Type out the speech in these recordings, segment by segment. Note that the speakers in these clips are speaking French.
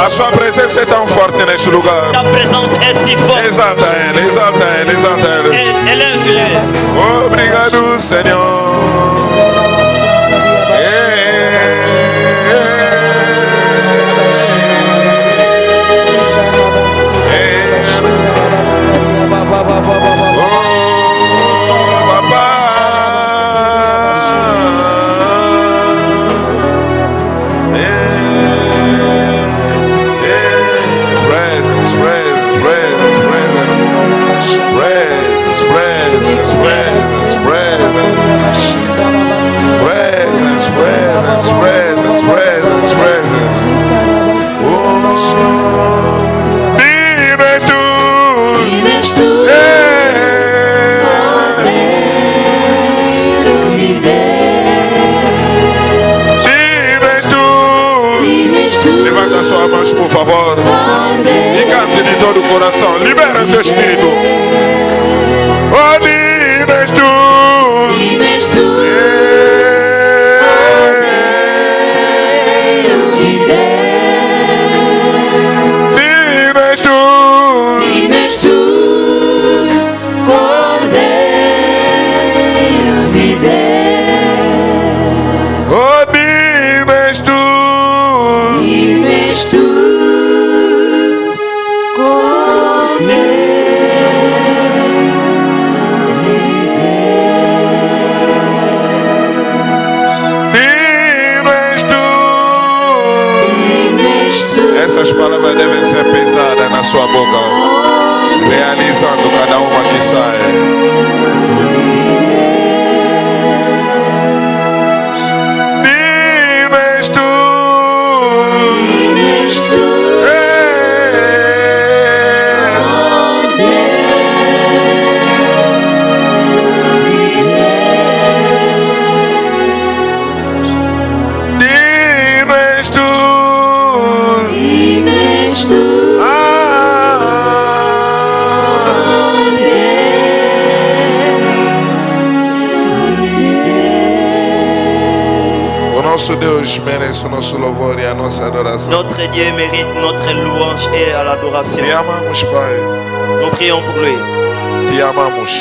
A sua presença é tão forte neste lugar. Ta présence est si forte. Exalta ele, exalta ele, exalta ele. Élève-le. Obrigado, Senhor. Levanta sua mão, por favor, e cante de todo o coração. Libera teu espírito. Oh, dives tu. Essas palavras devem ser pesadas na sua boca, realizando cada uma que sai. Dives tu. Nosso Deus merece o nosso louvor e a nossa adoração. Notre Dieu mérite notre louange et l'adoration. Te amamos, Pai. Nous prions pour lui. Te amamos.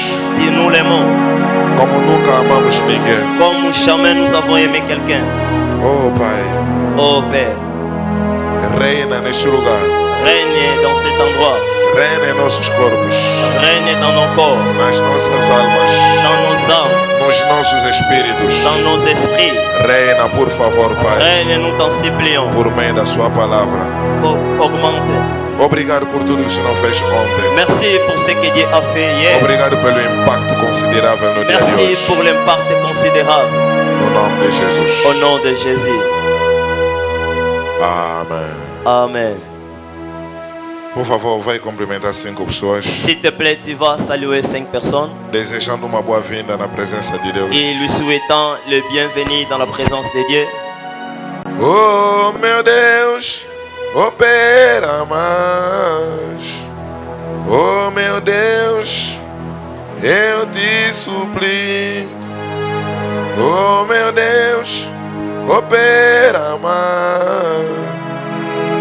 Nous l'aimons. Como nunca amamos ninguém. Comme jamais nous avons aimé quelqu'un. Oh, Pai. Oh, Père. Reina neste lugar. Règne dans cet endroit. Reina em nossos corpos. Règne dans nos corps. Nas nossas almas. Dans nos âmes. Nos nossos espíritos. Dans nos esprits. Reina, por favor, Pai. Règne, nous t'en supplions. Por meio da sua palavra. Augmente. Obrigado por tudo que o Senhor fez ontem. Merci pour ce que Dieu a fait hier. Obrigado pelo impacto considerável no dia de hoje. Merci pour l'impact considérable. No nome de Jesus. Au nom de Jésus. Amém. Amen. Por favor, vai cumprimentar 5 pessoas. S'il te plaît, tu vas saluer 5 personnes. Desejando uma boa-vinda na presença de Deus. Et lui souhaitant le bienvenu dans la présence de Dieu. Oh, meu Deus, opera mais. Oh, meu Deus, eu te suplico. Oh, meu Deus, opera mais.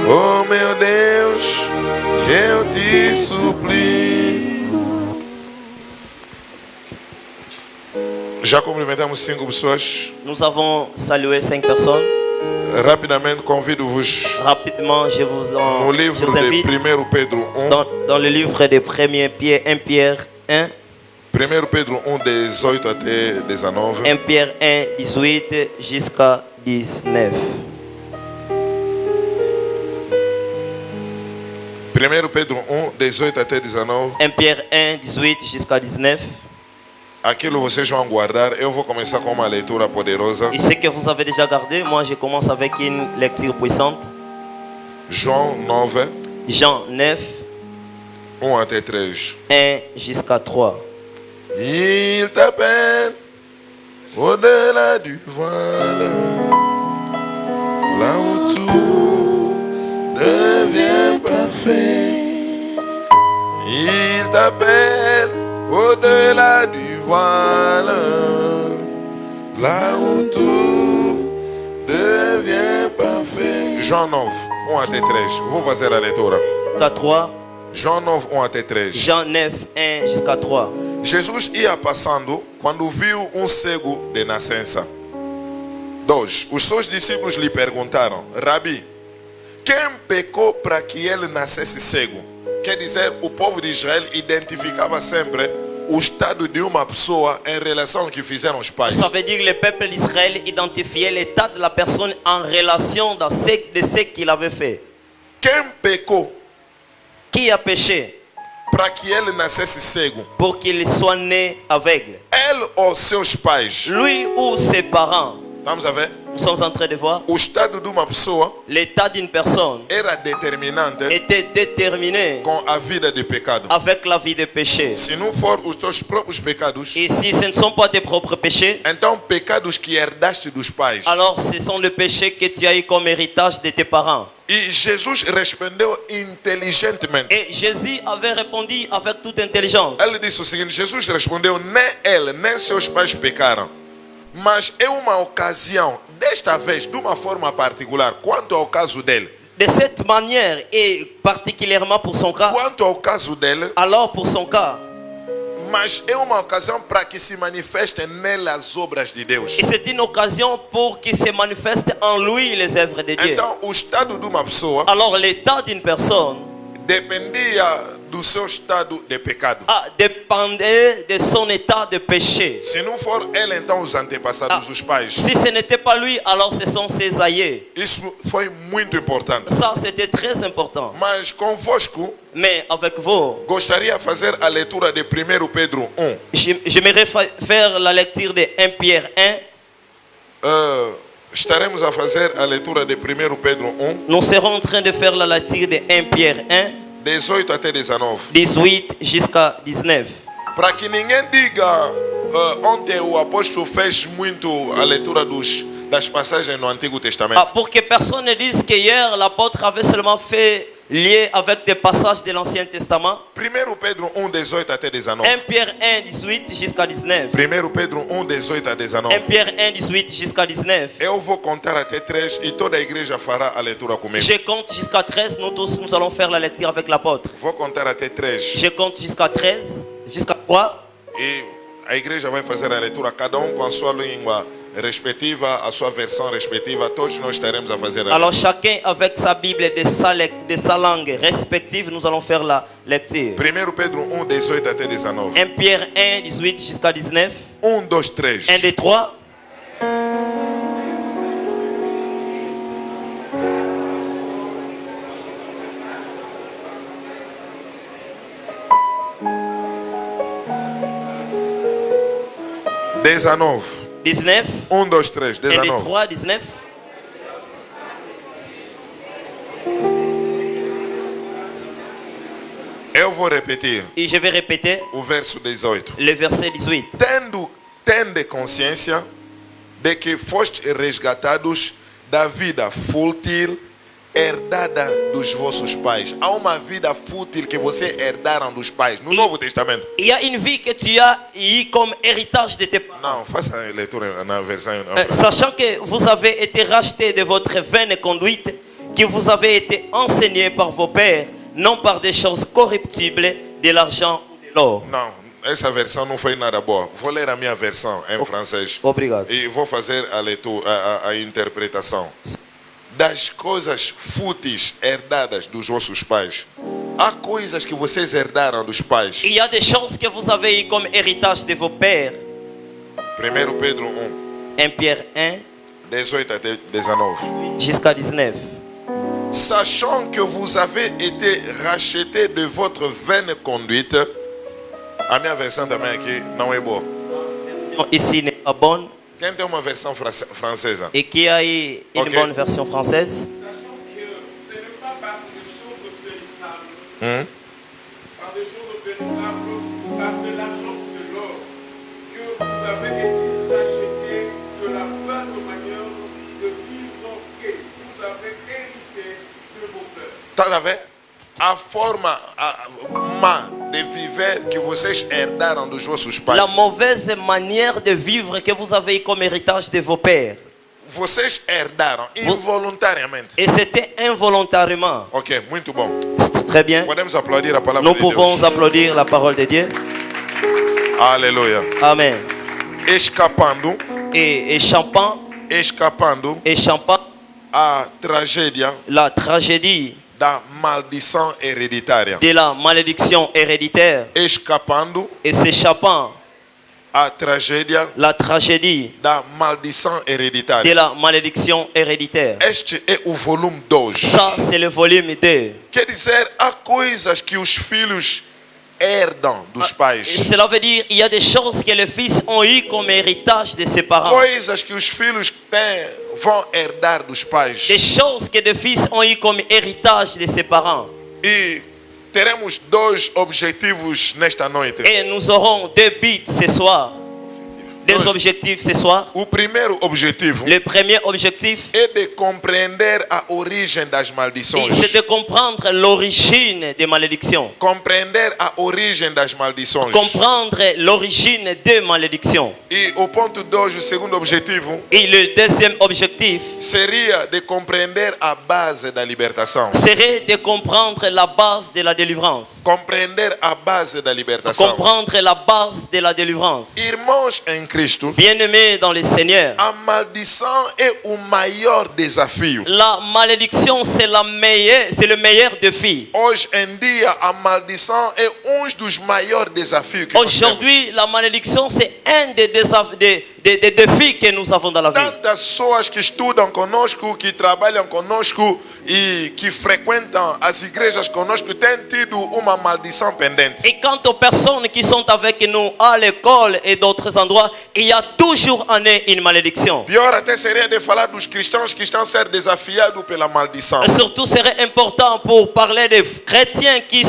Oh, meu Deus, eu te suplico. Já cumprimentamos 5 pessoas. Nous avons salué 5 personnes. Rapidamente convido-vos. Rapidement, je vous no livro de 1 Pedro 1. Dans le livre de 1 Pierre 1. 1 Pedro 1, 18 até 19. 1 Pierre 1, 18 jusqu'à 19. 1 Pedro 1, 18 até 19. 1 Pierre 1, 18 jusqu'à 19. Aquilo vocês vão guardar. Eu vou começar com uma leitura poderosa. Et ce que vous avez déjà gardé, moi je commence avec une lecture puissante. João 9. Jean 9. 1 até 3. 1 jusqu'à 3. Il t'appelle au-delà du voile, là où tout devient parfait. Il t'appelle au-delà du voile, là où tout devient parfait. Jean 9. 1 até 3. Vou fazer a leitura. Jusqu'à 3. João 9, 1 até 3. Jean 9, 1 jusqu'à 3. Jesus ia passando quando viu um cego de nascença. 2. Os seus discípulos lhe perguntaram: Rabi, quem pecou para que ele nascesse cego? Quer dizer, o povo de Israel identificava sempre o estado de uma pessoa em relação ao que fizeram os pais. Ça veut dire que le peuple d'Israël identifiait l'état de la personne en relation de ce qu'il avait fait. Quem pecou Qui a péché para que ele nascesse cego? pour qu'il soit né aveugle? Ele ou seus pais? Lui ou ses parents? Vamos a ver? Nous sommes en train de voir. O estado de uma pessoa L'état d'une personne era determinante était déterminé com a vida de pecado. avec la vie de péché. Se não for os teus próprios pecados, Et si ce ne sont pas tes propres péchés, então pecados que herdaste dos pais. alors ce sont les péchés que tu as eu comme héritage de tes parents. E Jesus respondeu inteligentemente. Et Jésus avait répondu avec toute intelligence. Ele disse o seguinte: Jesus respondeu, nem ele, nem seus pais pecaram. Mas é uma ocasião, desta vez, de uma forma particular, quanto ao caso dele. De cette manière, et particulièrement pour son cas, Quanto ao caso dele, alors pour son cas, mas é uma ocasião para que se manifestem nele as obras de Deus. et c'est une occasion pour qu'il se manifeste en lui les œuvres de Dieu. Então, o estado de uma pessoa Alors l'état d'une personne dependia do seu estado de pecado. dépendait de son état de péché. Se não for ele, então os antepassados, os pais. Si ce n'était pas lui, alors ce sont ses aïeux. Isso foi muito importante. Ça, c'était très important. Mas convosco, Mais avec vous, gostaria de fazer a leitura de 1 Pedro 1. j'aimerais faire la lecture de 1 Pierre 1. Estaremos a fazer a leitura de 1 Pedro 1, Nous serons en train de faire la lecture de 1 Pierre 1, 18 até 19. 18 jusqu'à 19. Para que ninguém diga, ontem o apóstolo fez muito a leitura das passagens no Antigo Testamento. Pour que personne ne dise qu'hier l'apôtre avait seulement fait lié avec des passages de l'Ancien Testament. 1 Pedro 1, 18 até 19. 1 Pierre 1, 18 jusqu'à 19. 1 Pedro 1, 18 a 19. 1 Pierre 1, 18 jusqu'à 19. Eu vou contar até 3 e toda a igreja fará a leitura comigo. Je compte jusqu'à 13, nous tous nous allons faire la lecture avec l'apôtre. Vou contar até 3 Je compte jusqu'à 13, jusqu'à 3. e a igreja vai fazer a leitura, cada com a sua língua respectiva, a sua versão respectiva. Todos nós estaremos a fazer a Alors chacun avec sa Bible de sa langue respective, nous allons faire la lecture. 1 Pedro 1, 18 até 19. 1 Pierre 1, 18 jusqu'à 19. 1, 2, 3. 1, 2, 3. Dezenove. 19. 1, 2, 3. 1, 2, 19. 3, 19. Eu vou repetir Et je vais répéter o verso 18. le verset 18. Tende consciência de que foste resgatados da vida fútil herdada dos vossos pais. Há uma vida fútil que você herdaram dos pais no Novo Testamento. Il y a une vie que tu as eu comme héritage de tes parents. Não, faça a leitura na versão. Sachant que vous avez été racheté de votre vaine conduite, que vous avez été enseigné par vos pères, non par des choses corruptibles, de l'argent ou de l'or. Não, essa versão não foi nada boa. Vou ler a minha versão em francês. Obrigado. E vou fazer a leitura, a interpretação. Das coisas fúteis herdadas dos vossos pais. Há coisas que vocês herdaram dos pais. Il y a des choses que vous avez eu comme héritage de vos pères. 1 Pedro 1, 1 Pierre 1, 18 até 19. jusqu'à 19. Sachant que vous avez été rachetés de votre vaine conduite. A minha versão também aqui não é boa. Ici n'est pas bonne. Quem tem uma versão francesa? Et qui a eu une Ok. bonne version française. Ce n'est pas par des choses périssables, par des choses périssables, par de l'argent ou de l'or, que vous avez été rachetés de la bonne manière de vivre que vous avez hérité de vos pères. Está a ver? A forma má de viver que vocês herdaram dos vossos pais. La mauvaise manière de vivre que vous avez eu comme héritage de vos pères. vocês herdaram involuntariamente. Et c'était involontairement. Ok, muito bom. C'est très bien. Podemos aplaudir a palavra Nous de pouvons Deus. applaudir la parole de Dieu. Aleluia. Amen. Escapando Et échappant a tragédia la tragédie da maldição hereditária. de la malédiction héréditaire Escapando et s'échappant a tragédia la tragédie da maldição de hereditária. la malédiction héréditaire. Este é o volume 2. Ça, c'est le volume 2. Quer dizer, há coisas que os filhos herdam dos Et pais. cela veut dire il y a des choses que les fils ont eu comme héritage de ses parents. Coisas que os filhos têm, vão herdar dos pais. Des choses que les fils ont eu comme héritage de ses parents. E teremos dois objetivos nesta noite. Et nous aurons deux buts ce soir. Deux Dois. objectifs ce soir. O primeiro objetivo Le premier objectif, é de compreender a origem das maldições. c'est de comprendre l'origine des malédictions. Compreender a origem das maldições. Comprendre l'origine des malédictions. E o ponto 2, o segundo objetivo, Et le deuxième objectif seria de compreender a base da libertação. serait de comprendre la base de la délivrance. Compreender a base da libertação. Comprendre la base de la délivrance. Irmãos em Cristo, Bien-aimés dans le Seigneur, a maldição é o maior desafio. la malédiction c'est le meilleur défi. Hoje em dia, a maldição é dos maiores desafios que nós temos. Aujourd'hui, la malédiction c'est un des défis que nous avons dans la vie. Tantas pessoas que estudam conosco, que trabalham conosco e que frequentam as igrejas conosco têm tido uma maldição pendente. Et quant aux personnes qui sont avec nous à l'école et d'autres endroits, il y a toujours en eux une malédiction. Pior até seria de falar dos cristãos que estão a ser desafiados pela maldição. Surtout, serait important pour parler des chrétiens qui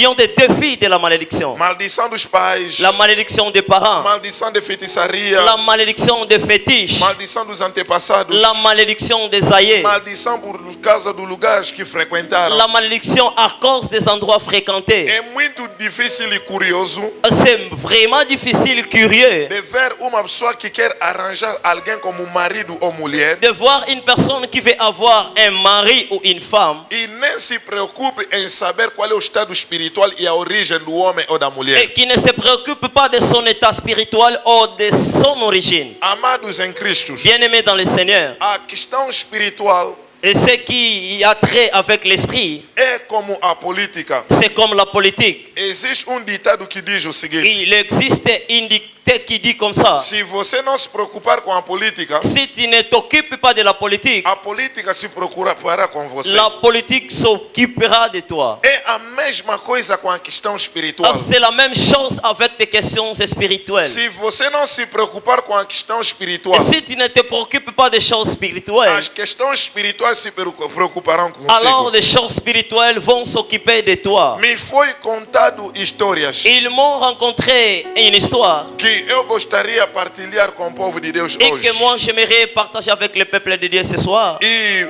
ont des défis de la malédiction. Maldição dos pais, La malédiction des parents, maldição de feitiçaria, la malédiction des fétiches, maldição dos antepassados, la malédiction des aïeux, maldição por causa dos lugares que frequentaram. la malédiction à cause des endroits fréquentés. É muito difícil e curioso C'est vraiment difficile, curieux, de ver uma pessoa que quer arranjar alguém como marido ou mulher de voir une personne qui veut avoir un mari ou une femme e nem se preocupe em saber qual é o estado espiritual e a origem do homem ou da mulher. et qui ne se préoccupe pas de son état spirituel ou de son origine. Amados em Cristo, Bien-aimés dans le Seigneur, a questão espiritual et ce qui a trait avec l'esprit, é como a política. c'est comme la politique. Existe ditado que diz o seguinte: Il existe une dictée qui dit comme ça: se você não se preocupar com a política, si tu ne t'occupes pas de la politique, a política se preocupará com você. la politique s'occupera de toi. É a mesma coisa com a questão espiritual. C'est la même chose avec tes questions spirituelles. Se você não se preocupar com a questão Et espiritual, si tu ne te préoccupes pas des choses spirituelles, as questões espirituais se preocuparão alors consigo. les choses spirituelles vont s'occuper de toi. Me foi contado histórias Ils m'ont rencontré une histoire que eu gostaria de partilhar com o povo de Deus et hoje. que moi j'aimerais partager avec le peuple de Dieu ce soir. E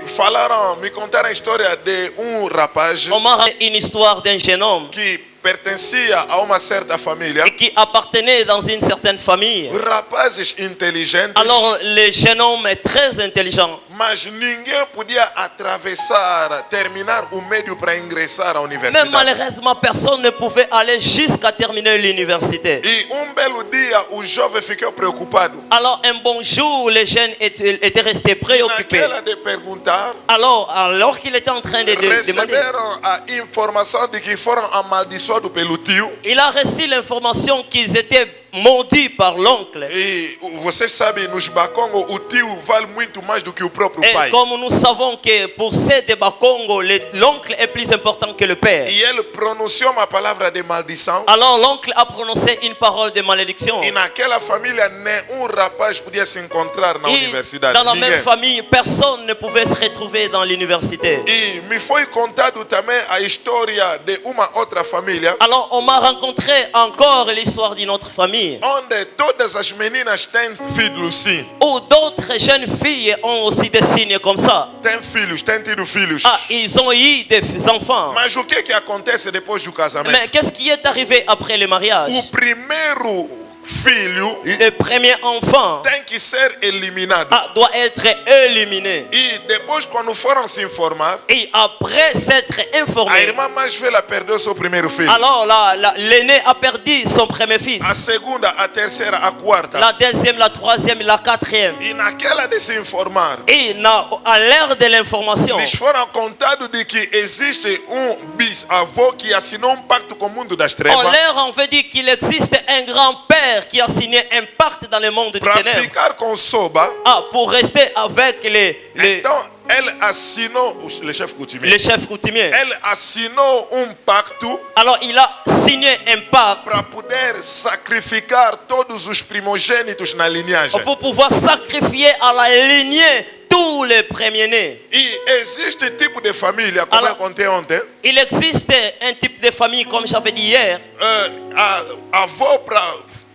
me contaram a história de rapaz On m'a raconté une histoire d'un jeune homme que pertencia a uma certa família. et qui appartenait dans une certaine famille. Rapazes inteligentes, Alors le jeune homme est très intelligent, mas ninguém podia atravessar, terminar o médio para ingressar à mais universidade. malheureusement personne ne pouvait aller jusqu'à terminer l'université. E belo dia o jovem ficou preocupado. Alors un bon jour, le jeune était resté préoccupé. Naquela de perguntar, Alors qu'il était en train de demander, receberam a informação de que foram amaldiçoados pelo tio. il a reçu l'information qu'ils étaient maudits par l'oncle. E vocês sabem, nos Bakongo, o tio vale muito mais do que o próprio Et pai. comme nous savons que pour ces de Bakongo, l'oncle est plus important que le père. E ele pronunciou uma palavra de maldição. Alors l'oncle a prononcé une parole de malédiction. E naquela família, nenhum rapaz podia se encontrar na Et universidade. dans la Ninguém. même famille, personne ne pouvait se retrouver dans l'université. E me foi contado também a história de uma outra família, Alors on m'a rencontré encore l'histoire d'une autre famille onde todas as meninas têm filhos, sim. où d'autres jeunes filles ont aussi des signes comme ça. Têm filhos, têm tido filhos. Ah, ils ont eu des enfants. Mas o que acontece depois do casamento? Mais qu'est-ce qui est arrivé après le mariage? O primeiro filho le premier enfant tem que ser eliminado. doit être éliminé. E depois, quando foram se informar, Et après s'être a informé, irmã mais velha perdeu seu primeiro filho. alors l'aîné a perdu son premier fils. A segunda, a terceira, a quarta. La deuxième, la troisième, la quatrième. E naquela de se informar, Et à l'ère de l'information, eles foram contados de que existe bisavô que assinou pacto com o mundo das en trevas l'air, on veut dire qu'il existe un grand-père qui a signé un pacte dans le monde du para ténèbres. ficar com Soba. Pour rester avec Então, ele assinou, le chef coutumier, les chefs coutumiers. ele assinou pacto Alors il a signé un pacte para poder sacrificar todos os primogênitos na linhagem. pour pouvoir sacrifier à la lignée tous les premiers-nés. E existe tipo de família, como eu contei ontem, Il existe un type de famille, comme j'avais dit hier, avô para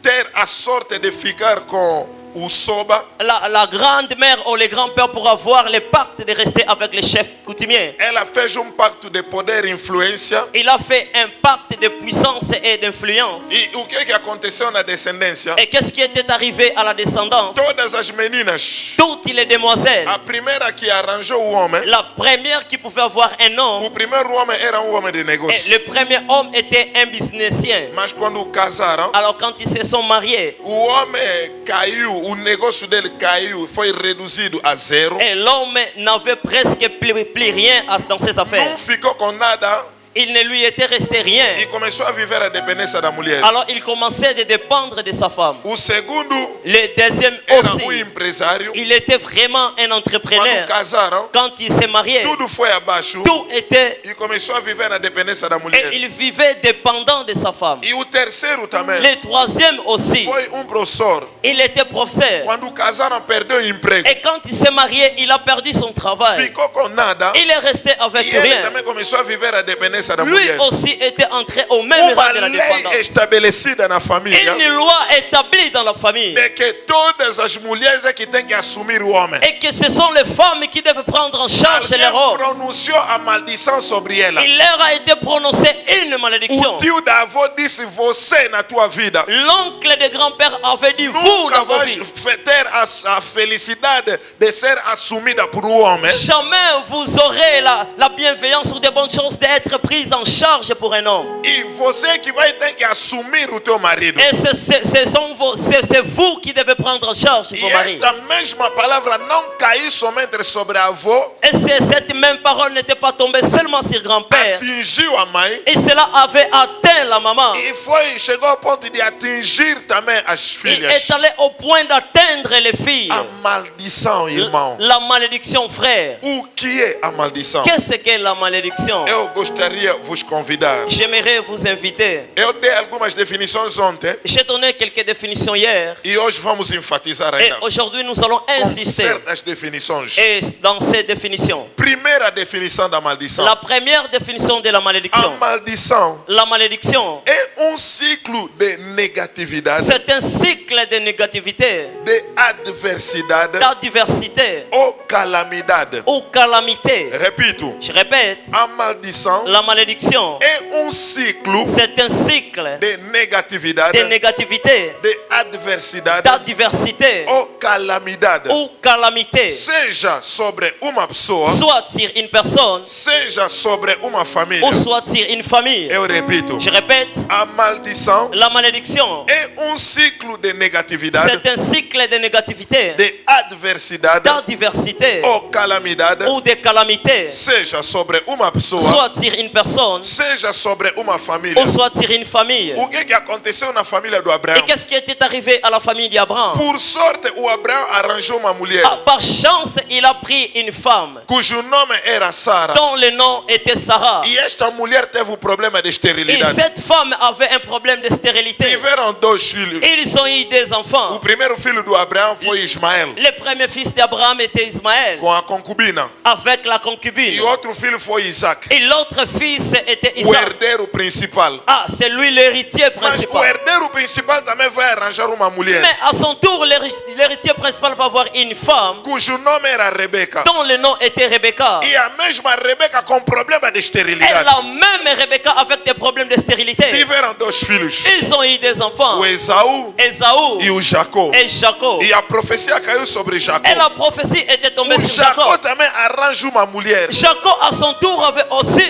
ter a sorte de ficar com o Soba, la grande-mère ou le grand-père pour avoir le pacte de rester avec les chefs coutumiers. ela fez pacto de poder e influência. Il a fait un pacte de puissance et d'influence. E o que aconteceu na descendência? Et qu'est-ce qui était arrivé à la descendance? Todas as meninas, Toutes les demoiselles. a primeira que arranjou o homem, La première qui pouvait avoir un homme, o primeiro homem era homem de et negócio. le premier homme était un businessien. Mas quando casaram, Alors quand ils se sont mariés, o homem caiu, o negócio dele caiu, foi reduzido a zero. et l'homme n'avait presque plus rien dans ses affaires. Não ficou com nada Il ne lui était resté rien. e começou a viver a dependência da mulher. Alors il commençait de dépendre de sa femme. O segundo Le deuxième era aussi, empresário. il était vraiment un Quando entrepreneur. casaram, Quand il s'est marié, tudo foi abaixo tout était, e começou a viver na dependência da et mulher. il vivait dépendant de sa femme. E o terceiro também Le troisième aussi, foi professor. il était professeur. Quando casaram, perdeu o emprego. Et quand il s'est marié, il a perdu son travail. Ficou com nada. Il est resté avec E ele rien. também começou a viver a dependência da Lui mulher. aussi était entré au même Uma rang de la lei dépendance. estabelecida na família Une loi établie dans la famille. de que todas as mulheres é que têm que assumir o homem. Et que ce sont les femmes qui doivent prendre en charge Alguém leur homme. pronunciou a maldição sobre ela. Il leur a été prononcé une malédiction. O tio da avó disse: você na tua vida L'oncle de grand-père avait dit, vous nunca dans vos vais vies, ter a felicidade de ser assumida por homem. jamais vous aurez la bienveillance ou des bonnes chances d'être prise en charge pour un homme. E você que vai ter que assumir o teu marido. Et c'est vous qui devez prendre en charge E vos maris. esta mesma palavra não caiu somente sobre a avó, Et cette même parole n'était pas tombée seulement sur grand-père. atingiu a mãe Et cela avait atteint la maman. e chegou ao ponto de atingir também as Il filhas. est allé au point d'atteindre les filles. A maldição, irmão. La malédiction, frère. O que é a maldição? Qu'est-ce qu'est la malédiction? Eu gostaria de vos convidar. J'aimerais vous inviter. Eu dei algumas definições ontem J'ai donné quelques définitions hier. e hoje vamos enfatizar Et ainda aujourd'hui, nous allons com insister. certas definições. Et dans ces définitions, Primeira definição da maldição. la première définition de la A malédiction. maldição La malédiction, é ciclo de negatividade, c'est un cycle de négativité, de adversidade d'adversité ou calamidade. ou calamité. Repito, Je répète, a maldição la malédiction, é ciclo c'est un cycle de negatividade, de négativité, de adversidade d'adversité ou calamidade, ou calamité, seja sobre uma pessoa, soit sur une personne seja sobre uma família. ou soit sur une famille. Eu repito, Je répète, a maldição la malédiction, é ciclo de negatividade, c'est un cycle de négativité, de adversidade d'adversité ou calamidade, ou de calamité, seja sobre uma pessoa, soit sur une personne seja sobre uma família. ou soit sur une famille. O que aconteceu na família do Et Abraão? qu'est-ce qui était arrivé à la famille d'Abraham? Por sorte, o Abraão arranjou uma mulher Par chance, il a pris une femme cujo nome era Sara. dont le nom était Sarah. E esta mulher teve um problema de Et esterilidade. cette femme avait un problème de stérilité. Tiveram dois filhos. Ils ont eu des O enfants. primeiro filho do Abraão foi Ismael, Le premier fils d'Abraham était Ismaël, com a concubina. avec la E concubine. outro filho foi Isaac. Et l'autre fils fils était O Isaac. herdeiro principal. Ah, c'est lui l'héritier Mas o principal. herdeiro principal também vai arranjar uma mulher Mais à son tour, l'héritier principal va avoir une femme cujo nome era Rebeca. dont le nom était Rebecca. E a mesma Rebeca com problema de Et esterilidade. la même Rebecca avec des problèmes de stérilité. Tiveram dois filhos, Ils ont eu des enfants. o Esaú Esaú e o Jacó. et Jacob. E a profecia caiu sobre Jacó. Et la prophétie était tombée O sur Jacó Jacob. também arranja uma mulher. Jacob à son tour avait aussi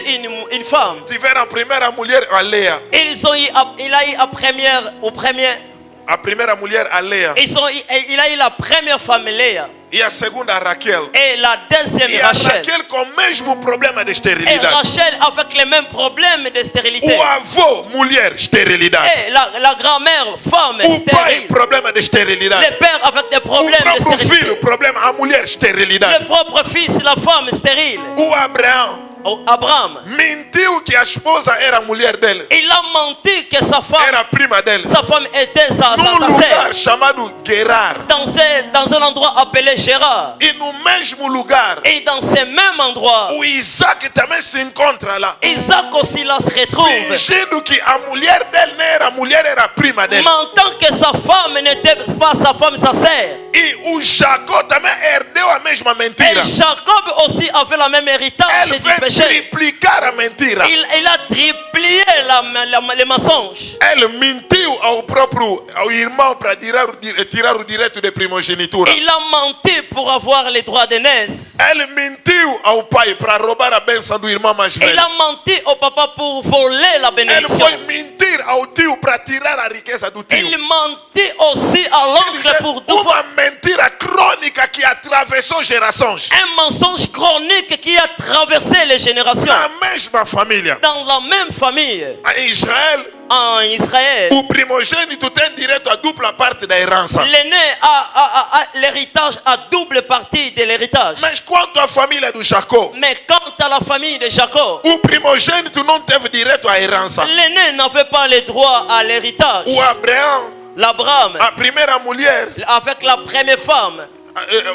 une femme. Tiveram a primeira mulher, a Leia. Il a eu A primeira mulher, a Leia. il a eu la première femme Léa E a segunda, a Raquel. et la deuxième E a Rachel. Raquel com o mesmo problema de Et esterilidade. Rachel avec les mêmes problèmes de stérilité. O avô, mulher, esterilidade. Et la grand-mère, femme O pai, stérile. problema de Le esterilidade. père avec des O problèmes de próprio stérilité. filho, problema, a mulher, esterilidade. Le propre fils, la femme stérile. O Abraão Abraham, mentiu que a esposa era a mulher dele. il a menti que sa femme Era a prima dele. était sa Num sœur. lugar chamado Gerar. Dans un endroit appelé Gérard. E no mesmo lugar, Et dans ce même endroit, o Isaac também se encontra lá. Isaac aussi là se retrouve. Fingindo que a mulher dele não era a mulher, era a prima dele. Mentant que sa femme n'était pas sa femme, sa sœur. E o Jacó também herdeu a mesma mentira. Et Jacob aussi avait la même héritage Ele du veio péché. triplicar a mentira. Il a triplé les mensonges. Ele mentiu ao irmão para tirar o direito de primogenitura. Il a menti pour avoir les droits d'aînesse. Ele mentiu ao pai para roubar a bênção do irmão mais Il velho. a menti au papa pour voler la Ele bénédiction. foi mentir ao tio para tirar a riqueza do tio. Il mentit aussi à Quer l'oncle dizer, pour uma mentira crônica que atravessou gerações. un mensonge chronique qui a traversé les générations. Na mesma família. Dans la même famille, Em Israel, en Israël, o primogênito tem direito à dupla parte da herança. l'aîné a l'héritage à double partie de l'héritage. Mas quanto à família do Jacó, Mais quant à la famille de Jacob, o primogênito não teve direito à herança. l'aîné n'avait pas le droit à l'héritage. O Abraão, L'Abraham, a primeira mulher, avec la première femme,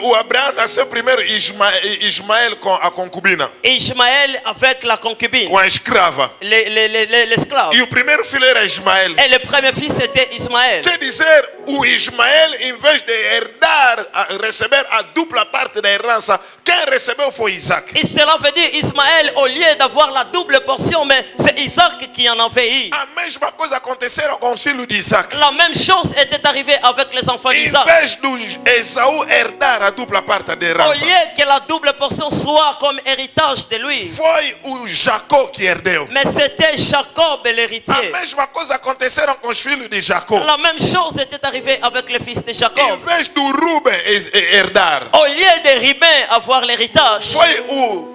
o Abraão nasceu primeiro Ismael com a concubina, Ishmaël avec la concubine, com a escrava. l'esclave. E o primeiro filho era Ismael. Et le premier fils était Ismaël. Quer dizer, o Ismael, em vez de herdar, receber a dupla parte da herança, quem recebeu foi Isaac. Et cela veut dire Ismaël, au lieu d'avoir la double portion, mais c'est Isaac qui en avait eu. A mesma coisa aconteceu com o filho de Isaac. La même chose était arrivée avec les enfants Em d'Isaac. vez do Esaú herdar a dupla parte da Au herança, lieu que la double portion soit comme héritage de lui, foi o Jacó que herdeu. mais c'était Jacob l'héritier. A mesma coisa aconteceram com os filhos de Jacó. La même chose était arrivée avec les fils de Em Jacob. vez do Ruben herdar, Au lieu de Ribin avoir l'héritage, foi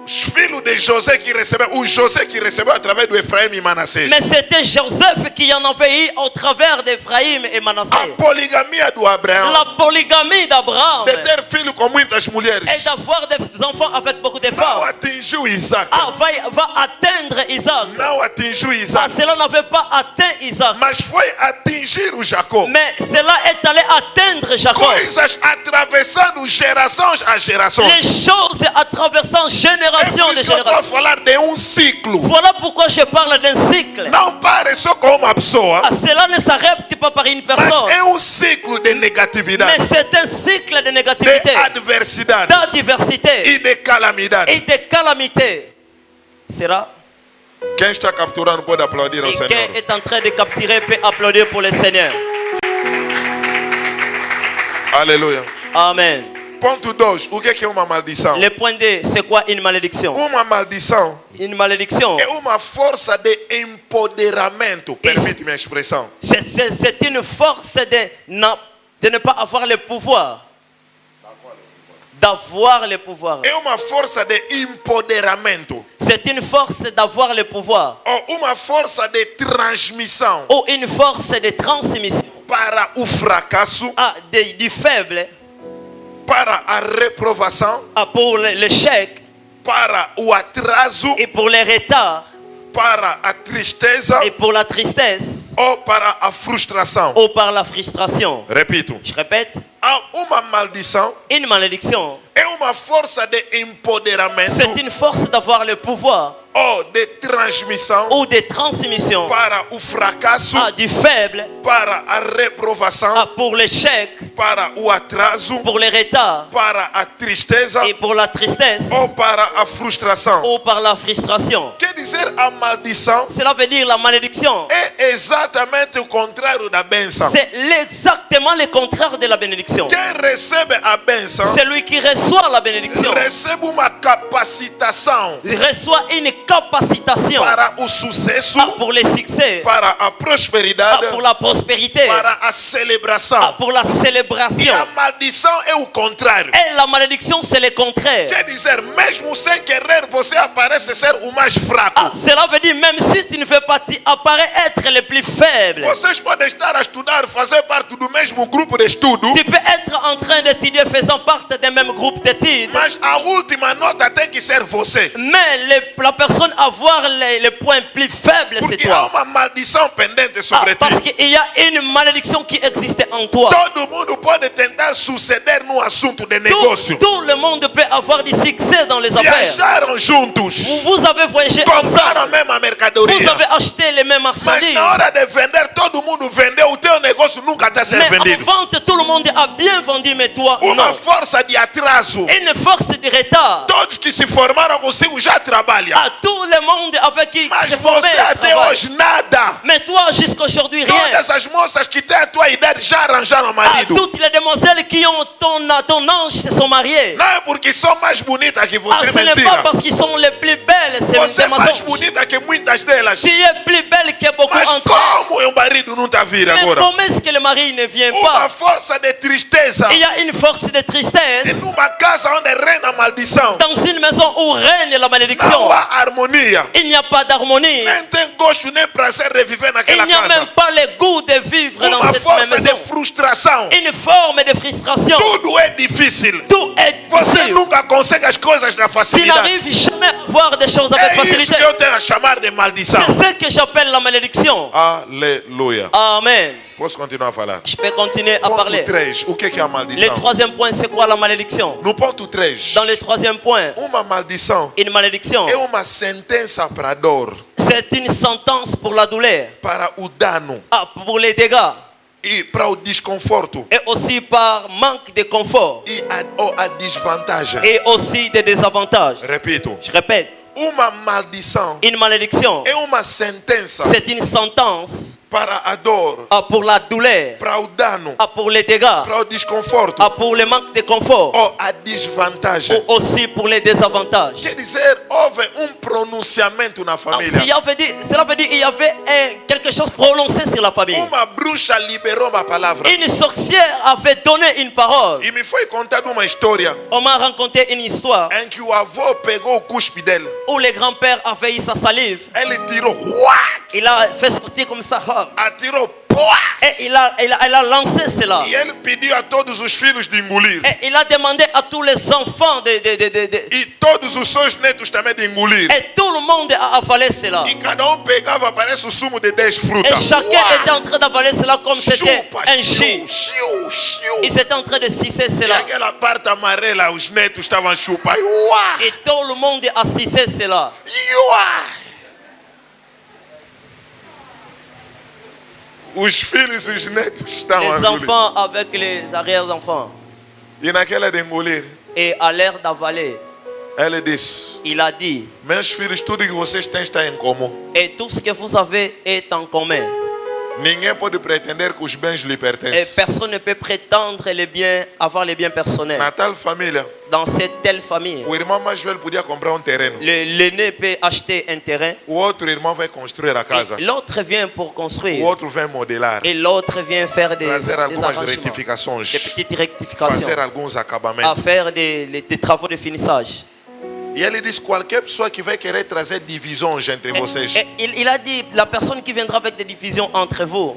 os filhos de José que recebeu, o José que recebeu através do Efraim e Manassés. mais c'était Joseph qui en avait eu au travers d'Ephraïm et Manassé. A poligamia do Abraão, La polygamie d'Abraham de ter filho com muitas mulheres, et d'avoir des enfants avec beaucoup de não femmes. atingiu Isaac. Va atteindre Isaac. Não atingiu Isaac. Cela n'avait pas atteint Isaac. Mas foi atingir o Jacó. Mais cela est allé atteindre Jacob. Coisas atravessando gerações a gerações. Les choses à traversant É génération por de isso que eu estou a génération. falar de ciclo. Voilà pourquoi je parle d'un cycle. Não pare só com uma pessoa, Cela ne s'arrête pas par une mas personne. é ciclo de Mais negatividade, c'est un cycle de de négativité, adversidade d'adversité e de calamidade. et de calamité. Sera. Quem está capturando pode aplaudir ao Et Senhor. qui est en train de capturer peut applaudir pour le Seigneur. Aleluia. Amen. Ponto 2. O que é uma maldição? Le point D, c'est quoi une malédiction? Uma maldição Une malédiction, é uma força de empoderamento. Permite-me a expressão. c'est une force de ne pas avoir le pouvoir. D'avoir le pouvoir. É uma força de empoderamento. C'est une force d'avoir le pouvoir. Ou uma força de transmissão Ou une force de transmission para o fracasso, du faible para a reprovação, pour l'échec para o atraso, et pour les retards para a tristeza et pour la tristesse ou para a frustração. ou par la frustration. Repito, Je répète, há uma maldição, une malédiction, é uma força de empoderamento c'est une force d'avoir le pouvoir ou ou de transmissão ou de transmission para o fracasso, du faible para a reprovação, pour l'échec, para o atraso, pour les retards para a tristeza et pour la tristesse ou para a frustração. ou par la frustration. Quer dizer, a maldição Cela veut dire la malédiction. é exatamente o contrário da bênção. C'est exactement le contraire de la bénédiction. Quem recebe a bênção Celui qui reçoit la bénédiction recebe uma capacitação reçoit une capacitation para o sucesso, pour le succès, para a prosperidade, pour la prospérité, para a celebração. pour la E célébration. a maldição é o contrário. Et la malédiction, c'est le contraire. Quer dizer, mesmo sem querer, você aparece ser o mais fraco. Cela veut dire même si tu ne fais pas, tu apparais être le plus faible. Vocês podem estar a estudar, fazer parte do mesmo grupo de estudo, Tu peux être en train d'étudier faisant partie d'un même groupe d'études, mas a última nota tem que ser você. mais la personne avoir les points plus faibles, c'est Porque há toi. uma maldição pendente sobre Parce ti. qu'il y a une malédiction qui existe en toi. Todo mundo pode tentar suceder no assunto de negócio. Tout le monde peut avoir du succès dans les affaires. Viajaram juntos, Vous avez voyagé compraram a ensemble. mesma Vous mercadoria. avez acheté les mêmes Mas marchandises. na hora de vender, todo mundo vendeu. O teu negócio nunca está sendo Mais en vendido. vente, tout le monde a bien vendu, mais toi, Uma non. força de atraso. Une force de retard. Todos que se formaram consigo já trabalham. À tout le monde avec qui Mas se formait você até travaille. hoje nada. Mais toi, jusqu'aujourd'hui, rien. Todas as moças que têm a tua idade já arranjaram marido. Toutes les demoiselles qui ont ton âge se sont mariées. Não é porque são mais bonitas que você, Ce n'est pas mentira. parce qu'ils sont les plus belles, c'est Você des é mais mensonges. bonita que muitas delas. Tu es plus belle que beaucoup Mas entre elles. como o marido não está a vir Mais agora? comment est-ce que le mari ne vient Uma pas? força de tristeza. Il y a une force de E tristesse numa casa onde reina a maldição, dans une maison où règne la não malédiction. há harmonia. Il n'y a pas d'harmonie. Nem tem gosto nem prazer de viver Il naquela n'y a même casa. pas le goût de vivre dans Uma cette même força de maison. frustração. Une forme de frustration. Tudo é difícil. Tout est Você difficile. nunca consegue as coisas na Tu facilidade. n'arrives jamais à voir des choses avec É isso facilité. que eu tenho a chamar de maldição. C'est ce que j'appelle la malédiction. Aleluia. Amen. Posso continuar a falar? Je peux continuer à Ponto parler. 3. O que é a Le maldição? troisième point, c'est quoi la malédiction? No ponto 3. Dans le troisième point, Uma maldição une malédiction, é uma sentença para a dor, c'est une sentence pour la douleur, para o dano pour les dégâts, e para o desconforto et aussi par manque de confort, e a desvantagem. et aussi des désavantages. Repito. Je répète, Uma maldição une malédiction, é uma sentença c'est une sentence para a dor, pour la douleur, para o dano, pour les dégâts, para o desconforto pour le manque de confort, ou a desvantagem. ou aussi pour les désavantages. Quer dizer, houve pronunciamento na família. Cela veut dire qu'il y avait quelque chose prononcé sur la famille. Uma bruxa liberou uma palavra. Une sorcière avait donné une parole. E me foi contada uma história On m'a raconté une histoire em que o avô pegou o cuspe dele. où le grand-père a fait sa salive. Ele tirou, uá, Il a fait sortir comme ça. atirou, pua. Et il a lancé cela. E ele pediu a todos os filhos de engolir. Et il a demandé à tous les enfants E todos os seus netos também de engolir. et tout le monde a avalé cela. E cada um pegava, parece o sumo de 10 Et frutas. chacun Uá, était en train d'avaler cela comme c'était chupa, un jus. chiu, chiu. Ils étaient en train de sucer E cela. aquela parte amarela, os netos estavam chupando. Uá, Et tout le monde a sucé cela. uá. Os filhos e os netos estavam Les a engolir. enfants avec les arrière-enfants. E naquela de engolir, Et à l'air d'avaler, ele disse: il a dit, meus filhos, tudo que vocês têm está em comum. et tout ce que vous avez est en commun. Ninguém pode pretender que os bens lhe Et pertencem. personne ne peut prétendre les biens, avoir les biens personnels. Na tal família, Dans cette telle famille, o irmão mais velho podia comprar terreno. l'aîné peut acheter un terrain. O outro irmão vai construir a casa. Et l'autre vient pour O construire. outro vem modelar. Et l'autre vient faire des Trazer algumas arrangements, rectificações. des petites rectifications, Fazer alguns à acabamentos. faire des travaux de finissage. E ele diz: qualquer pessoa que vai querer trazer divisões entre vocês Et il a dit, la personne qui viendra avec des divisions entre vous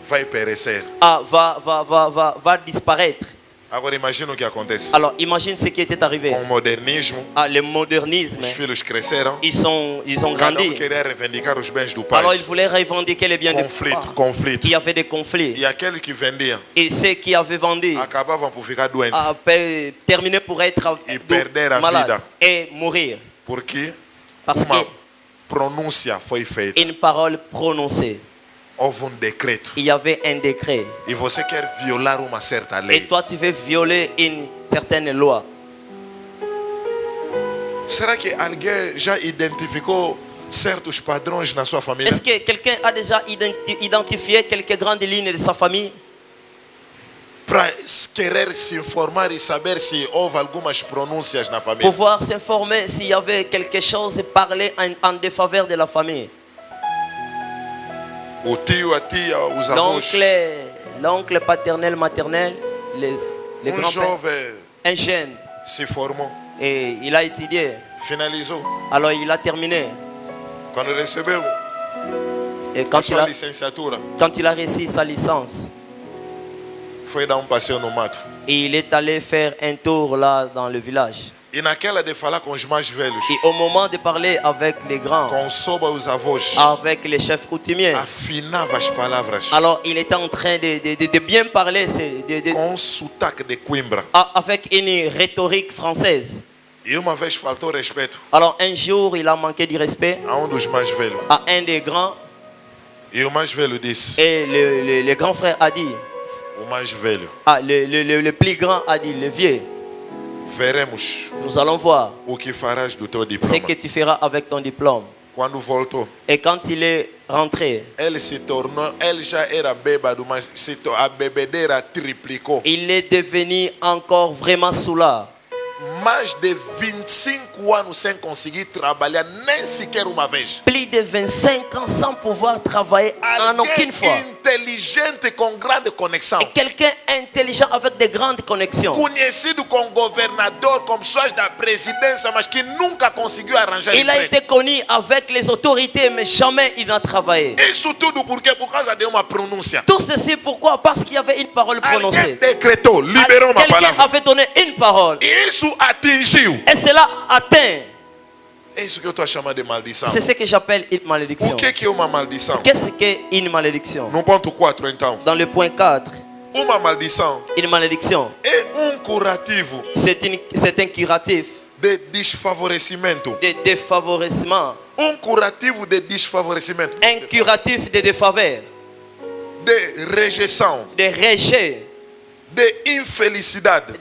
vai perecer. va disparaître. Agora imagina o que acontece. Alors imagine ce qui était arrivé. Com o modernismo, Le modernisme, os filhos cresceram. ils ont Cada grandi. queria reivindicar os bens do pai. Alors ils voulaient revendiquer les biens de Conflito, papa. conflito. Il y avait des conflits. E aquele que vendia Et ceux qui avaient vendu acabavam por ficar doentes. terminaient pour être E perder a malades vida. et mourir. Porque Parce uma, que pronúncia foi feita. Une parole prononcée. Houve um decreto. Il y avait un décret. E você quer violar uma certa Et lei. toi, tu veux violer une certaine loi. Será que alguém já identificou certos padrões na sua família? Est-ce que quelqu'un a déjà identifié quelques grandes lignes de sa famille Para querer se informar e saber se houve algumas pronúncias na família. pouvoir s'informer s'il y avait quelque chose parlé en défaveur de la famille? O tio, a tia, os avós. L'oncle paternel, maternel, les grands-pères. Jovem Un jeune. se formou, Et il a étudié. finalizou. Alors il a terminé. Quando recebeu Et a quand sua licenciatura, il a reçu sa licence, foi dar passeio no mato. et il est allé faire un tour là dans le village. E naquela de falar com os mais velhos, Et au moment de parler avec les grands, com soba os avós, avec les chefs coutumiers, afinava as palavras alors il était en train de bien parler com sotaque de Coimbra. avec une rhétorique française. E uma vez faltou respeito Alors un jour, il a manqué du respect a dos mais velhos. à un des grands, E o mais velho disse: et le grand frère a dit, o mais velho, le plus grand a dit, le vieux, veremos nous allons voir o que farás do teu ce diploma. que tu feras avec ton diplôme. Quando voltou, Et quand il est rentré, ele se tornou, ele já era bêbado, mas a bebedeira triplicou. il est devenu encore vraiment soulard. Mais de 25 anos sem conseguir trabalhar nem sequer uma vez. Plus de 25 ans sans pouvoir travailler en aucune fois. Inteligente com grande conexão. Et quelqu'un intelligent avec de grandes connexions. Conhecido como governador, como pessoas da presidência, mas que nunca conseguiu arranjar Il a emprego. été connu avec les autorités, mais jamais il n'a travaillé. Isso tudo porque por causa de uma pronúncia. Tout ceci pourquoi? Parce qu'il y avait une parole Alguém prononcée. decretou, liberou uma Quelqu'un palavra. avait donné une parole. E isso atingiu. Et cela atteint. É isso que eu estou chamando de maldição. C'est ce que j'appelle une malédiction. O que é uma maldição? Qu'est-ce qu'une malédiction? No ponto 4, então. Dans le point 4, Uma maldição une malédiction, é curativo c'est un curatif de desfavorecimento. de défavorisement. Curativo de desfavorecimento. Un curatif de défaveur, De rejeição. de rejet, De infelicidade.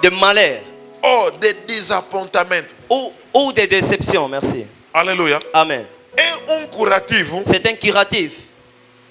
de malheur Ou de desapontamento. ou de déception. Merci. Aleluia. Amen. É curativo C'est un curatif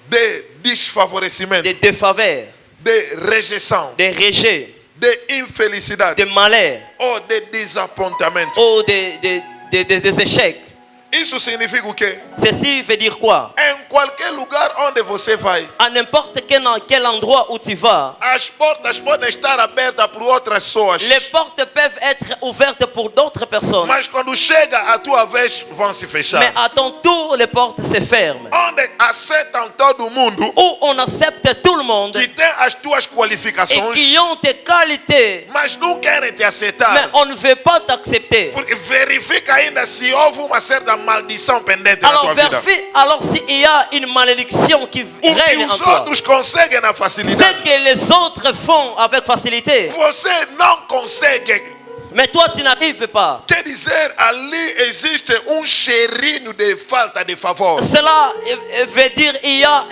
de desfavorecimento. de défaveur, De rejeição. de rejet, De infelicidade. de malheur Ou de desapontamento. ou des échecs. Isso significa o quê? Ceci veut dire quoi? Em qualquer lugar onde você vai, À n'importe quel endroit où tu vas, as portas podem estar abertas por outras pessoas. les portes peuvent être ouvertes pour d'autres personnes. Mas quando chega a tua vez, vão se fechar. Mais à ton tour, les portes se ferment. Onde aceitam todo mundo Où on accepte tout le monde que tem as tuas et qualificações, qui ont tes qualités, mas não querem te mais aceitar. on ne veut pas t'accepter. Porque verifica ainda se houve uma certa maldição pendente na Alors tua vida. vérifie, alors s'il y a une malédiction qui O que règne en os toi, outros conseguem na ce facilidade, que les autres font avec facilité, você não consegue. mais toi tu n'arrives pas. Quer dizer, ali existe cheirinho de falta de favor. Cela veut dire il y a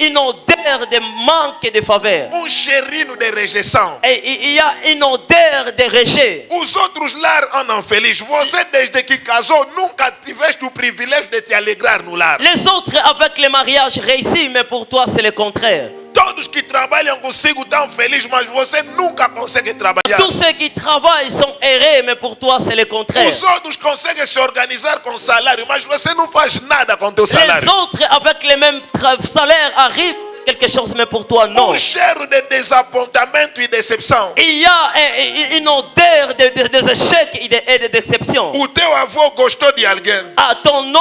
une odeur de manque de faveur. Cheirinho de rejeição. Et il y a une odeur de rejet. Os outros lar andam felizes. Você, desde que casou, nunca tiveste o privilégio de te alegrar no lar. Les autres avec le mariage réussis, mais pour toi c'est le contraire. Todos que trabalham consigo estão felizes, mas você nunca consegue trabalhar. Tous ceux qui travaillent sont heureux, mais pour toi c'est le contraire. Os outros conseguem se organizar com salário, mas você não faz nada com teu Les salário. autres avec le même salaire arrivent à quelque chose, mais pour toi non. Cheiro de desapontamento e decepção. Il y a une odeur de échecs et de déception. O teu avô gostou de alguém. Ah, ton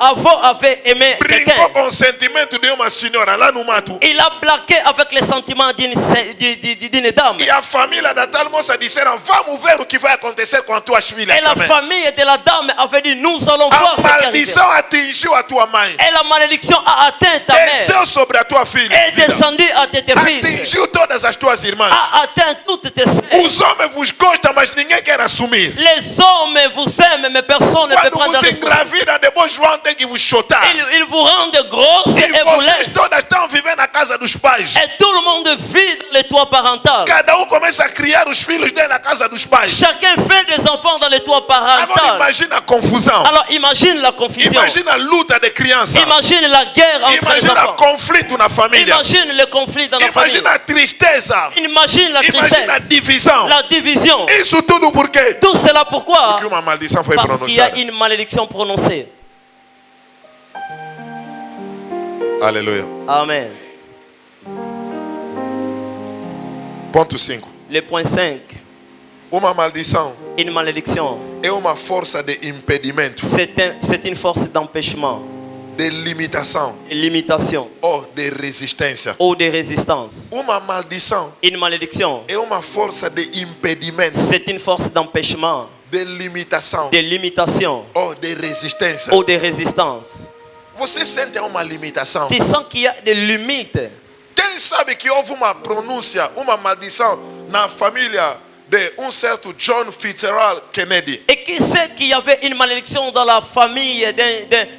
avô avait aimé quelqu'un. Brincou com o sentimento de uma senhora lá no mato. Il a blagué avec les sentiments d'une dame. E a família da tal moça disseram: vamos ver o que vai acontecer com as tuas filhas. Et la também. famille de la dame avait dit, nous allons voir A ce qui arrive. maldição atingiu a tua mãe. Et la malédiction a atteint ta mère. Desceu sobre a tua filha. vida. est descendu à tes fils, Atingiu todas as tuas irmãs. a atteint toutes tes sœurs. Os homens vos gostam, mas ninguém quer assumir. Les hommes vous aiment, mais personne ne peut Quando prendre la vos responsabilité. engravidam, depois João tem que vos chutar. Ils vous rendent grosses E et vous vocês laissent. todas estão vivendo na casa dos pais. Et tout le monde vit dans les toits parentaux. Cada começa a criar os filhos dentro da casa dos pais. Chacun fait des enfants dans les toits Agora parentaux. imagina a confusão. Alors imagine la confusion. Imagina a luta de criança. Imagine la guerre entre les Imagina o enfants. conflito na família. Imagine le conflit dans la famille. Imagina a tristeza. Imagine la Imagina a tristesse, divisão. la division. Isso tudo por quê? Tout cela pourquoi? Porque uma maldição foi Parce qu'il y a pronunciada. une malédiction prononcée. Aleluia. Amen. Ponto 5. Le point 5. Uma maldição Une malédiction. é uma força de impedimento, C'est une force d'empêchement, de limitação de limitation ou de resistência. ou de résistance. Uma maldição Une malédiction, é uma força de impedimento, c'est une force d'empêchement, de limitação de limitation ou de resistência. ou de résistance. Você sente uma limitação? Tu sens qu'il y a des limites. Quem sabe que houve uma pronúncia, uma maldição na família de certo John Fitzgerald Kennedy? Et qui sait qu'il y avait une malédiction dans la famille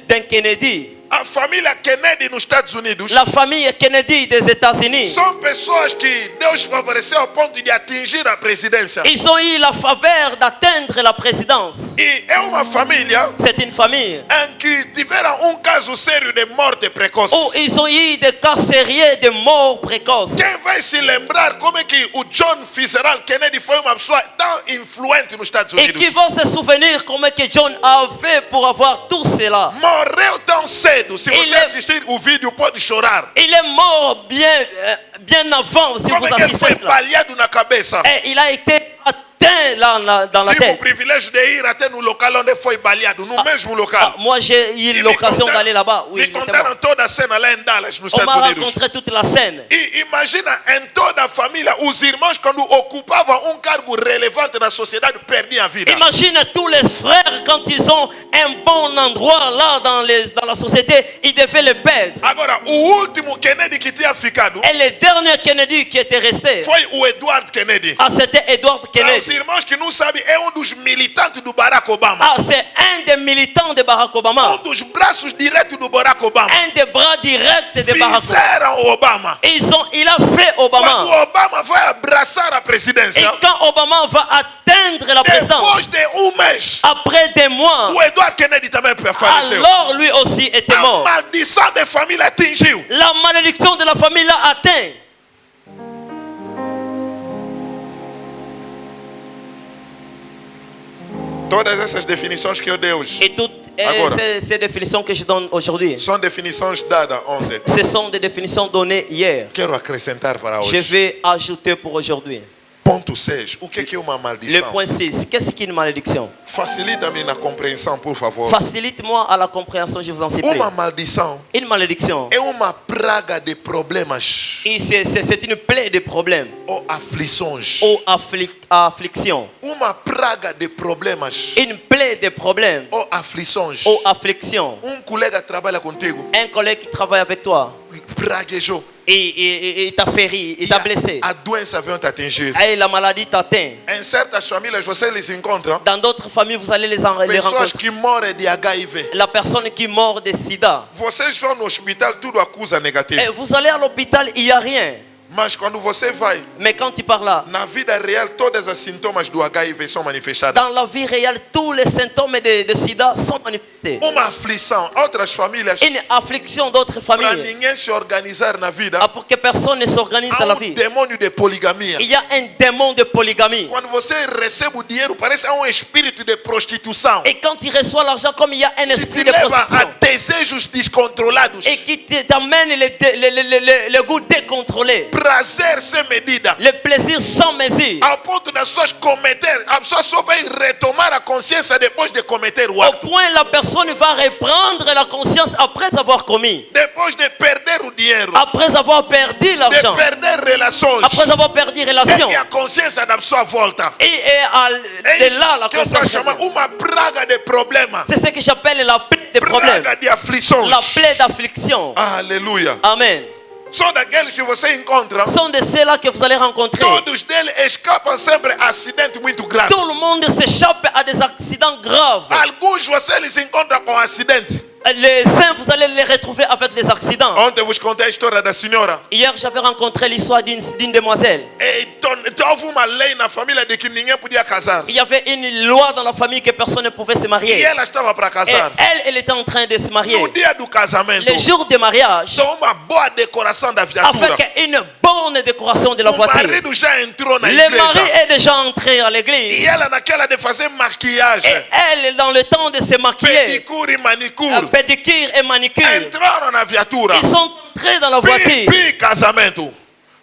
d'un Kennedy? A família Kennedy nos Estados Unidos La famille Kennedy des États-Unis. são pessoas que Deus favoreceu ao ponto de atingir a presidência. Ils ont eu la faveur d'atteindre la présidence. E é uma família C'est une famille em que tiveram caso sério de morte precoce. où ils ont eu des cas sérieux de mort précoce. Quem vai se lembrar como é que o John Fitzgerald Kennedy foi uma pessoa tão influente nos Estados Et Unidos? qui vont se souvenir comment que John a fait pour avoir tout cela. Morreu tão cedo. Se Ele você é- assistir o vídeo, pode chorar. Il est mort bien avant, si Como vous é que ele foi assistez cela. baleado na cabeça? Et il a été atteint là, dans la Tive o tête. privilégio de ir até no local onde foi baleado, no mesmo local. Moi, j'ai eu E l'occasion d'aller là-bas. Oui, me il était contaram mort. toda a cena lá em Dallas, nos On m'a Estados Unidos. rencontré toute la scène. E imagina, em toda a família, os irmãos, quando ocupavam cargo relevante na sociedade, perdiam a vida. Imagine tous les frères, quand ils ont un bon endroit là dans la société, ils devaient le perdre. Agora, o último Kennedy que tinha ficado Et le dernier Kennedy qui était resté, foi o Edward Kennedy. c'était Edward Para os Kennedy. irmãos que não sabem, é dos militantes do Barack Obama. C'est un des militants de Barack Obama. Dos braços direitos do Barack Obama. Un des bras directs de Barack Obama. Fizeram o Obama. Il a fait Quando Obama. o Obama vai abraçar a Et presidência, quand Obama va atteindre la depois présidence, de mês, après des mois, o Edward Kennedy também faleceu. alors lui aussi était A mort. maldição de família atingiu. La malédiction de la famille l'a atteint. Todas essas definições que eu dei hoje Et toutes Agora. ces définitions que je donne aujourd'hui, são definições dadas ontem. ce sont des définitions données hier. Quero acrescentar para Je hoje. vais ajouter pour aujourd'hui. Ponto 6. O que é uma Le maldição? point 6. Qu'est-ce qu'une malédiction? Facilita-me na compreensão, por favor. Facilite-moi à la compréhension, je vous en supplie. Uma maldição Une malédiction, é uma praga de problemas et c'est une plaie de problèmes ou aflições. ou affliction. Uma praga de problemas Une plaie de problèmes ou aflições. ou affliction. Colega trabalha contigo, Un collègue qui travaille avec toi, praguejou. et il t'a féri, il t'a blessé. A doença veio te atingir. Et la maladie t'atteint. Em certas famílias você les encontra Dans d'autres familles, vous allez les pessoas rencontrer. que morrem de HIV. La personne qui meurt de sida. Vocês vão no hospital, tudo acusa negativo. Et vous allez à l'hôpital, il n'y a rien. Mas quando você vai, Mais quand tu pars là, na vida real, todos os sintomas do HIV são manifestados. dans la vie réelle, tous les symptômes de sida sont manifestés. Uma aflição. Outras famílias, Une affliction d'autres para familles. ninguém se organizar na vida, Pour que personne ne s'organise dans há la vie. demônio de poligamia. Il y a un démon de polygamie. Quando você recebe o dinheiro, parece há espírito de prostituição. Et quand tu reçois l'argent, comme il y a un Que esprit te de leva a prostitution. desejos descontrolados. Et qui t'amène le goût décontrôlé. Prazer sem medida. Le plaisir sans mesure. Ao ponto das pessoas cometer, a pessoa só vai retomar a consciência depois de cometer o Au ato. point la personne va reprendre la conscience après avoir commis. Depois de perder o dinheiro, Après avoir perdu de l'argent. perder relações, Après avoir perdu é relation. que a consciência da pessoa volta. Et É de isso là, la que eu posso conscience. chamar uma praga de problemas. C'est ce que j'appelle la plaie de problème. Praga de aflições. La plaie d'affliction. Aleluia. Amen. são daqueles que você encontra. sont de ceux-là que vous allez rencontrer. Todos deles escapam sempre a acidente muito grave. Tout le monde s'échappe à des accidents graves. Alguns você eles encontram com acidente. Les saints, vous allez les retrouver avec des accidents. Ontem vos contei a história da senhora. Hier, j'avais rencontré l'histoire d'une demoiselle. Então houve uma lei na família de que ninguém podia casar. Il y avait une loi dans la famille que personne ne pouvait se E marier. ela estava para Et casar. elle était en train de se marier. No dia do casamento, Le jour du mariage, deu uma boa decoração da afin viatura. qu'il y ait une bonne décoration de la O voiture. marido já entrou na Le mari igreja. est déjà entré à E l'église. ela naquela de fazer maquiagem, Et elle, dans le temps de se maquiller, pedicure e manicure, pédicure et manicure, entraram na viatura. ils sont entrés dans la voiture. Pi, casamento.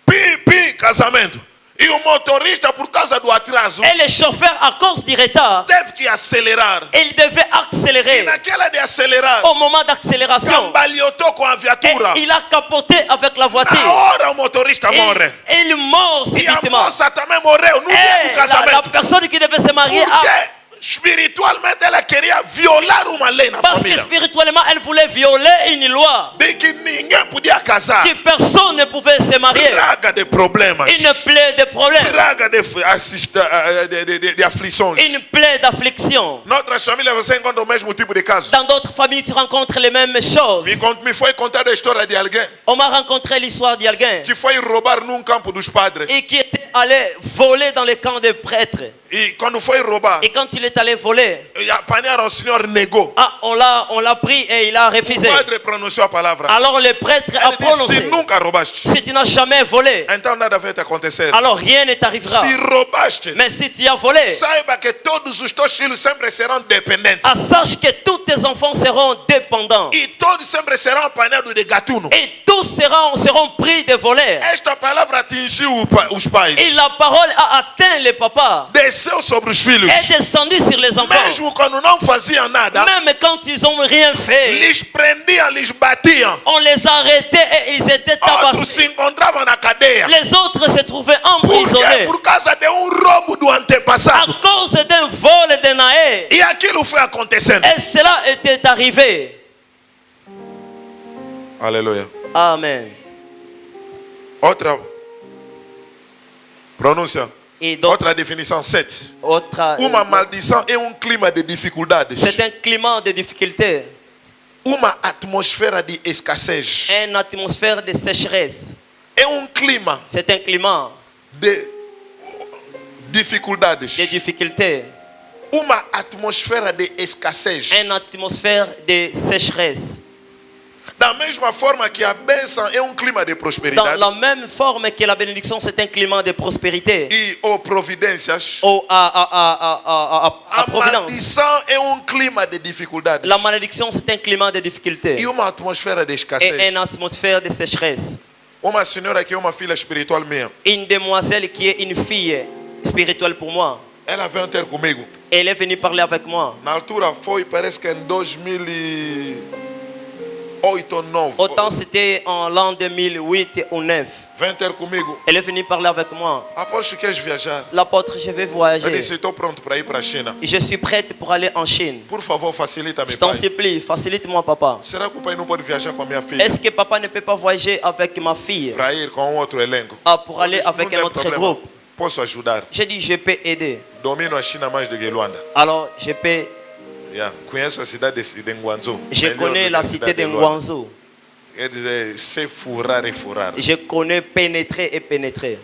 Pi, casamento. E o motorista, por causa do atraso, Et le chauffeur, à cause du retard, teve que acelerar. il devait E accélérer. naquela de acelerar, Au moment d'accélération, cambalhotou com a et viatura. il a capoté avec la Na voiture. hora o motorista morre. Il mort E a subitement. moça também morreu no dia do Et la casamento. personne qui devait se marier Porque espiritualmente ela queria violar uma lei na parce que família. spirituellement, elle voulait violer une loi. De que ninguém podia casar. Que personne ne pouvait se marier. Praga de problemas. Une plaie de problème. Praga de aflições. Une plaie d'affliction. Noutras famílias você encontra o mesmo tipo de caso. Dans d'autres familles, tu rencontres les mêmes choses. Me foi contada a história de alguém On m'a rencontré l'histoire d'Alguin que foi roubar num campo dos padres. et qui était allé voler dans le camp des prêtres. E quando foi roubar, Et quand il est allé voler, apanharam o senhor negou. on l'a pris et il a O refusé. padre pronunciou a palavra. Alors le prêtre a Ele disse, se prononcé, nunca roubaste, si tu n'as jamais volé, então nada vai te acontecer. alors rien ne t'arrivera. Se roubaste, Mais si tu as volé, saiba que todos os teus filhos sempre serão dependentes. sache que tous tes enfants seront dépendants. E todos sempre serão apanhados de gatuno. Et tous seront pris de voleurs. Esta palavra atingiu os pais. Et la parole a atteint les papas. Desceu sobre os filhos. Est descendu sur les enfants. Mesmo quando não faziam nada, Même quand ils n'ont rien fait, lhes prendiam, lhes batiam. on les arrêtait et ils étaient Outros se tabassés. encontravam na cadeia. Les autres se trouvaient Por quê? emprisonnés Por causa de roubo do à antepassado. cause d'un vol de Naé. E aquilo foi acontecendo. Et cela était arrivé. Aleluia. Amen. Outra pronúncia. Et donc, Outra definição 7. Uma autre, maldição é clima de dificuldades. c'est un climat de difficulté, Uma atmosfera de escassez. une atmosphère de sécheresse. É clima C'est un climat de dificuldades. de difficulté, Uma atmosfera de escassez. une atmosphère de sécheresse. Da mesma forma que a bênção é clima de Dans prosperidade. la même forme que la bénédiction, c'est un climat de prospérité. E providências. À A providence. maldição é clima de dificuldades. La malédiction, c'est un climat de difficulté E uma atmosfera de et escassez. une atmosphère de sécheresse. Uma senhora que é uma filha espiritual minha. Une demoiselle qui est une fille spirituelle pour moi, Ela veio ter comigo. elle est venue parler avec moi. Na altura foi, parece que em 2008 ou 2009. Autant c'était en l'an 2008 ou 2009. Vem ter comigo. Elle est venue parler avec moi. Após queres viajar? L'apôtre, je vais Eu voyager. disse, estou pronto para ir para a China. Je suis prête pour aller en Chine. Por favor, facilita-me, Je t'en pai. supplie, facilite-moi, papa. Será que o pai não pode viajar com a minha filha? Est-ce que papa ne peut pas voyager avec ma fille Para ir com outro elenco? pour aller Não avec tem un autre problema. groupe? Posso ajudar. J'ai dit, je peux aider. Domino a China mais do que Luanda. Alors, je peux. Yeah. Conheço a cidade de Nguanzhou. Je Melhor connais do que la a cité cidade de Luanda. Nguanzhou. Quer dizer, sei furar e furar. Je connais pénétrer et pénétrer.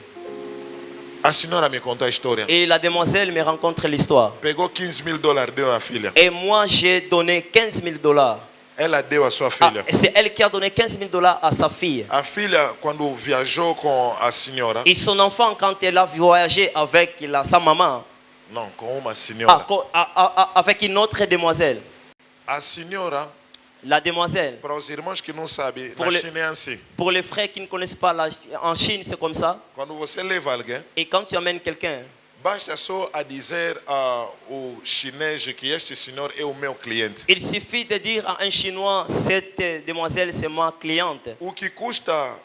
A senhora me contou a história. Et la demoiselle me rencontre l'histoire. Pegou $15,000, deu à filha. Et moi, j'ai donné $15 000. Ela deu à sua filha. C'est elle qui a donné $15 000 à sa fille. A filha, quando viajou com a senhora, Et son enfant, quand elle a voyagé avec sa maman, não, com uma senhora. avec une autre demoiselle, A senhora, la demoiselle, para os irmãos que não sabem, Por na le- China é assim. pour les frères qui ne connaissent pas, en Chine, c'est comme ça. Quando você leva alguém, Et quand tu amènes quelqu'un, basta só a dizer ao chinês que este senhor é o meu cliente. il suffit de dire à un Chinois, cette demoiselle, c'est ma cliente. O que custa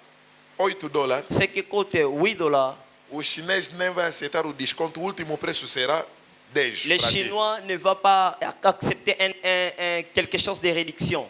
$8, Ce qui coûte $8, o chinês nem vai aceitar o desconto. O último preço será 10. le pra ti. Chinois ne va pas accepter quelque chose de réduction.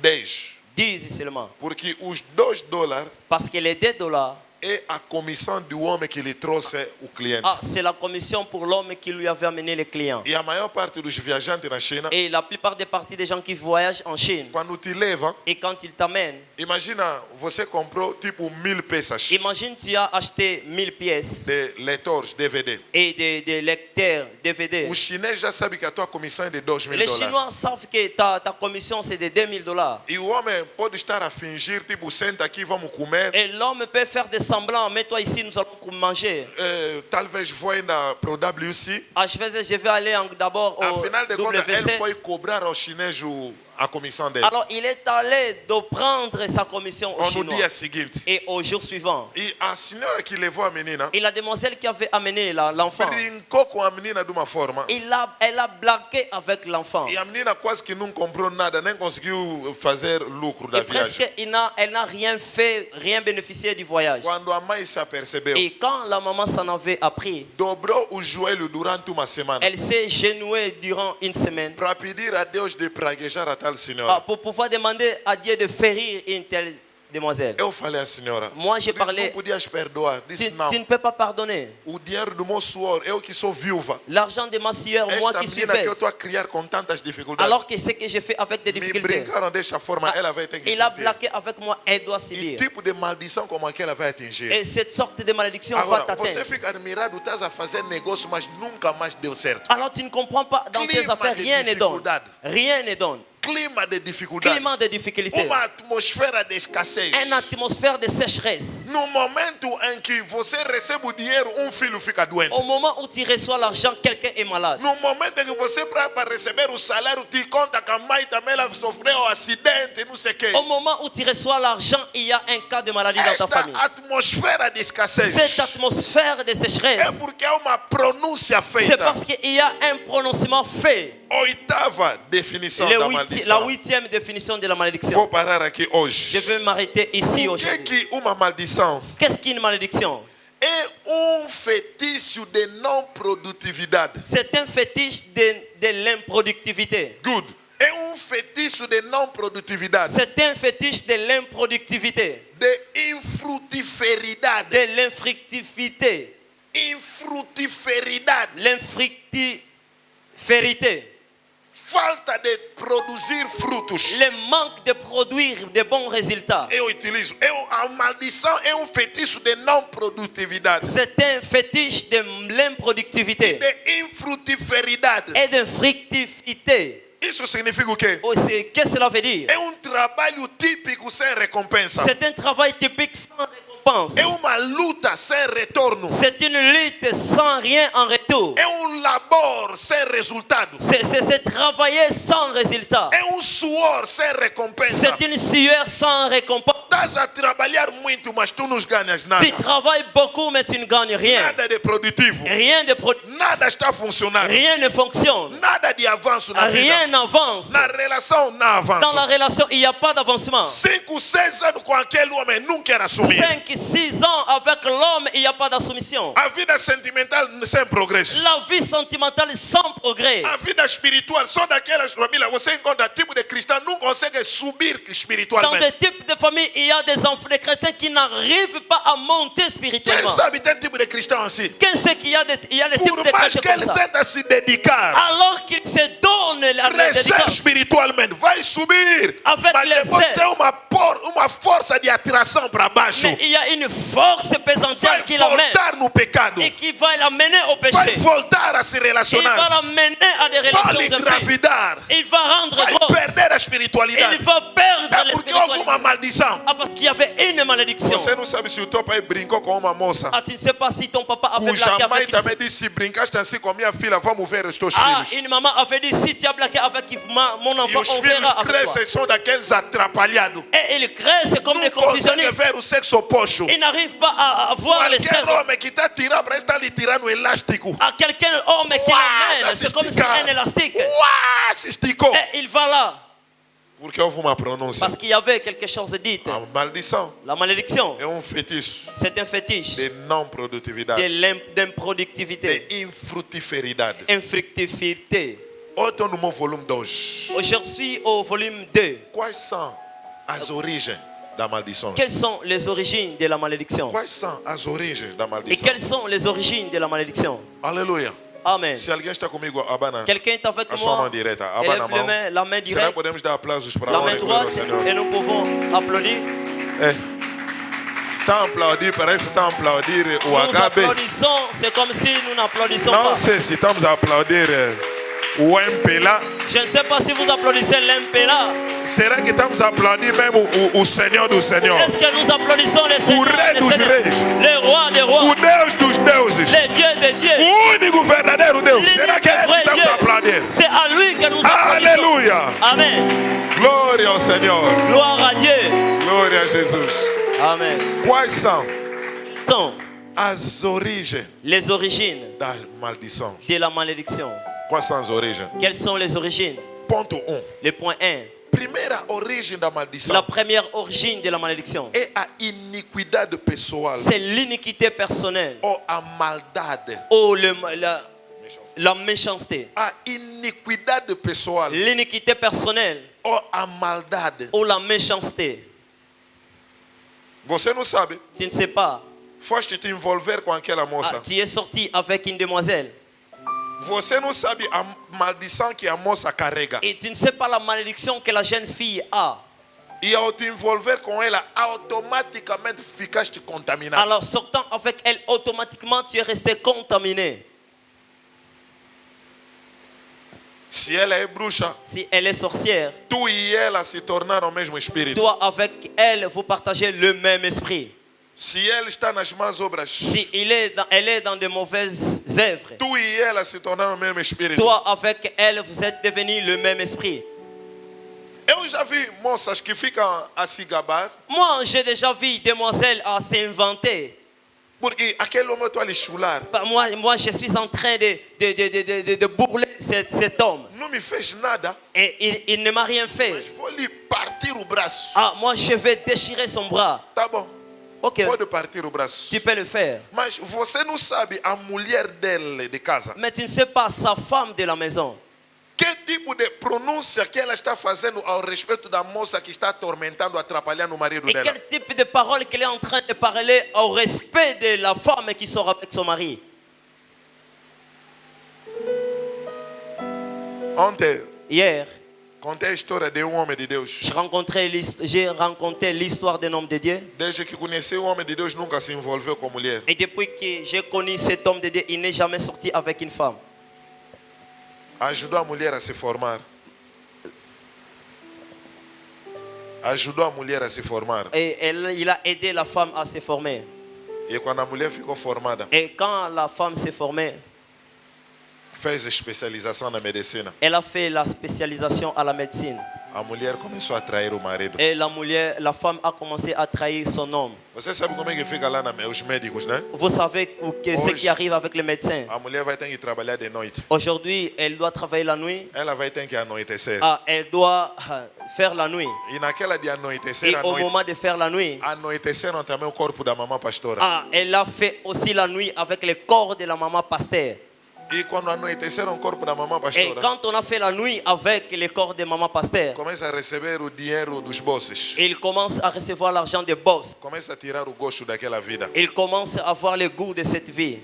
10. diz seulement. Porque os $2 Parce que les $2, é a comissão do homem que lhe trouxe o cliente. c'est la commission pour l'homme qui lui avait amené le client. E a maior parte dos viajantes na China, Et la plupart des parties des gens qui voyagent en Chine, quando te levam, et quand ils t'amènent, imagina, você comprou tipo 1000 peças imagine tu as acheté 1000 pièces de leitores DVD. et des lecteurs DVD. O chinês já sabe que a tua comissão é de $2.000. Les Chinois savent que ta commission c'est de $2000. E o homem pode estar a fingir, tipo, senta aqui, vamos comer. Et l'homme peut faire des semblants, mets-toi ici, nous allons manger. Talvez vou ainda para o WC. Às vezes je vais aller d'abord au Afinal de contas, ele WC. foi cobrar ao chinês a comissão dele. Alors il est allé de prendre sa commission au Ou no Chinois. dia seguinte. Et au jour suivant, E a senhora que levou a menina et la demoiselle qui avait amené l'enfant, brincou com a menina de uma forma. elle a blagué avec l'enfant. E a menina quase que não comprou nada, nem conseguiu fazer lucro da Et presque viagem. elle n'a rien fait, rien bénéficié du voyage. Quando a mãe se apercebeu, Et quand la maman s'en avait appris, dobrou o joelho durante uma semana elle s'est genouée durant une semaine para pedir a Deus de praguejar a tal senhora. pour pouvoir demander à Dieu de férir une telle demoiselle. Eu falei à senhora, Moi, j'ai parlé- não podias perdoar. Disse não. Tu ne peux pas pardonner. O dinheiro do meu suor, eu que sou viúva. L'argent de ma soeur, moi Esta qui suis menina que eu veuve, estou a criar com tantas dificuldades. alors que ce que j'ai fait avec des Me difficultés, brincaram desta forma, ela vai ter que il a sentir. blagué avec moi, elle doit E subir. tipo de maldição como aquela vai atingir. Et cette sorte de malédiction va Agora, você t'atteindre. fica admirado, estás a fazer negócio, mas nunca mais deu certo. Alors tu ne comprends pas, dans tes Climat affaires, de rien ne donne. dificuldade. Rien ne donne. Clima de dificuldade. Climat de difficulté. Uma atmosfera de escassez. Une atmosphère de sécheresse. No momento em que você recebe o dinheiro, filho fica doente. Au moment où tu reçois l'argent, quelqu'un est malade. No momento em que você para receber o salário, te conta que a mãe também ela sofreu um acidente, não sei o quê. Au moment où tu reçois l'argent, il y a un cas de maladie dans ta Esta famille. atmosfera de escassez Cette atmosphère de é sécheresse, porque há uma pronúncia c'est feita. parce qu'il y a un prononcement fait. Oitava definição La da 8e maldição. définition de la malédiction. Vou parar aqui hoje. Je vais m'arrêter ici O que é aujourd'hui. que uma maldição? Qu'est-ce qu'une malédiction? É feitiço de não produtividade. C'est un fétiche de l'improductivité. Good. É feitiço de não produtividade. C'est un fétiche de l'improductivité, De infrutiferidade. de l'infructivité, Infrutiferidade. l'infructiférité, Falta de produzir frutos. le manque de produire de bons résultats. Eu utilizo. A maldição é feitiço de não produtividade. C'est un fétiche de l'improductivité De infrutiferidade. et d'infructivité. Isso significa o quê? Qu'est-ce que cela veut dire? É trabalho típico sem recompensa. C'est un travail typique sans récompense. É uma luta sem retorno. C'est une lutte sans rien en retour. É labor sem resultado. C'est travailler sans résultat. É suor sem recompensa. C'est une sueur sans récompense. Estás a trabalhar muito, mas tu não ganhas nada. Tu travailles beaucoup, mais tu ne gagnes rien. Nada de produtivo. Rien de Nada está funcionando. Rien ne fonctionne. Nada de avanço na vida. Rien n'avance. Na relação, não avança. Dans la relation, il n'y a pas d'avancement. 5, 6 anos com aquele homem, não quer assumir. 5, 6 ans avec l'homme, il n'y a pas d'assumption. A vida sentimental sem progresso. La vie sentimentale sans progrès. A vida espiritual, só daquelas famílias, você encontra tipo de cristão, não consegue subir Dans espiritualmente. des types de familles, il y a des enfants, des chrétiens qui n'arrivent pas à monter Quem spirituellement. sabe tem tipo de cristão assim? Quem sait qu'il y a des types Por de mais chrétiens que comme ele ça? tenta se dedicar, Alors qu'il se donne la crescer dédicace espiritualmente, vai subir. Avec Mas les depois fés. tem uma força de atração para baixo. mais il y a une force pesantère Vai qui l'amène voltar no pecado. et qui va l'amener au Vai péché. voltar a se Il va relacionar. l'amener à des Vai relations impies. engravidar. Il va rendre Vai grosse. perder a espiritualidade. Il va perdre É porque houve uma l'espiritualité. maldição. Ah, parce qu'il y avait une malédiction. Você não sabe se o teu pai brincou com uma moça. Ah, tu ne sais pas si ton papa avait Cuja blagué mãe avec também une... disse: se brincaste assim com a minha filha, vamos ver os teus Ah, filhos. une maman avait dit, si tu as blagué avec mon E enfant, os on filhos verra avec toi. crescem, são daqueles atrapalhados. Et ils crescent comme des Não conseguem confusionnistes. ver o sexo oposto. Ils n'arrivent pas à voir les Qualquer sexe. homem que está tirando, parece que está lhe tirando o elástico. À quelqu'un homme qui Uau, l'amène, se c'est comme si estica. un élastique. Uau, se esticou. Et il va là. Porque houve uma pronúncia. Parce qu'il y avait quelque chose de dit. A maldição La malédiction, é feitiço c'est un fétiche de não produtividade, d'improductivité, de infrutiferidade. infructivité. Hoje estou no meu volume 2. Aujourd'hui, au volume 2, Quais são as origens da maldição? Quelles sont les origines de la malédiction? Quais são as origens da Et maldição? quelles sont les origines de la malédiction? Aleluia. Amen. Se alguém está comigo, abana Quelqu'un est avec a sua mão moi? direita. Abana a Élève mão. la main Será que directe, podemos dar aplausos para a la honra main e glória ao droite, Senhor? et nous pouvons applaudir. Está a aplaudir, parece que está a aplaudir o Nous HB. applaudissons, c'est comme si nous n'applaudissons Não pas. sei se estamos a aplaudir o MPLA. Je ne sais pas si vous applaudissez l'MPLA. Será que estamos a aplaudir mesmo o Senhor do Senhor? Est-ce que nous applaudissons les seigneurs, rei les dos seigneurs, reis. les rois des O rois, Deus dos deuses. les dieux des dieux? O único verdadeiro Deus. Será que é ele que Vrai estamos a aplaudir? Dieu. C'est à lui que nous applaudissons. Aleluia. Amen. Glória ao Senhor. Gloire à Dieu. Glória a Jesus. Amen. Quais são Sont as origens les origines da maldição? de la malédiction. Quais são as origens? Quelles sont les origines? Ponto 1. Le point 1. Primeira origem da maldição La première origine de la malédiction, é a iniquidade pessoal c'est l'iniquité personnelle ou a maldade. ou la méchanceté. A iniquidade pessoal L'iniquité personnelle ou a maldade. ou la méchanceté. Você não sabe. Tu ne sais pas. Foste te envolver com aquela moça. Tu es sorti avec une demoiselle Você não sabe a maldição que a moça carrega. et tu ne sais pas la malédiction que la jeune fille a. E ao te envolver com ela, automaticamente ficaste contaminado. Alors sortant avec elle, automatiquement tu es resté contaminé. Se ela é bruxa, Si elle est sorcière, tu e ela se tornaram o mesmo espírito. toi avec elle, vous partagez le même esprit. Se ela está nas más obras, Si elle est dans de mauvaises œuvres, tu e ela se tornaram o mesmo espírito. toi avec elle, vous êtes devenus le même esprit. Eu já vi moças que ficam a se gabar Moi, j'ai déjà vu demoiselles à s'inventer. porque aquele homem está a lhe chular. Bah, moi, je suis en train de bourler cet homme. Não me fez nada, Et il ne m'a rien mas fait. vou lhe partir o braço. Ah, moi, je vais déchirer son bras. Tá bom, Ok, pode partir o braço. tu peux le faire. Mas você não sabe a mulher dele de casa. Mais tu ne sais pas sa femme de la maison. Que tipo de pronúncia que ela está fazendo ao respeito da moça que está atormentando, atrapalhando o marido Et dela? quel type de parole qu'elle est en train de parler au respect de la femme qui sort avec son mari. Ontem, Hier, contei a história de homem de Deus. j'ai rencontré l'histoire d'un homme de Dieu. Desde que conheci o homem de Deus, nunca se envolveu com mulher. Et depuis que j'ai connu cet homme de Dieu, il n'est jamais sorti avec une femme. Ajudou a mulher a se formar. Ajudou a mulher a se formar. Et il a aidé la femme à se former. E quando a mulher ficou formada, Et quand la femme s'est formée, fez especialização na medicina. elle a fait la spécialisation à la médecine. A mulher começou a trair o marido. Et la femme a commencé à trahir son homme. Você sabe como é que fica lá os médicos, né? Vous savez ce qui arrive avec les médecins. A mulher vai ter que trabalhar de noite. Aujourd'hui, elle doit travailler la nuit. Ela vai ter que anoitecer. Ah, elle doit faire la nuit. E naquela de anoitecer, Et au moment de faire la nuit, anoiteceram também o corpo da mamã pastora. ah, elle a fait aussi la nuit avec le corps de la maman pasteur. E quando anoiteceram o corpo da mamã Et pastora, quand on a fait la nuit avec le corps de maman pasteur, começa a receber o dinheiro dos bosses. il commence à recevoir l'argent des boss. Começa a tirar o gosto daquela vida. Il commence à avoir le goût de cette vie.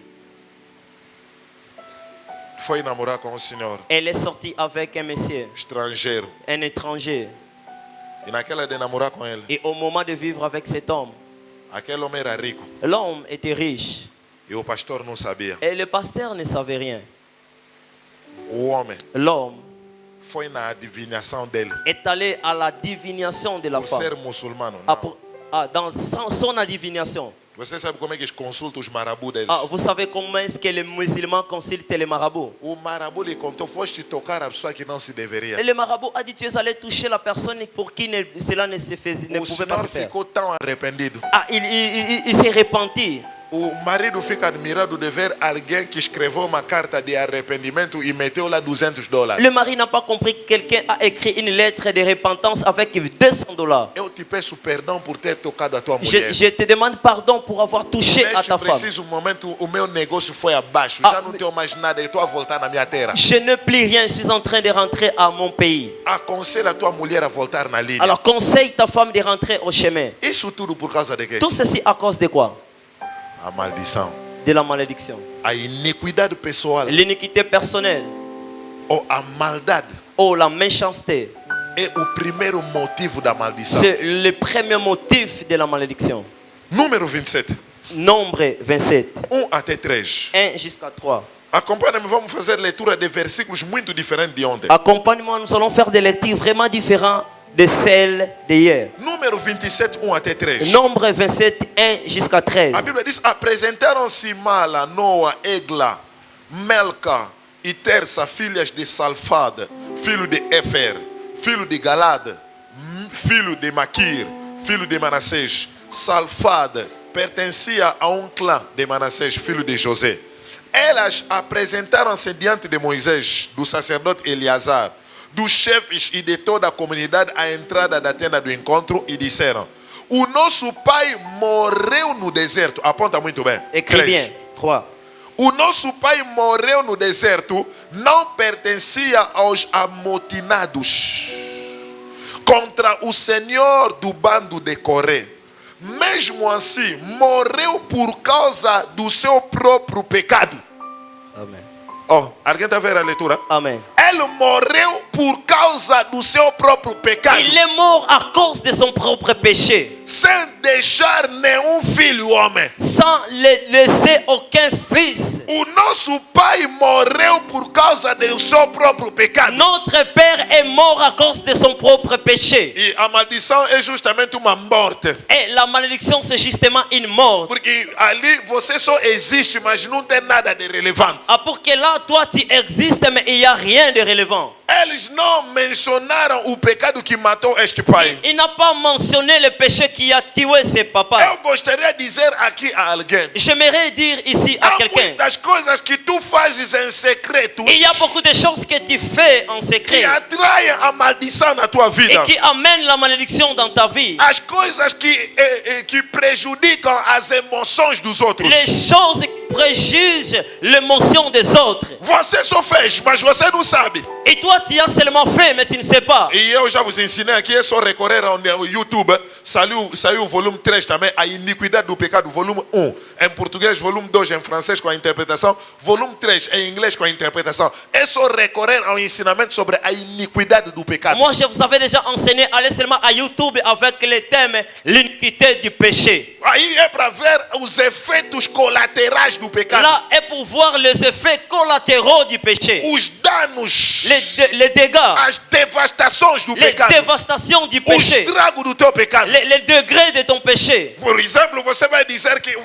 Foi namorar com o senhor Elle est sortie avec un monsieur, estrangeiro. un étranger. E naquela de namorar com ele, Et au moment de vivre avec cet homme, aquele homem era rico. l'homme était riche. E o pastor não sabia. Et le pasteur ne savait rien. O homem L'homme foi na adivinhação dele. est allé à la divination de la Por femme. ser muçulmano. Ah, Não. dans son adivination. Você sabe como é que eles consultam os marabus deles? Ah, vous savez comment est-ce que les musulmans consultent les marabouts? O marabu lhe contou, foste tocar a pessoa que não se deveria. Et le marabout a dit, tu es allé toucher la personne pour qui cela ne O pouvait pas senhor se faire. ficou tão arrependido. Ah, il s'est repenti. o marido fica admirado de ver alguém que escreveu uma carta de arrependimento e meteu lá $200. Le mari n'a pas compris que quelqu'un a écrit une lettre de repentance avec $200. Eu te peço perdão por ter tocado a tua mulher. Je te demande pardon pour avoir touché à Neste ta femme. preciso momento, o meu negócio foi abaixo. Ah, Já não tenho mais nada. Eu estou a voltar na minha terra. Je ne plie rien, je suis en train de rentrer à mon pays. Aconselha a tua mulher a voltar na linha. Alors conseille ta femme de rentrer au chemin. Isso tudo por causa de quê? Tout ceci à cause de quoi? A maldição. De la malédiction. A iniquidade pessoal. L'iniquité personnelle. Ou a maldade. Oh, la méchanceté. É o primeiro motivo da maldição. C'est le premier motif de la malédiction. Número 27. Nombre 27. 1 até 3. 1 jusqu'à 3. Acompanha-me, vamos fazer leitura de versículos muito diferentes de ontem. Accompagne-moi, nous allons faire des lectures vraiment différentes de celles d'hier. Número 27, 1 até 3. Nombre 27, 1 jusqu'à 13. A Bíblia diz: apresentaram-se Mala, Noa, Egla, Melca e Terça, filhas de Salfad, filho de Efer, filho de Galad, filho de Maquir, filho de Manassés. Salfad pertencia a um clã de Manassés, filho de José. Elas apresentaram-se diante de Moisés, do sacerdote Eleazar, dos chefes e de toda a comunidade à entrada da tenda do encontro e disseram: o nosso pai morreu no deserto. Aponta muito bem. Écris 3. bien. 3. O nosso pai morreu no deserto, não pertencia aos amotinados contra o Senhor do bando de Coré. Mesmo assim, morreu por causa do seu próprio pecado. Amen. Oh, alguém está vendo a leitura? Amen. Ele morreu por causa do seu próprio pecado, Il est mort à cause de son propre péché, sem deixar nenhum filho homem. sans laisser aucun fils. O nosso pai morreu por causa do seu próprio pecado. Notre père est mort à cause de son propre péché. E a maldição é justamente uma morte. Et la malédiction, c'est justement une mort. Porque ali você só existe, mas não tem nada de relevante. Ah, pour que là, toi, tu existes, mais il n'y a rien de relevant. Eles não mencionaram o pecado que matou este pai. Il n'a pas mentionné le péché qui a tué ses papas. Eu gostaria de dizer aqui a alguém: J'aimerais dire ici à há quelqu'un, muitas coisas que tu fazes em secreto il y a beaucoup de choses que tu fais en que secret atraem a maldição na tua et vida. qui amènent la malédiction dans ta vie. As coisas que prejudicam as emoções dos outros. Les choses qui préjugent l'émotion des autres. Você só fez, mas você não sabe. Et toi, tu as seulement fait, mais tu ne sais pas. E eu já vos ensinei aqui, é só recorrer ao YouTube. Saiu o volume 3 também, a iniquidade do pecado, volume 1. Em português, volume 2 em francês com a interpretação. Volume 3 em inglês com a interpretação. É só recorrer ao ensinamento sobre a iniquidade do pecado. Moi, je vous avais déjà enseigné, allez seulement à YouTube avec le thème l'iniquité du péché. Aí é para ver os efeitos colaterais do pecado. Là est pour voir les effets collatéraux du péché. Os danos, Les dégâts, as devastações do les pecado. dévastations du O péché, estrago do teu pecado. les degrés de ton péché. Por exemplo, você vai dizer que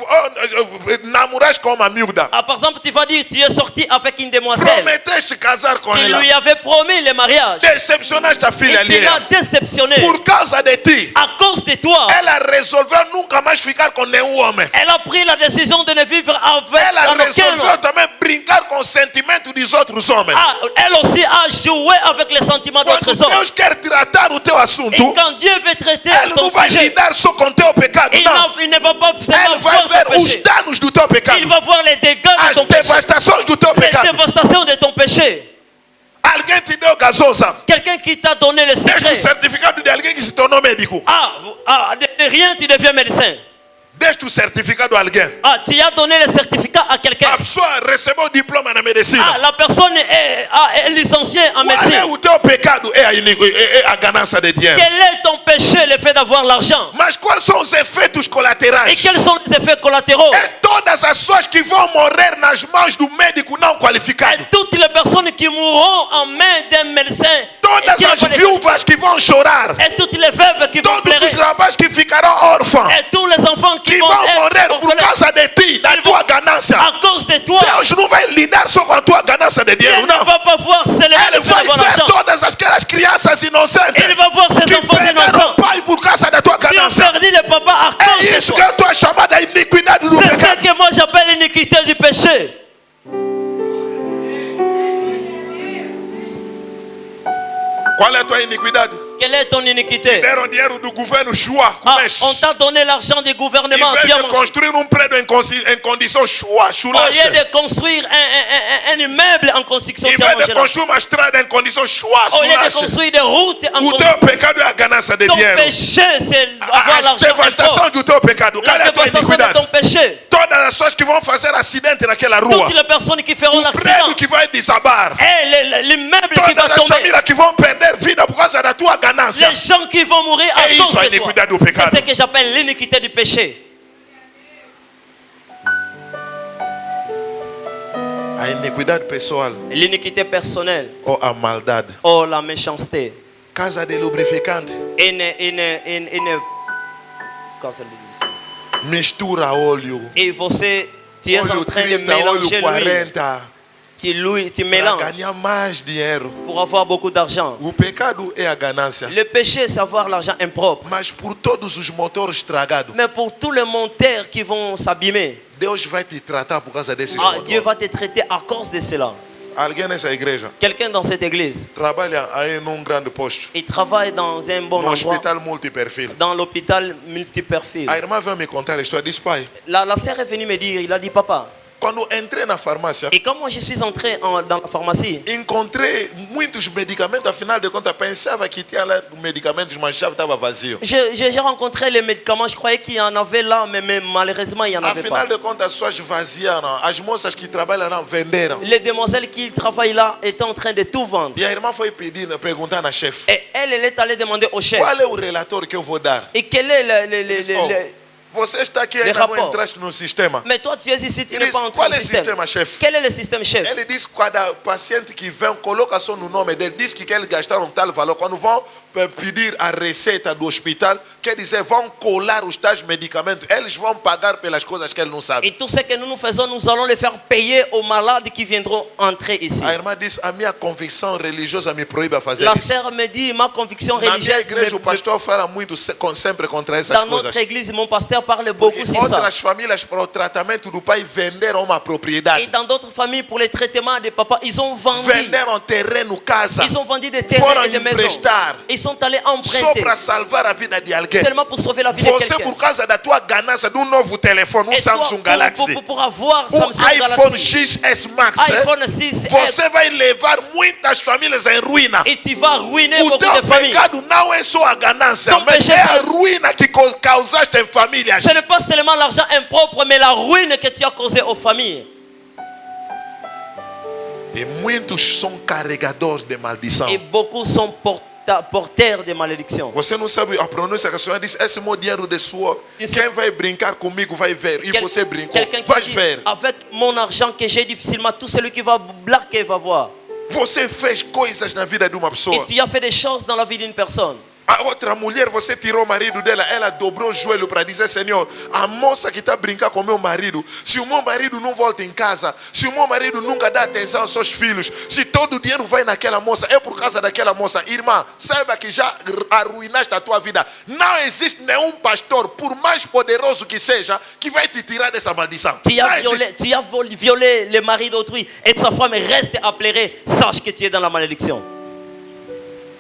namoraste com uma miúda. Ah, par exemple, tu vas dire, tu es sorti avec une demoiselle. Prometeste casar com Tu ela. lui avais promis le mariage. Decepcionaste a filha Et tu l'as alheia. déceptionné. Por causa de ti. À cause de toi, Ela resolveu nunca mais ficar com nenhum homem. elle a pris la décision de ne vivre avec Ela aucun resolveu homme. também brincar com o sentimento dos outros homens. Ah, elle aussi a joué avec les sentiments Quando d'autres hommes. Deus quer tratar o teu Et assunto, quand Dieu veut traiter Ele não ton vai sujet, lidar só com o teu pecado, il, não. il ne va pas Ele seulement vai voir ver ton os péché. danos do teu pecado. Il va voir les dégâts de As ton péché. devastações do teu Les pecado. dévastations de ton péché. Alguém te deu gasosa. Quelqu'un qui t'a donné le Deste o secret. certificado de alguém que se tornou médico. De rien, tu deviens médecin. Deste o certificado a alguém. Ah, tu as donné le certificat à quelqu'un. A pessoa recebeu o diploma na medicina. Ah, la personne est licenciée en Qual é médecine. o teu pecado? É a ganância de dinheiro. Quel est ton péché, le fait d'avoir l'argent? Mas quais são os efeitos Et colaterais? quels sont les effets collatéraux? É todas as pessoas que vão morrer nas mãos do médico não qualificado. Et toutes les personnes qui mourront en main d'un médecin. Todas qui n'est as pas viúvas que vão chorar. Et toutes les veuves qui vont Todos pleurer. os rapazes que ficarão órfãos. Et tous les enfants qui Que vont vão morrer être por orphelins causa de ti, da Ils tua vont- ganância. à cause de toi. Deus não vai lidar só com a tua ganância de Dieu dinheiro, ne não. va pas voir seulement Ele le fait vai d'avoir ver l'argent. todas as as aquelas crianças inocentes Il va voir ses que enfants perderam innocents o pai por causa da tua qui ont ganância. perdu le papa à cause É de isso que toi. eu estou chamando a iniquidade do C'est ça pecado. que moi j'appelle l'iniquité du péché. Qual é a tua iniquidade? Quelle est ton iniquité? Deram dinheiro do governo chua, Ah, comeche. on t'a donné l'argent du gouvernement. Em vez Tu as de mangé. construir prédio em condição chua, Au lieu chulache. de construire un immeuble en construction, Em tu as vez de mangé là. construir uma estrada em condição chua, Au lieu de chulache. construire des routes en O construction. teu pecado é a ganância de Ton dinheiro. péché, c'est avoir A l'argent devastação impropre. do teu pecado. Qual é La a tua dévastation de iniquidade? ton péché. Todas as pessoas que vão fazer acidente naquela rua. Toutes les personnes qui feront O prédio l'accident. que vai desabar. Et l'immeuble qui va Todas as tomber. famílias que vão perder vida por causa da tua ganância. Les gens qui vont mourir à É cause isso a de toi. iniquidade do pecado. C'est ce que j'appelle l'iniquité du péché. A iniquidade pessoal L'iniquité personnelle. ou a maldade. Oh, la méchanceté. Casa de lubrificante. Comment ça dit? Mistura óleo. Et você, tu es en Óleo train de 30, óleo mélanger l'huile. 40. Tu Para mélanges ganhar mais dinheiro. pour avoir beaucoup d'argent. O pecado é a ganância. Le péché, c'est avoir l'argent impropre. Mas por todos os motores estragados, Mais pour tous les monteurs qui vont s'abîmer, Deus vai te tratar por causa desses Dieu motores. va te traiter à cause de cela. Alguém nessa igreja Quelqu'un dans cette église, trabalha aí num grande posto, il travaille dans un bon no endroit, hospital multiperfil. dans l'hôpital multiperfile. A irmã veio me contar a história. Disse, pai, La sœur est venue me dire, il a dit, papa, quando entrei na farmácia, et quand moi je suis entré dans la pharmacie, encontrei muitos medicamentos. Afinal de contas, pensava que tinha lá medicamentos, mas já estava vazio. j'ai rencontré les médicaments, je croyais qu'il y en avait là, mais malheureusement il n'y en avait pas. Afinal de contas, as pessoas vaziaram. As moças que trabalham lá venderam. Les demoiselles qui travaillent là étaient en train de tout vendre. E a irmã foi pedir, perguntar na chefe, Et elle est allée demander au chef, qual é o relatório que eu vou dar? et quel est Você está aqui Les ainda não rapports. entraste no sistema. Mais toi tu es ici, tu Ele n'es disse, pas entré qual au é o système. sistema, chefe? Quel est le système, chef? Ele disse que cada paciente que vem, coloca só no nome dele, diz que eles gastaram tal valor. Quando vão pedir a receita do hospital, quer dizer, vão colar os tais medicamentos. Eles vão pagar pelas coisas que ele não sabe. Et tout ce que nous faisons, nous allons le faire payer aux malades qui viendront entrer ici. A irmã disse, a minha convicção religiosa me proíbe a fazer La isso. sœur me dit, ma conviction Na minha religieuse, igreja, o pastor fala muito sempre contra essas dans coisas. notre église, mon pasteur parle Porque beaucoup sur ça. outras famílias, para o tratamento do pai, venderam uma Et propriedade. dans d'autres familles, pour les traitements des papas, ils ont vendu. Venderam terreno, casa. Ils ont vendu des terrains Foram et des maisons. emprestar. Ils sont allés Só emprunter. para salvar a vida de alguém. Seulement pour sauver la vie de Você, quelqu'un. por causa da tua ganância de um novo telefone, um Et toi, Samsung Galaxy, pour avoir um Samsung iPhone Galaxy, XS Max, iPhone 6, você vai levar muitas famílias em ruína. et tu vas ruiner O beaucoup teu de familles. pecado não é só a ganância, Ton mas péché, é a ruína que causaste em famílias. Ce n'est pas seulement l'argent impropre, mais la ruine que tu as causée aux familles. E muitos são carregadores de maldição. Et beaucoup sont porteurs de malédiction. Você não sabe a pronúncia que a senhora disse, esse é meu dinheiro de suor. Quem vai brincar comigo vai ver. E você brincou, Quelqu'un vai qui dit, ver. avec mon argent que j'ai difficilement, tout celui qui va blaguer va voir. Você fez coisas na vida de uma Et pessoa. tu as fait des choses dans la vie d'une personne. A outra mulher, você tirou o marido dela, ela dobrou o joelho para dizer, Senhor, a moça que está brincando com meu marido, se o meu marido não volta em casa, se o meu marido nunca dá atenção aos seus filhos, se todo o dinheiro vai naquela moça, é por causa daquela moça. Irmã, saiba que já arruinaste a tua vida. Não existe nenhum pastor, por mais poderoso que seja, que vai te tirar dessa maldição. Tu Não as, existe. violé le mari d'autrui et sa femme reste à pleurer. Sache que tu es dans la malédiction.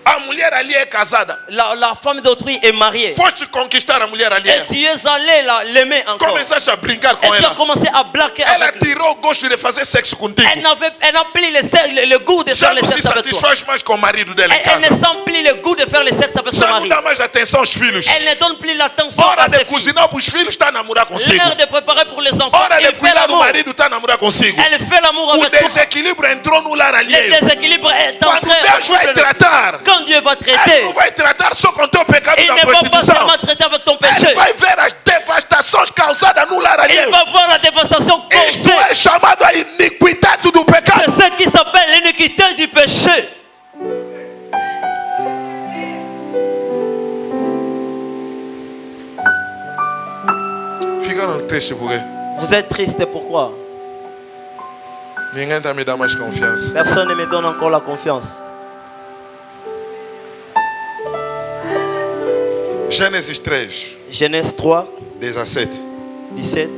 A mulher ali é casada. La femme d'autrui est mariée. Foste conquistar a mulher ali. Et tu es allé l'aimer encore. Começaste a brincar Et com tu as ela. commencé à blaguer Ela avec lui. tirou o gosto de fazer sexo contigo. Elle n'a plus le goût de Já faire le não se sexe avec toi. satisfaz mais com o marido dela em Elle ne casa. sent plus le goût de faire le sexe avec son Já não mari. dá mais atenção aos filhos. Elle ne donne plus l'attention Hora à de ses filles. cozinhar para os filhos, está a namorar consigo. L'heure de préparer pour les enfants. Hora de Elle fait cuidar do l'amour. marido, está a namorar consigo. Elle fait l'amour O avec toi. desequilíbrio entrou no lar Le alheio. déséquilibre est Quando entré en Deus vai couple. tratar, Quand Dieu va Ele traiter, não vai tratar só com teu pecado il da ne va pas prostituição. seulement traiter avec ton péché. Ele vai ver as devastações causadas no lar Il alheio. va voir la dévastation Isto causée. é chamado a iniquidade do pecado. C'est ce qui s'appelle l'iniquité du péché. Ficaram tristes porque Vous êtes triste, pourquoi? ninguém está me dando mais confiança. Personne ne me donne encore la confiance. Gênesis 13, Genèse 3, 17. 17.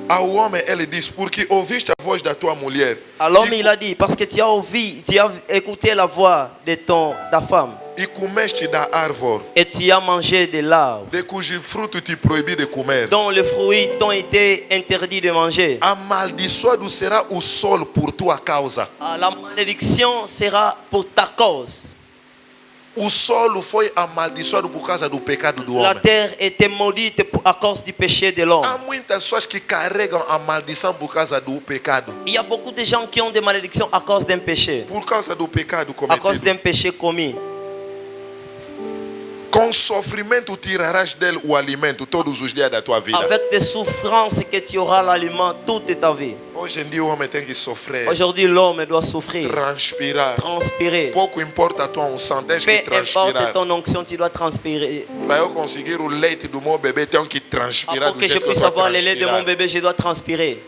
Ao homem ele diz, porque ouviste a voz da tua mulher À l'homme, il a dit, parce que tu as écouté la voix de ta femme e comeste da árvore, et tu as mangé de l'arbre de cujo fruto te proibi de comer. dont les fruits t'ont été interdits de manger. Amaldiçoado será o sol por tua causa. La malédiction sera pour ta cause. O solo foi amaldiçoado por causa do pecado do La homem. terre était maudite à cause du péché de l'homme. Há muitas pessoas que carregam a maldição por causa do pecado. Il y a beaucoup de gens qui ont des malédictions à cause d'un péché, Por causa do pecado à cause cometido. d'un péché commis. Com sofrimento tirarás dele o alimento todos os dias da tua vida. Avec des souffrances que tu auras l'aliment toute ta vie. Hoje em dia o homem tem que sofrer, Aujourd'hui, l'homme doit souffrir, transpirar. transpirer. Pouco importa a tua unção, tens que Peu importe transpirar. ton onction, tu dois transpirer. Para eu conseguir o leite do meu bebê, tenho que transpirar Pour do que je jeito que eu puisse sou avoir le lait de mon transpirar. bébé, je dois transpirer.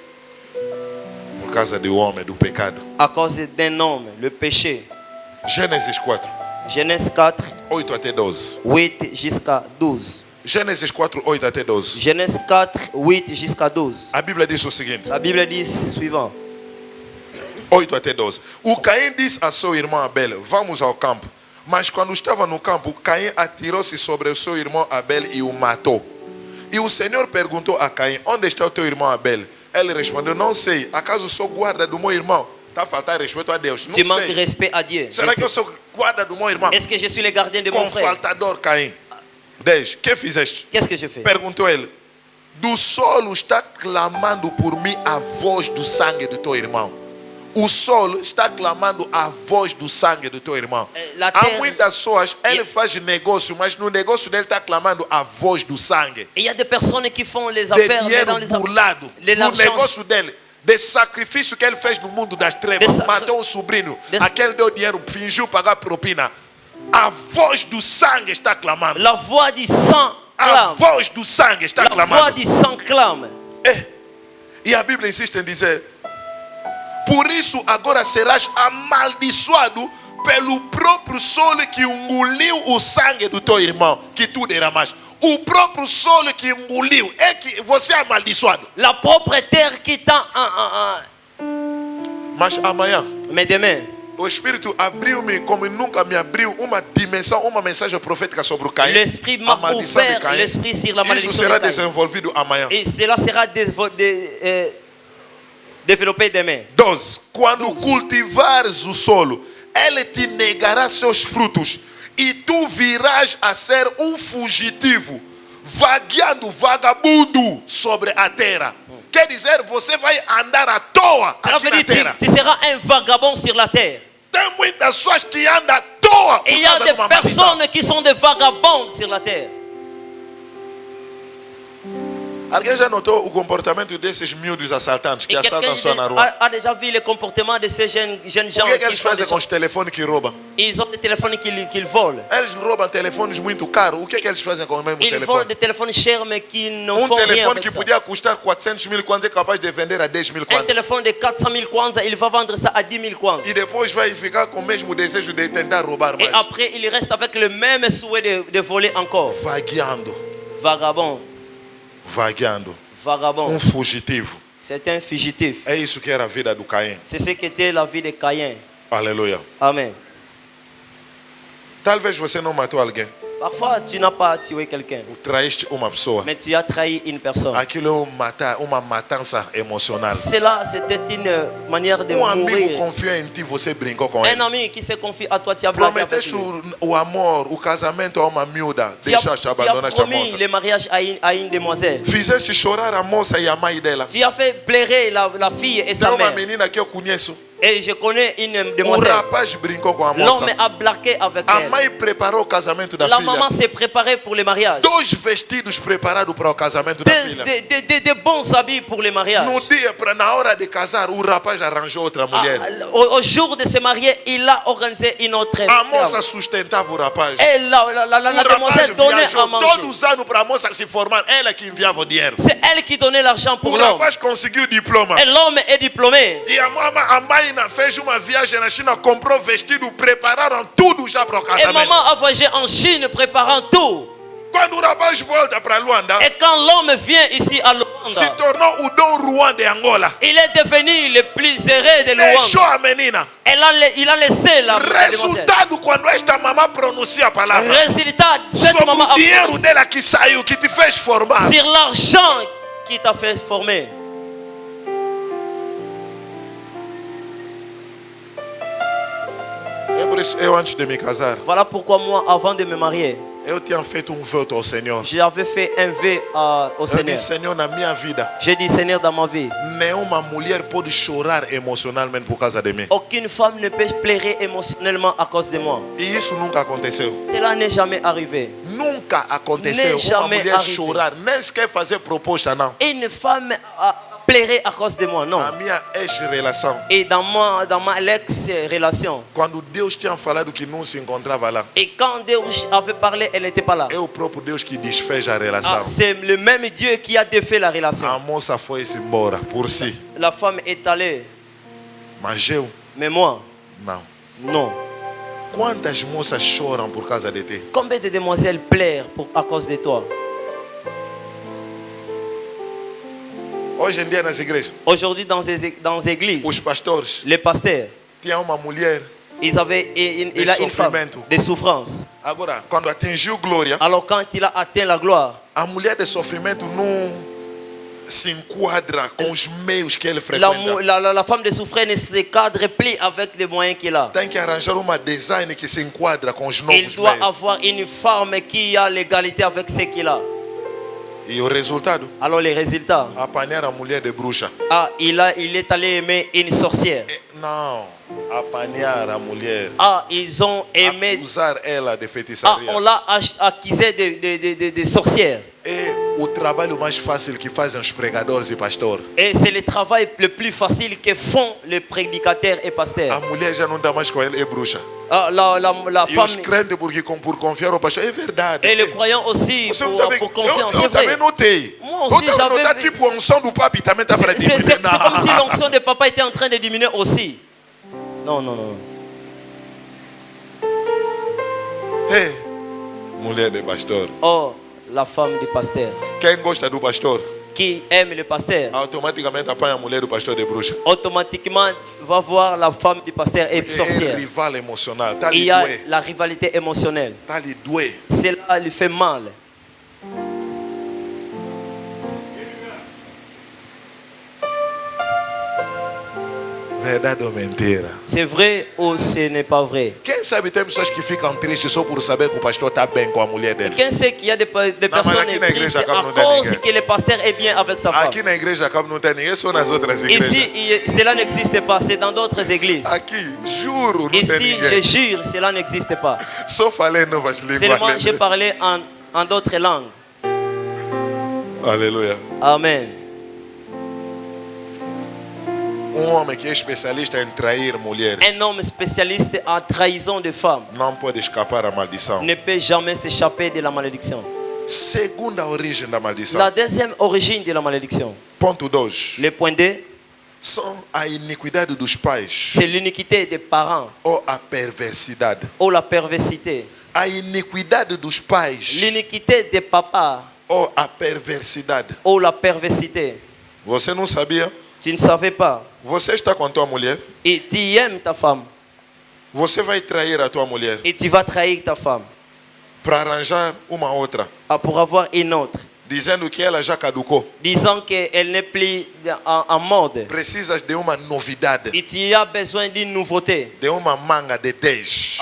Por causa do homem, do pecado. À cause d'un homme, le péché. Gênesis 4, Genèse 4, 8 até 12. 8 jusqu'à 12. Gênesis 4, 8 até 12. Genèse 4, 8 jusqu'à 12. A Bíblia diz o seguinte: La Bible dit suivant. 8 até 12. O Caim disse a seu irmão Abel: vamos ao campo. Mas quando estava no campo, Caim atirou-se sobre o seu irmão Abel e o matou. E o Senhor perguntou a Caim: onde está o teu irmão Abel? Ele respondeu: não sei. Acaso sou guarda do meu irmão? Está a faltar respeito a Deus. Não Tu manques sei. respect à Dieu. Será que eu sou guarda do meu irmão? Est-ce que je suis le gardien de mon frère? Confaltador, Caim. 10. Que fizeste? Qu'est-ce que je fais? Perguntou ele: do solo está clamando por mim a voz do sangue do teu irmão. O solo está clamando a voz do sangue do teu irmão. La Há terre- muitas pessoas, ele faz negócio, mas no negócio dele está clamando a voz do sangue. Il y a des personnes qui font les De affaires, mais dans dinheiro les burlado. de No l'argent. negócio dele. De sacrifício que ele fez no mundo das trevas. De sa- Matou o sobrinho. de- Aquele deu dinheiro, fingiu pagar propina. A voz do sangue está clamando. La voix du sang A clame. voz do sangue está La voix clamando. du sang clame. É. E a Bíblia insiste em dizer: por isso agora serás amaldiçoado pelo próprio sol que engoliu o sangue do teu irmão, que tu derramaste. O próprio sol que engoliu é que você é amaldiçoado. La propre terre qui t'a... Mas amanhã Mais demain, o Espírito abriu-me como nunca me abriu uma dimensão, uma mensagem profética sobre o Caim. l'Esprit m'a A maldição de ouvert Caim. l'esprit sur la Isso malédiction será de Caïn. desenvolvido amanhã. Et cela sera développé demain. 12. Quando cultivares o solo, ele te negará seus frutos, e tu virás a ser um fugitivo, vagueando, vagabundo sobre a terra. Quer dizer, você vai andar à toa Cela aqui veut na dire terra. tu seras un vagabond sur la terre. Tem muitas pessoas que andam à toa por Et il y a causa de des uma maldição. personnes qui sont des vagabonds sur la terre. Alguém já notou o comportamento desses miúdos assaltantes que Et assaltam quelqu'un só na rua? a déjà vu le comportement de ces jeunes gens O que, é que qui eles font fazem des com os telefones que roubam? Ils ont des téléphones qu'ils volent. Eles roubam telefones muito caros. O que, é que eles fazem com o mesmo Ils volent telefone? des téléphones chers mais qui ne Um font rien telefone avec que ça. podia custar 400 mil quando é capaz de vender a 10 mil Un quando. téléphone de 400 000 kwanza, il va vendre ça à 10 000 kwanza. E depois vai ficar com o mesmo desejo de tentar roubar Et mais. après, il reste avec le même souhait de voler encore. Vagueando, Vagabond, vagueando. vagabond. Fugitivo. C'est un fugitif. É isso que era a vida do Caim. C'est ce qu'était la vie de Caïn. Aleluia. Amen. Talvez você não matou alguém. Parfois, tu n'as pas tué quelqu'un, Ou traíste uma pessoa. mais tu as trahi une personne. Aquilo é uma matança emocional. Cela, c'était une manière de Amigo mourir. confiou em ti, você brincou com Un ele. ami qui se confie à toi, tu as blagué avec Prometeste lui. o amor, o casamento a uma miúda. Tu as Deixaste, abandonaste a promis moça. le mariage à une demoiselle. Fizeste chorar a moça e a mãe dela. Tu as fait pleurer la fille et Tem sa uma mère. menina que eu conheço. Et je connais une O demoiselle. rapaz brincou com a L'homme moça. a blagué avec A elle. mãe preparou o casamento da La filha. maman s'est préparée pour le mariage. 2 vestidos preparados para o casamento da filha. Des bons habits pour le mariage. No dia, na hora de casar, o rapaz arranjou outra mulher. Au jour de se marier, il a organisé une autre A femme. moça sustentava o rapaz. Et la O rapaz demoiselle donnait à viajou manger. todos os anos para a moça se formar. Ela que enviava o dinheiro. C'est elle qui donnait l'argent pour O l'homme. rapaz conseguiu o diploma. Et l'homme est diplômé. E a mãe fez uma viagem na China, comprou vestido, prepararam tudo já para o Et casamento. maman a voyagé en Chine préparant tout. Quando o rapaz volta para Luanda, Et quand l'homme vient ici à se Luanda, tornou o Dom Juan de Angola. il est devenu le plus heureux de Deixou Luanda. a menina. Il a laissé la demoiselle. Resultado, quando esta mamã pronuncia a palavra, Résultat, cette sobre maman o a dinheiro prononcé dela que saiu, que te fez formar. sur l'argent qui t'a fait former. É por isso, eu antes de me casar, Voilà pourquoi moi, avant de me marier, eu tinha feito voto ao Senhor. j'avais fait un vœu au Eu Seigneur. disse, Senhor, na minha vida, J'ai dit, Seigneur, dans ma vie, nenhuma mulher pode chorar emocionalmente por causa de mim. aucune femme ne peut pleurer émotionnellement à cause de moi. E isso nunca aconteceu. Cela n'est jamais arrivé. Nunca aconteceu Nem uma jamais mulher arrivé. chorar, nem sequer fazer proposta, não. Une femme a pleuré à cause de moi, non. A minha ex-relação, Et dans ma ex-relation, quando Deus tinha falado que não se encontrava lá, et quand Dieu avait parlé, elle n'était pas là. é o próprio Deus que desfez a Ah, relação. c'est le même Dieu qui a défait la relation. A moça foi-se embora por si. La femme est allée, Mas eu, mais moi, não. non. Quantas moças choram por causa de ti? Combien de demoiselles pleurent à cause de toi? Hoje em dia nas igrejas, Aujourd'hui, dans les églises, os pastores les pasteurs, tinham uma mulher. il a une femme de souffrance. Agora, quando atingiu glória, Alors quand il a atteint la gloire, a mulher de sofrimento não se enquadra com os meios que ele la, frequenta. la femme de souffrance ne se cadre plus avec les moyens qu'il a. Tem que arranjar uma design que se enquadra com os Il novos doit meios. avoir une femme qui a l'égalité avec ce qu'il a. E o resultado? Alors les résultats, Apanhar a mulher de bruxa. il est allé aimer une sorcière. Não, apanhar a mulher. Ils ont aimé, Acusar ela de feitiçaria. on l'a accusé de sorcière. É o trabalho mais fácil que fazem os pregadores e pastores. Et c'est le travail le plus facile que font les prédicateurs et A pasteurs. mulher já não está mais com ele, é bruxa. La E os femme crentes, porque por confiar ao pastor, é verdade. et les croyants aussi Você não tá vendo? pour confiance. Eu C'est também vrai. notei. Moi aussi, Eu também j'avais notei, vu. tipo, a unção do papi também está para C'est diminuir. comme si l'onction de papa était en train de diminuer aussi. Non, non, non. Ei, mulher de pastor. Oh, la femme du pasteur. Quem gosta do pastor, Qui aime le pasteur, automaticamente apanha a mulher do pastor de bruxa. automatiquement va voir la femme du pasteur et É sorcière. rival emocional. Está Il ali y a doer. la rivalité émotionnelle. Está ali doer. Cela lui fait mal. Verdade ou mentira? C'est vrai ou ce n'est pas vrai? Quem sabe tem pessoas que ficam tristes só por saber que o pastor está bem com a mulher dele. Quem sait qu'il y a des personnes aqui na igreja tristes acaba à não tem cause ninguém. que le pasteur est bien avec sa femme? Aqui na igreja acaba não tem ninguém, só nas outras igrejas. Ici, cela n'existe pas, c'est dans d'autres églises. Aqui, juro, não tem Ici, je ninguém. jure, cela n'existe pas. Só falei novas Seulement, j'ai línguas. parlé en d'autres langues. Aleluia. Amen. Homem que é especialista em trair mulheres Un homme spécialiste en trahison de femmes não pode escapar à maldição. ne peut jamais s'échapper de la malédiction. Segunda origem da maldição. La deuxième origine de la malédiction, Ponto 2. le point 2, São a iniquidade dos pais c'est l'iniquité des parents ou a perversidade. ou la perversité. A iniquidade dos pais L'iniquité des papas ou a perversidade. ou la perversité. Você não sabia? Tu ne savais pas. Você está com a tua mulher, Et tu aimes ta femme. você vai trair a tua mulher Et tu vas trahir ta femme para arranjar uma outra, pour avoir une autre. dizendo que ela já caducou. Disant qu'elle n'est plus en mode. Precisas de uma novidade, Et tu as besoin d'une nouveauté. de uma manga de 10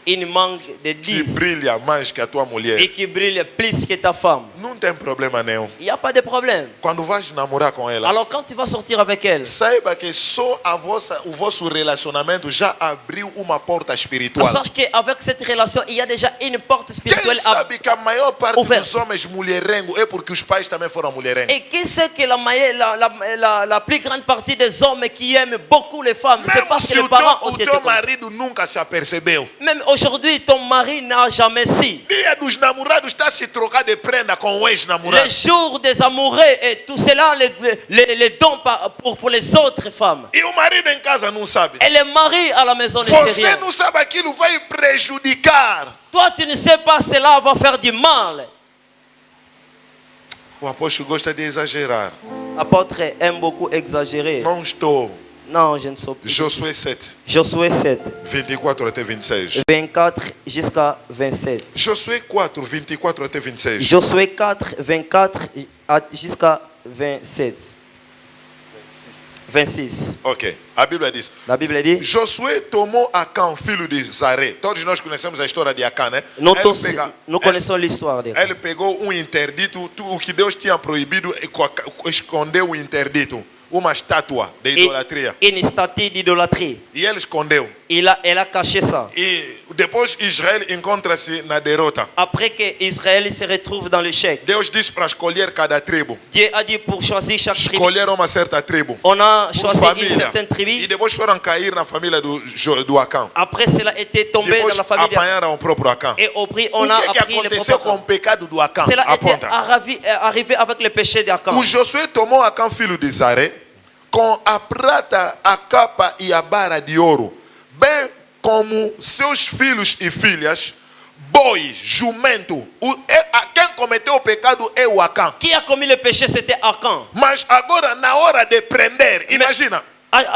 Une mangue de que 10 brilha mais que a tua mulher. et qui brille plus que ta femme. Não tem problema nenhum. Il n'y a pas de problème. Quando vais namorar com ela, Alors quand tu vas sortir avec elle, saiba que só o vosso relacionamento já abriu uma porta espiritual. sache qu'avec cette relation, il y a déjà une porte Quem spirituelle. sabe que a maior parte ouverte. dos homens mulherengos é porque os pais também foram mulherengos. Et qui sait que la plus grande partie des hommes qui aiment beaucoup les femmes, c'est Mesmo parce que se les parents o aussi étaient teu comme ça. marido nunca se apercebeu. Même aujourd'hui, ton mari n'a jamais su. Dia dos namorados está a se trocar de prenda com o ex-namorado. Les jours des amoureux et tout cela, les dons pour les autres femmes. E o marido em casa não sabe. Et les maris à la maison Você extérieure. não sabe aquilo vai prejudicar Toi, tu ne sais pas, cela va faire du mal. O apóstolo gosta de exagerar. Apôtre aime beaucoup exagérer. Não estou. Non, je ne sais pas. Josué 7, Josué 7, 24 até 26. 24 jusqu'à 27. Josué 4, 24 até 26. Josué 4, 24 jusqu'à 27. 26. Ok. A Bíblia diz: La Bible dit, Josué tomou Acã, filho de Zaré. Todos nós conhecemos a história de Acã, né? nous connaissons l'histoire. Ele pegou um interdito, o que Deus tinha proibido, e escondeu o interdito. Uma estátua de idolatria. Une statue d'idolâtrie. E ele escondeu. Elle a caché ça. E depois Israel encontra-se na derrota. Après que Israël se retrouve dans l'échec, Deus disse para escolher cada tribo. Dieu a dit pour choisir chaque tribu. Escolheram uma certa tribo. On a Por choisi une família. certaine E tribu. depois foram cair na família do Acã. Après cela était tombé Depois dans la famille d'Acã. apanharam o próprio Acã. Et au prix, on O a que appris le aconteceu com o propre. pecado do Acã? Cela était Aponta. arrivé avec le péché d'Acã. O Josué tomou Acã, filho de Zaré, com a prata, a capa e a barra de ouro, bem como seus filhos e filhas, bois, jumento. Quem cometeu o pecado é o Acã. Qui a commis le péché, c'était Acã. Mas agora, na hora de prender, imagina, Mais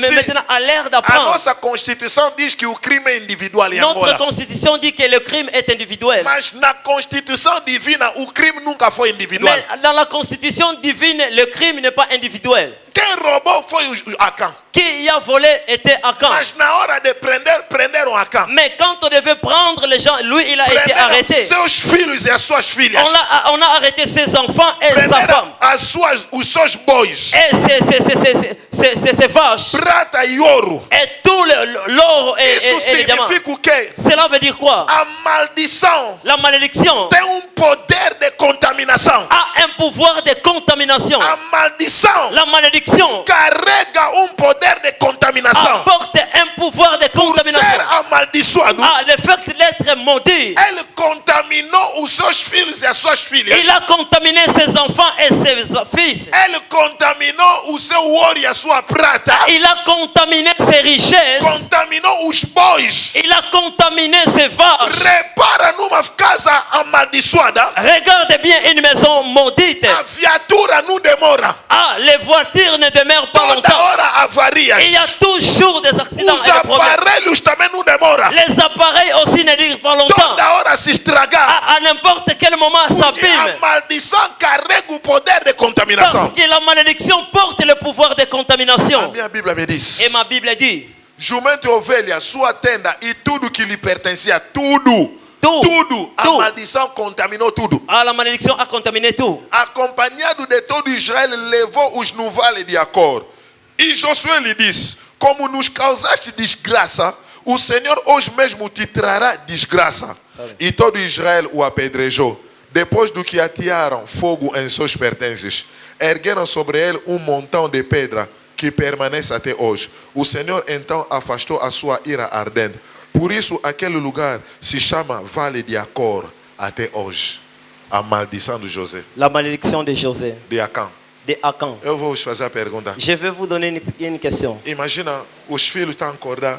Si. maintenant, à l'ère a d'apprendre, nossa Constituição diz que o crime é individual em notre Angola. constitution dit que le crime est individuel. Mas na Constituição divina, o crime nunca foi individual. Mais dans la constitution divine, le crime n'est pas individuel. Quem roubou foi o Acã. Qui y a volé était Acã. Mas na hora de prender, prenderam Acã. Mais quand on devait prendre les gens, lui, il a été Prenderam arrêté. seus filhos e as suas filhas. On a arrêté ses enfants et sa Prenderam femme. os seus bois. Et ses vaches. Prata e ouro. Et tout l'or Isso et les diamants. significa o quê? Cela veut dire quoi? A maldição La malédiction tem poder de contaminação. a un pouvoir de contamination. A maldição La malédiction carrega poder de contaminação. apporte un pouvoir de Por ser contamination. amaldiçoado, Le fait d'être maudit, ele contaminou os seus filhos e as suas filhas. il a contaminé ses enfants et ses fils. Ele contaminou o seu ouro e a sua prata. Il a contaminé ses richesses. Contaminou os bois. Il a contaminé ses vaches. Repara numa casa amaldiçoada. Regarde bien une maison maudite. A viatura não demora. Les voitures ne demeurent pas Toda longtemps. hora avarias. Il y a toujours des accidents Os et des problèmes. aparelhos também não demora. Les appareils aussi ne durent pas longtemps. Toda hora se estragar. À n'importe quel moment, ça Porque a abîme. maldição carrega o poder de Parce contaminação. que la malédiction porte le pouvoir de A contamination. minha Bíblia me diz: Et ma Bible dit, jumento e ovelha, sua tenda e tudo que lhe pertencia, tudo. Tudo. Tudo. A Tudo. maldição contaminou tudo. la malédiction a contaminé tout. Acompanhado de todo Israel, levou-os no vale de Acor. E Josué lhe disse: como nos causaste desgraça, o Senhor hoje mesmo te trará desgraça. E todo Israel o apedrejou. Depois do que atearam fogo em seus pertences, ergueram sobre ele montão de pedra que permanece até hoje. O Senhor então afastou a sua ira ardente. Por isso aquele lugar se chama Vale de Acor até hoje. A maldição de José, La malédiction de José, de Acã. de Acã. Eu vou vos fazer a pergunta. Je vais vous donner une question. Imagina, os filhos estão a acordar.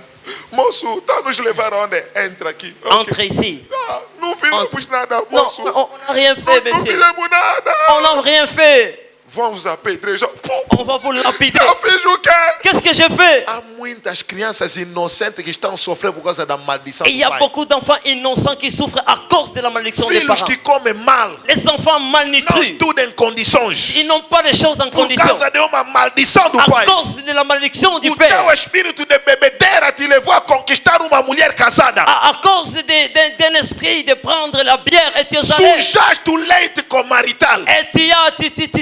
Moço, está nos levar aonde? Entra aqui. Ok. Entre ici. Ah, não fizemos nada, Non, moço. on n'a rien fait, Não monsieur. fizemos nada. On n'a rien fait. Vão vos apedrejar. On va vous lapider. Eu fiz o quê? Qu'est-ce que j'ai fait? Há muitas crianças inocentes que estão sofrendo por causa da maldição Et il y do a pai. beaucoup d'enfants innocents qui souffrent à cause de la malédiction des Filhos parents. que comem mal. Les enfants Não malnutris, estudam em condições. ils n'ont pas de choses en Por condition. causa de uma maldição do À pai. cause de la malédiction du O père. teu espírito de bebedeira te levou a conquistar uma mulher casada. À cause d'un esprit de prendre la bière et tu es allé. Sujaste o leite comarital. Et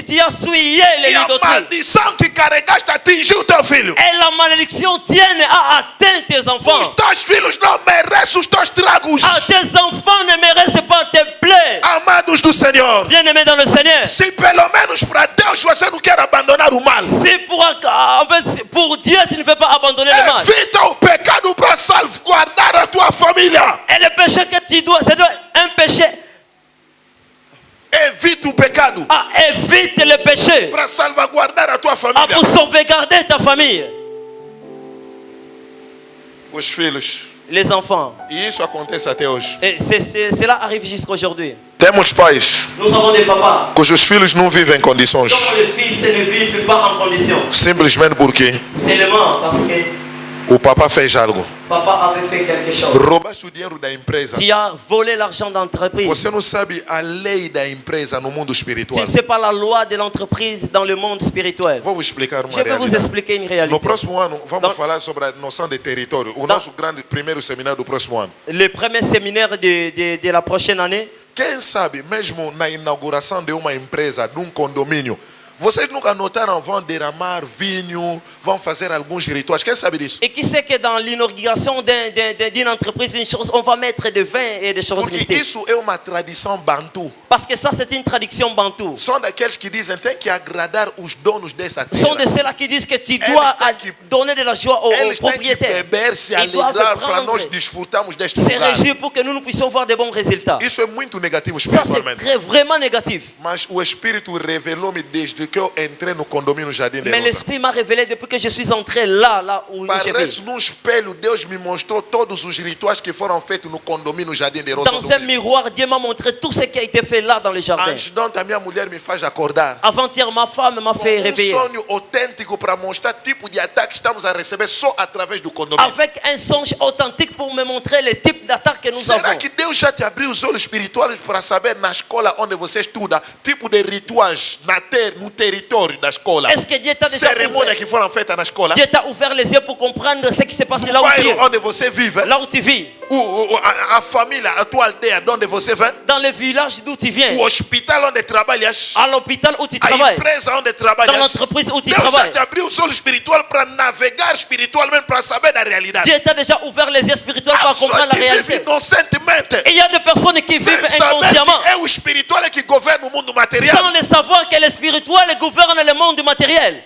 tu as souillé les E a lits maldição que carregaste atingiu teu filho. Et la malédiction tienne à atteindre tes Os enfants. teus filhos não merecem os teus tragos. Tes enfants ne méritent pas tes plaies. Amados do Senhor. Bien-aimés dans le Seigneur. Se pelo menos para Deus você não quer abandonar o mal. Si pour Dieu tu ne veux pas abandonner le mal. Evita o pecado para salvaguardar a tua família. Et le péché que tu dois, c'est un péché. Evita o pecado Évite le péché. para salvaguardar a tua família. Pour sauvegarder ta famille. Os filhos Les enfants. E isso acontece até hoje. Et cela arrive jusqu'aujourd'hui. Temos pais Nous avons des papas cujos filhos não vivem em condições. dont les fils ne vivent pas en condition. Simplesmente porque Seulement parce que o papá fez algo. papa avait fait quelque chose. Roubaste o dinheiro da empresa. Tu as volé l'argent d'entreprise. Você não sabe a lei da empresa no mundo Tu espiritual. ne sais pas la loi de l'entreprise dans le monde spirituel. Vou vos explicar uma Je vais vous realidade. expliquer une No réalité. próximo ano, vamos Dans- falar sobre a noção de território. O nosso grande primeiro seminário do próximo ano. Le premier séminaire de la prochaine année, Quem sabe, mesmo na inauguração de uma empresa, de um condomínio, vocês nunca notaram, vão derramar vinho, vão fazer alguns rituais. Quem sabe disso? et qui sait que dans l'inauguration d'une entreprise, d'une chose, on va mettre des vins et des choses Porque mystiques. isso é uma tradição bantu. Parce que ça, c'est une traduction bantou. São daqueles que dizem tem que agradar os donos dessa Ce sont terra. de ceux-là qui disent que tu dois donner de la joie aux Eles têm que propriétaires. beber, se Ils doivent alegrar para prendre, nós desfrutarmos deste se lugar. réjouir pour que nous puissions voir de bons résultats. Isso é muito negativo Ça, c'est espiritualmente. vraiment négatif. Mas o Espírito revelou-me desde que eu entrei no condomínio Jardim de Mais Rosa. l'Esprit m'a révélé depuis que je suis entré là où je Parece vis. num espelho, Deus me mostrou todos os rituais que foram feitos no condomínio Jardim de Rosa. Dans un miroir, Dieu m'a montré tout ce qui a été fait là dans le jardin. Antes de ontem, a minha mulher me faz acordar. Avant-hier, ma femme m'a fait réveiller. Sonho autêntico para mostrar tipo de ataque que estamos a receber só através do condomínio. Avec un songe authentique pour me montrer les types d'attaques que nous Será avons. que Deus já te abriu os olhos espirituais para saber na escola onde você estuda tipo de rituais no território da escola? Est-ce que Dieu t'a déjà Cerimônias ouvert, que foram feitas na escola? Dieu t'a ouvert les yeux pour comprendre ce qui s'est passé No là où tu bairro es? onde você vive? Là où tu vis, A família, a tua aldeia de onde você vem? dans le village d'où tu viens, O hospital onde trabalhas? à l'hôpital où tu A travailles, empresa onde dans trabalhas? l'entreprise où tu Deus já travailles. te abriu os olhos espirituais para navegar espiritualmente, para saber da realidade. Dieu t'a déjà ouvert les yeux spirituels pour Há pessoas comprendre la que vivem réalité. inocentemente, Et il y a des personnes qui sem vivent saber inconsciemment, que é o espiritual que governa o mundo material. sans le savoir que le spirituel gouverne le monde matériel.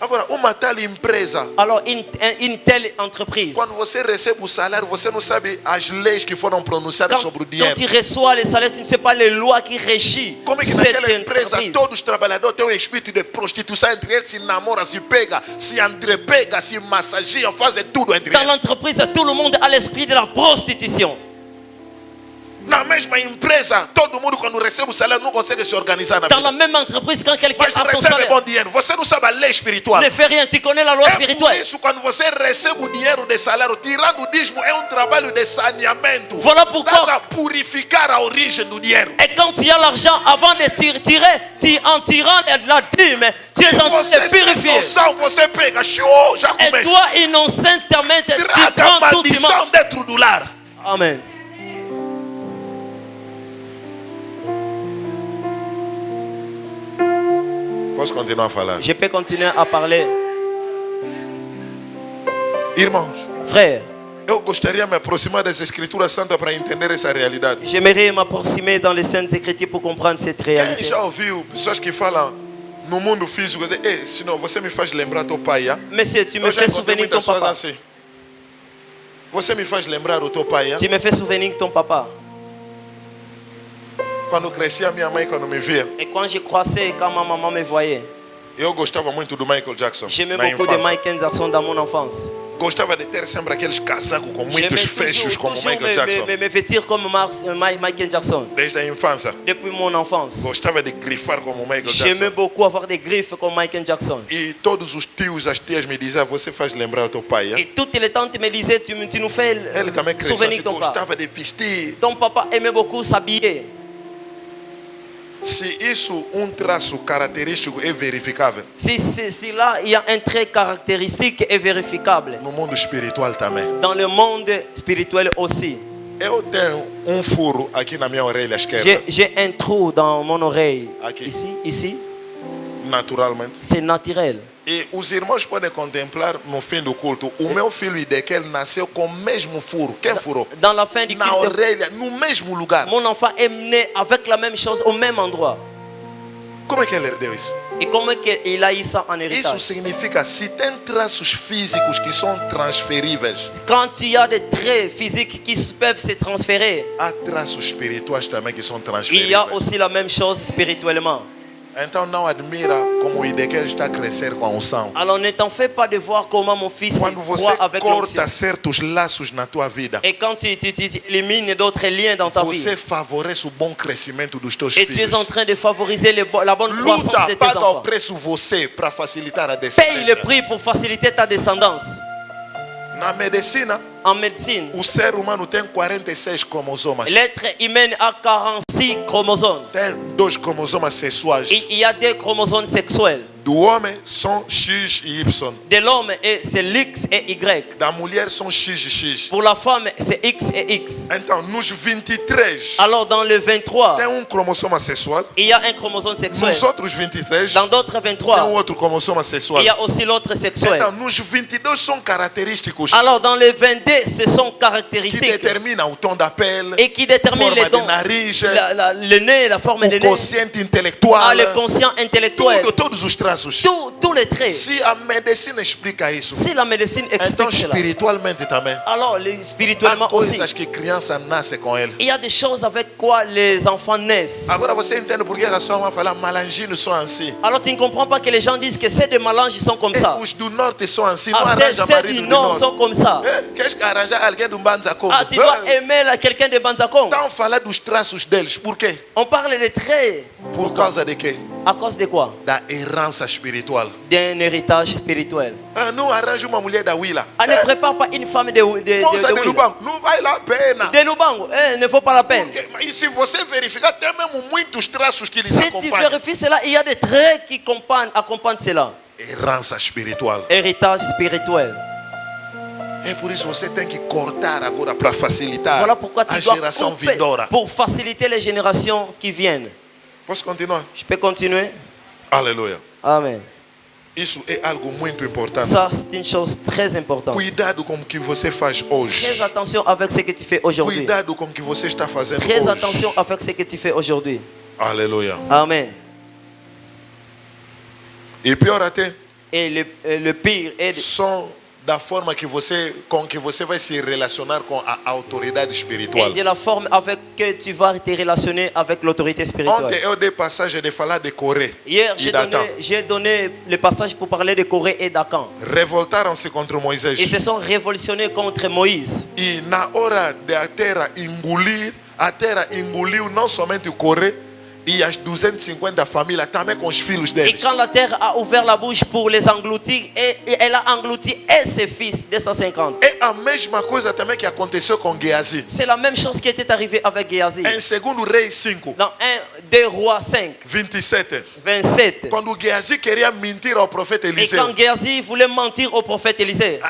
Agora, uma tal empresa, Alors, une telle entreprise, quando você recebe o salário, você não sabe as leis que foram pronunciadas sobre o quand dinheiro. tu reçois les salaires, tu ne sais pas les lois qui régissent Como é que cette naquela empresa entreprise. todos os trabalhadores têm um espírito de prostituição entre eles, se namoram, se pega, se entrepega, se massageiam, fazem tudo entre Dans eles. l'entreprise, tout le monde a l'esprit de la prostitution. Na mesma empresa, todo mundo quando recebe o salário não consegue se organizar na Dans vida. la même entreprise, quand quelqu'un Mas tu a son recebe salaire, bom dinheiro, você não sabe a lei espiritual. ne fait rien, tu connais la loi É por spirituelle. isso quando você recebe o dinheiro de salário, tirando o dízimo, é um trabalho de saneamento. Voilà pourquoi- Estás a purificar a origem do dinheiro. Et quand tu as l'argent, avant de tirer, en tirant de la dîme, tu es en train Você de sem purifier. noção, você pega, show, já Et começa. toi, innocentement, tu Traga a prends tout tu maldição dentro do lar. Amen. Posso continuar a falar? Je peux continuer à parler. Irmãos, Frère, eu gostaria de me aproximar das Escrituras Santas para entender essa realidade. j'aimerais m'approximer dans les Saintes Écritures pour comprendre cette Quem réalité. já ouviu pessoas que falam no mundo físico, senão você me faz lembrar teu pai, ah? Monsieur, tu me Eu já fais encontrei souvenir de ton muitas pessoas papa. assim. Você me faz lembrar o teu pai, ah? Tu me fais souvenir de ton papa. Quando crescia, minha mãe, quando me via, Et quand je croissais, quand ma maman me voyait, eu gostava muito do Michael Jackson. j'aimais Na beaucoup de infância. Michael Jackson dans mon enfance. Gostava de ter sempre aqueles casacos com muitos J'aimais fechos como toujours Michael Jackson. me vêtir comme Michael Jackson. Desde a infância. Depuis mon enfance, Gostava de grifar como Michael j'aimais Jackson. beaucoup avoir des griffes comme Michael Jackson. E todos os tios, as tias me diziam, você faz lembrar o teu pai, ah? Et toutes les tantes me disaient, tu nous fais Ele também cresceu souvenir assim, de ton papa. gostava de vestir. Ton papa aimait beaucoup s'habiller. Se isso traço característico é verificável, Si là, il y a un trait caractéristique et vérificable. no mundo espiritual também. Dans le monde spirituel aussi. Eu tenho furo aqui na minha orelha esquerda, J'ai un trou dans mon oreille. Aqui. Ici, naturalmente. c'est naturel. E os irmãos podem contemplar no fim do culto, o meu filho Idequiel nasceu com o mesmo furo. Quem furou? Dans la fin du Na culte, orelha, no mesmo lugar. mon enfant est né avec la même chose au même endroit. Como é que ele herdeu isso? Et comment il a eu ça en Isso héritage? significa, se tem traços físicos que são transferíveis, Quand il y a des traits physiques qui peuvent se transférer, há traços espirituais também que são il y a transferíveis. aussi la même chose spirituellement. Então não admira como o Ezequiel está a crescer com a unção. Alors ne t'en fais pas de voir comment mon fils Quando você croit avec l'onction. corta certos laços na tua vida, Et quand tu élimines d'autres liens dans ta vie, você favorece o bom crescimento dos teus et tu es en filhos. train de favoriser la bonne croissance Luta, de tes paga o enfants. preço você para facilitar a Paye le descendência. prix pour faciliter ta descendance. Na medicina, En médecine, o ser humano tem 46 cromosomas. l'être humain a 46 chromosomes. Tem 2 cromosomas sexuais. Il y a des chromosomes sexuels. Do homem são X e Y. De l'homme, c'est l'X et Y. Da mulher são X e X. Pour la femme, c'est X et X. Então, nos 23, Alors dans le 23, tem cromosoma sexual. il y a un chromosome sexuel. Nos outros 23, Dans d'autres tem 23, outro cromosoma sexual. il y a aussi l'autre sexuel. Então, nos 22 são característicos Alors dans les 22, ce sont que caractéristiques determinam o tom da pele, et qui déterminent forma les de dons. nariz, Le nez, la forme de o nez, quociente intelectual, le conscient intellectuel, todos os traços. tous les traits. Se a medicina explica isso, Si la médecine então explique cela, espiritualmente também. alors Há spirituellement aussi, coisas que criança nasce com ele. il y a des choses avec quoi les enfants naissent. Agora você entende por que a sua mãe fala malanginos são assim. Alors tu ne comprends pas que les gens disent que ceux de Malange sont comme ça. Os do norte são assim, não Ah, arranja ceux marido du do Nord norte. sont comme ça. Queres que arranjar alguém do Mbanza como? Ah, tu dois aimer quelqu'un de Banzakong. Estão a falar dos traços deles. Por quê? On parle des traits. Por causa de quê? À cause de quoi? Da herança espiritual. D'un héritage spirituel. Ah, não arranja uma mulher da Willa. On ne prépare pas une femme de Moça de Willa. Lubango, não vai lá a pena. De Lubango, ne vaut pas la peine. E se você verificar, tem mesmo muitos traços que eles Si tu acompanham. vérifies cela, il y a des traits qui accompagnent cela. Herança espiritual. Héritage spirituel. É por isso que você tem que cortar agora para facilitar Voilà pourquoi tu a dois geração couper vindoura. pour faciliter les générations qui viennent. Posso continuar? Je peux continuer? Aleluia. Amen. Isso é algo muito importante. Ça, c'est une chose très importante. Cuidado com o que você faz Très hoje. attention avec ce que tu fais aujourd'hui. Cuidado com o que você está fazendo Très hoje. attention avec ce que tu fais aujourd'hui. Aleluia. Amen. E pior até, Et le pire est só da forma com que você vai se relacionar com a autoridade et espiritual. de la forme avec que tu vas te relationner avec l'autorité Ontem spirituelle. eu dei passagem de falar de Coré Hier, e Datã. j'ai donné le passage pour parler de Corée et d'Akan. Revoltaram-se contra Moisés. Ils se sont révolutionnés contre Moïse. E na hora de a terra engoliu não somente o Coré e as 250 famílias, também com os filhos Et deles. quand la terre a ouvert la bouche pour les engloutir, et elle a englouti et ses fils, 250. É a mesma coisa também que aconteceu com Geazi. C'est la même chose qui était arrivée avec Géasi. Em 2 Reis 5, Dans 2 Rois 5, 27. 27. Quando Geazi queria mentir ao profeta Et Eliseu, quand Géasi voulait mentir au prophète Élisée,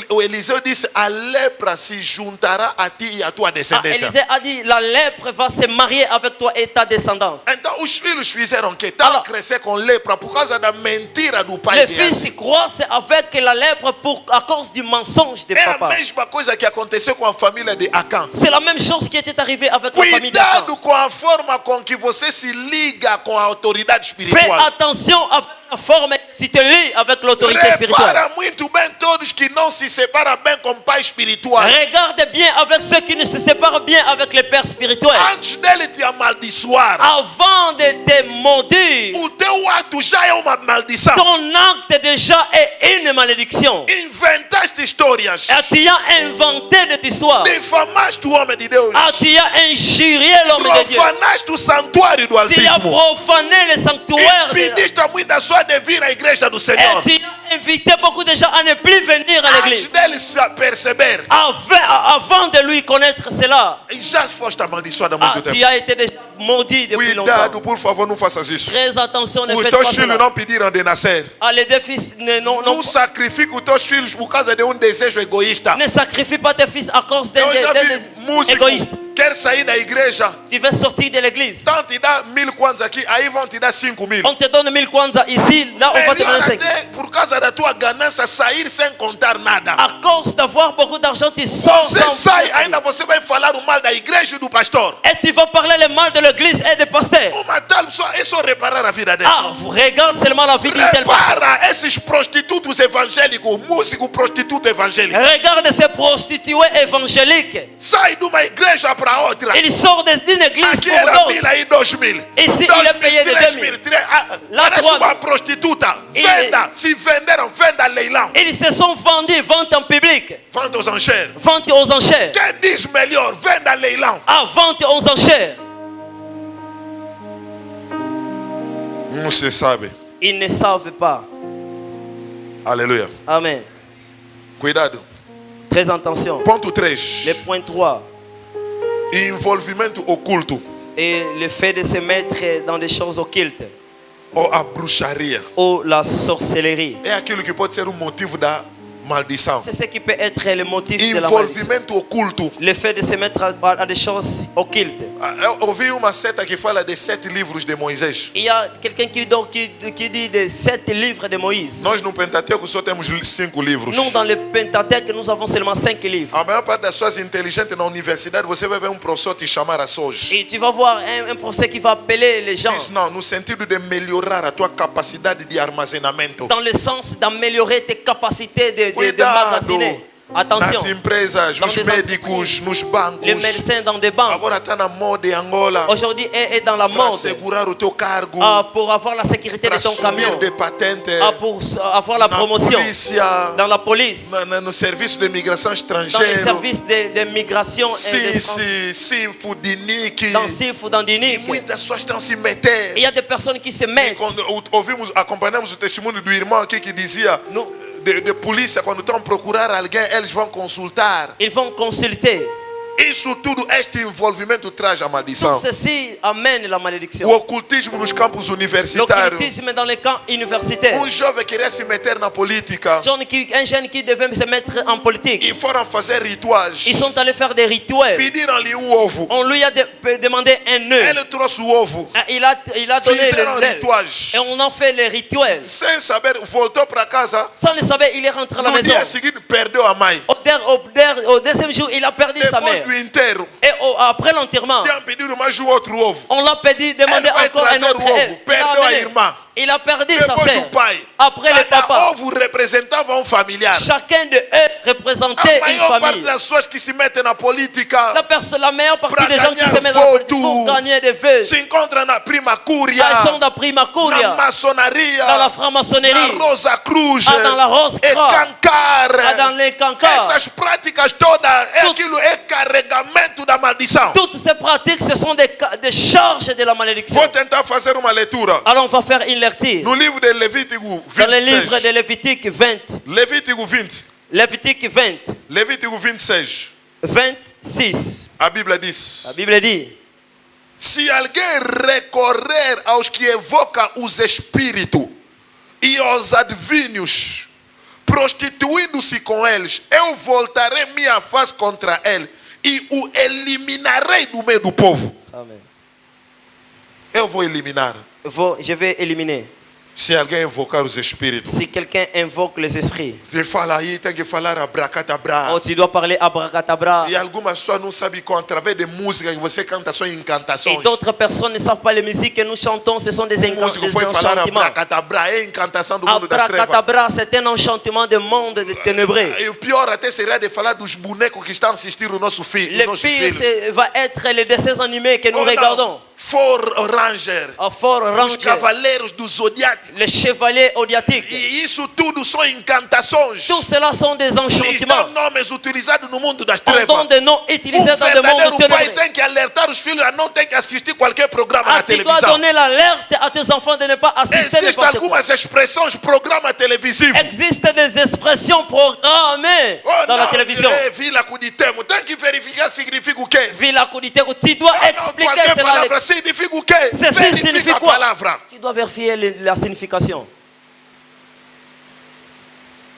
o Eliseu disse: a lepra se juntará a ti e a tua descendência. Élisée a dit, la lèpre va se marier avec toi et ta descendance. Então os filhos fizeram que tal Alors, crescer com lepra por causa da mentira do pai Les de fils croissent avec la lèpre à cause du mensonge de É a papa. mesma coisa que aconteceu com a família de Acã. C'est la même chose qui était arrivée avec la famille d'Akan. Cuidado com a forma com que você se liga com a autoridade Fais espiritual. attention avec la forme que tu te lis avec l'autorité spirituelle. Repara muito bem todos que não se separam bem com o pai espiritual. Regarde bien avec ceux qui ne se séparent bien avec les pères spirituels. Antes dele te amaldiçoar, Avant de te maudire, o teu ato já é uma maldição. ton acte déjà est une malédiction. Inventaste histórias. Et tu as inventé des histoires. Difamaste o homem de Deus. Tu as injurié l'homme de Dieu. Profanaste o santuário do Tu as Altíssimo. profané le sanctuaire de Impediste a muita só de vir à igreja do Senhor. Et tu as invité beaucoup de gens à ne plus venir à Antes l'église. dele se perceber, Avant de lui connaître cela, já foste amaldiçoado há muito tu tempo. as été déjà maudit depuis longtemps. Cuidado, por favor, não faças isso. Très attention, ne Os faites teus pas filhos cela. não pediram de nascer. Les deux fils Não sacrifique os teus filhos por causa de desejo egoísta. ne sacrifie pas tes fils à cause d'un Eu já vi músico égoïste. quer sair da igreja, Tu veux sortir de l'église. então te dá 1000 kwanzas aqui, aí vão te dar 5.000. On te donne 1000 kwanza ici, là on va te Melhor donner 5. até por causa da tua ganância sair sem contar nada. À cause d'avoir beaucoup d'argent, tu sors Você sans sai, dire. ainda você vai falar o mal da igreja e do pastor. Et tu vas parler le mal de l'église et des pasteurs. Uma tal só é só reparar a vida dele. Regarde seulement la vie d'une telle personne. Repara esses prostitutos músicos evangélicos, músico prostituto evangélico. Regarde ces prostituées évangéliques. Sai de uma igreja para outra. Il sort d'une église Aqui pour era l'autre. 1000, aí 2000. Ici, il est payé de 2000. Lá, Parece 3000. uma prostituta. E- Venda, se venderam, venda leilão. Ils se sont vendus, vente en public, Venda aos enchères. vente aux enchères. Quem diz melhor, venda leilão. À vente aux enchères. Não se sabe. Ils ne savent pas. Aleluia. Amen. Cuidado. Très attention. Ponto 3. Le point 3. Envolvimento oculto Et le fait de se mettre dans des choses occultes. ou a bruxaria. Ou la sorcellerie. É aquilo que pode ser um motivo da maldição. C'est ce qui peut être le motif de la malédiction. Envolvimento oculto. Le fait de se mettre à des choses occultes. Eu ouvi uma seta que fala de 7 livros de Moisés. Il y a quelqu'un qui dit des 7 livres de Moïse. Nós no Pentateuco só temos 5 livros. Nous, dans le Pentateuque, nous avons seulement 5 livres. A maior parte das pessoas inteligentes na universidade, você vai ver um professor te chamar a SOS. Et tu vas voir un professeur qui va appeler les gens Diz não, no sentido de melhorar a tua capacidade de armazenamento. dans le sens d'améliorer tes capacités de Cuidado magasiner. nas Attention, empresas, Dans os des médicos, entreprises, nos bancos. les médecins dans des banques, Agora está na moda em Angola aujourd'hui, est dans la para mode segurar o teu cargo, pour avoir la sécurité para de ton camion, assumir de patente pour avoir la na promotion polícia, dans la police, no serviço de imigração dans les estrangeira, services de migration et Sinfo, Dinique. dans Sif ou dans Dinique. Muitas pessoas estão se meter. Il y a des personnes qui se E mettent. quando acompanhamos o testemunho do irmão aqui que dizia Nous, de polícia, quando estão a procurar alguém, eles vão consultar. ils vont consulter. Isso tudo, este envolvimento traz a maldição. Tout ceci amène la malédiction. O ocultismo nos campos universitários. L'occultisme dans les camps universitaires. Jovem queria se meter na política Un jeune qui devait se mettre en politique. e foram fazer rituais. Ils sont allés faire des rituels. Pediram-lhe ovo. On lui a demandé un œuf. Ele trouxe o ovo. Il a donné Fizeram l'œuf. rituais. Et on a fait les rituels. Sem saber, voltou para casa. Sans le savoir, il est rentré à la No maison. dia seguinte, perdeu a mãe. Au deuxième jour, il a perdu sa Depois mère. do inteiro, Et après l'enterrement, tinham pedido mais um outro ovo. on l'a demandé Elle va encore un trazer autre o ovo. œuf. Il a Perdeu a amené. irmã. Il a perdu sa Depois sœur. o pai. Après le Cada papa. ovo representava um familiar. Chacun de eux représentait A une maior parte famille. das pessoas que se metem na política La meilleure partie Pra des gens qui ganhar se mettent dans la politique voto. pour gagner des vœux, se encontram na Prima Cúria, ils sont dans Prima na Curia, maçonaria, dans la franc-maçonnerie, na Rosa Cruz, dans la Rose e Croix, Cancar. dans les cancans. Essas práticas todas, aquilo é carregamento da maldição. Toutes ces pratiques, ce sont des charges de la malédiction. Vou tentar fazer uma leitura. Alors on va faire une lecture. No livro de Levítico Dans le livre 26. de Lévitique 20. Levítico 20. Lévitique 20. Levítico 26. 26. A Bíblia diz: La Bible dit, se alguém recorrer aos que evocam os espíritos e aos adivinhos, prostituindo-se com eles, eu voltarei minha face contra ele e o eliminarei do meio do povo. Amen. Eu vou eliminar. Je vais éliminer. Se alguém invocar os espíritos, Si quelqu'un invoque les esprits, ele fala aí, tem que falar abracadabra. oh, tu dois parler abracadabra. E algumas pessoas não sabem como, através de música que você canta só encantações. Et d'autres personnes ne savent pas les musiques que nous chantons, ce sont des O músico foi falar enchantements. abracadabra, é encantação do mundo das trevas. Abracadabra, c'est un enchantement du monde de ténébreux. E o pior até seria de falar dos bonecos que estão a assistir o nosso filho. Le pire va être les dessins animés que nous regardons. Four Ranger, À Fort os Ranger, cavaleiros do Zodiaco. les chevaliers odiatiques. E isso tudo são encantações. Tout cela sont des Eles dão enchantements. nomes utilizados no mundo das On donne trevas. des noms utilisés dans le monde verdadeiro pai ténébreux. tem que alertar os filhos a não ter que assistir qualquer programa na Tu dois televisão. donner l'alerte à tes enfants de ne pas assister Existem n'importe quoi. algumas expressões, programa televisivo. Existent des expressions programmées Oh, dans la não, télévision. Vila Kuditemo, tem que verificar significa o quê? Vila Kuditego, tu dois Não, expliquer qualquer cela. palavra significa o quê? Ceci Verifica signifie a quoi? palavra. Tu dois vérifier la signification.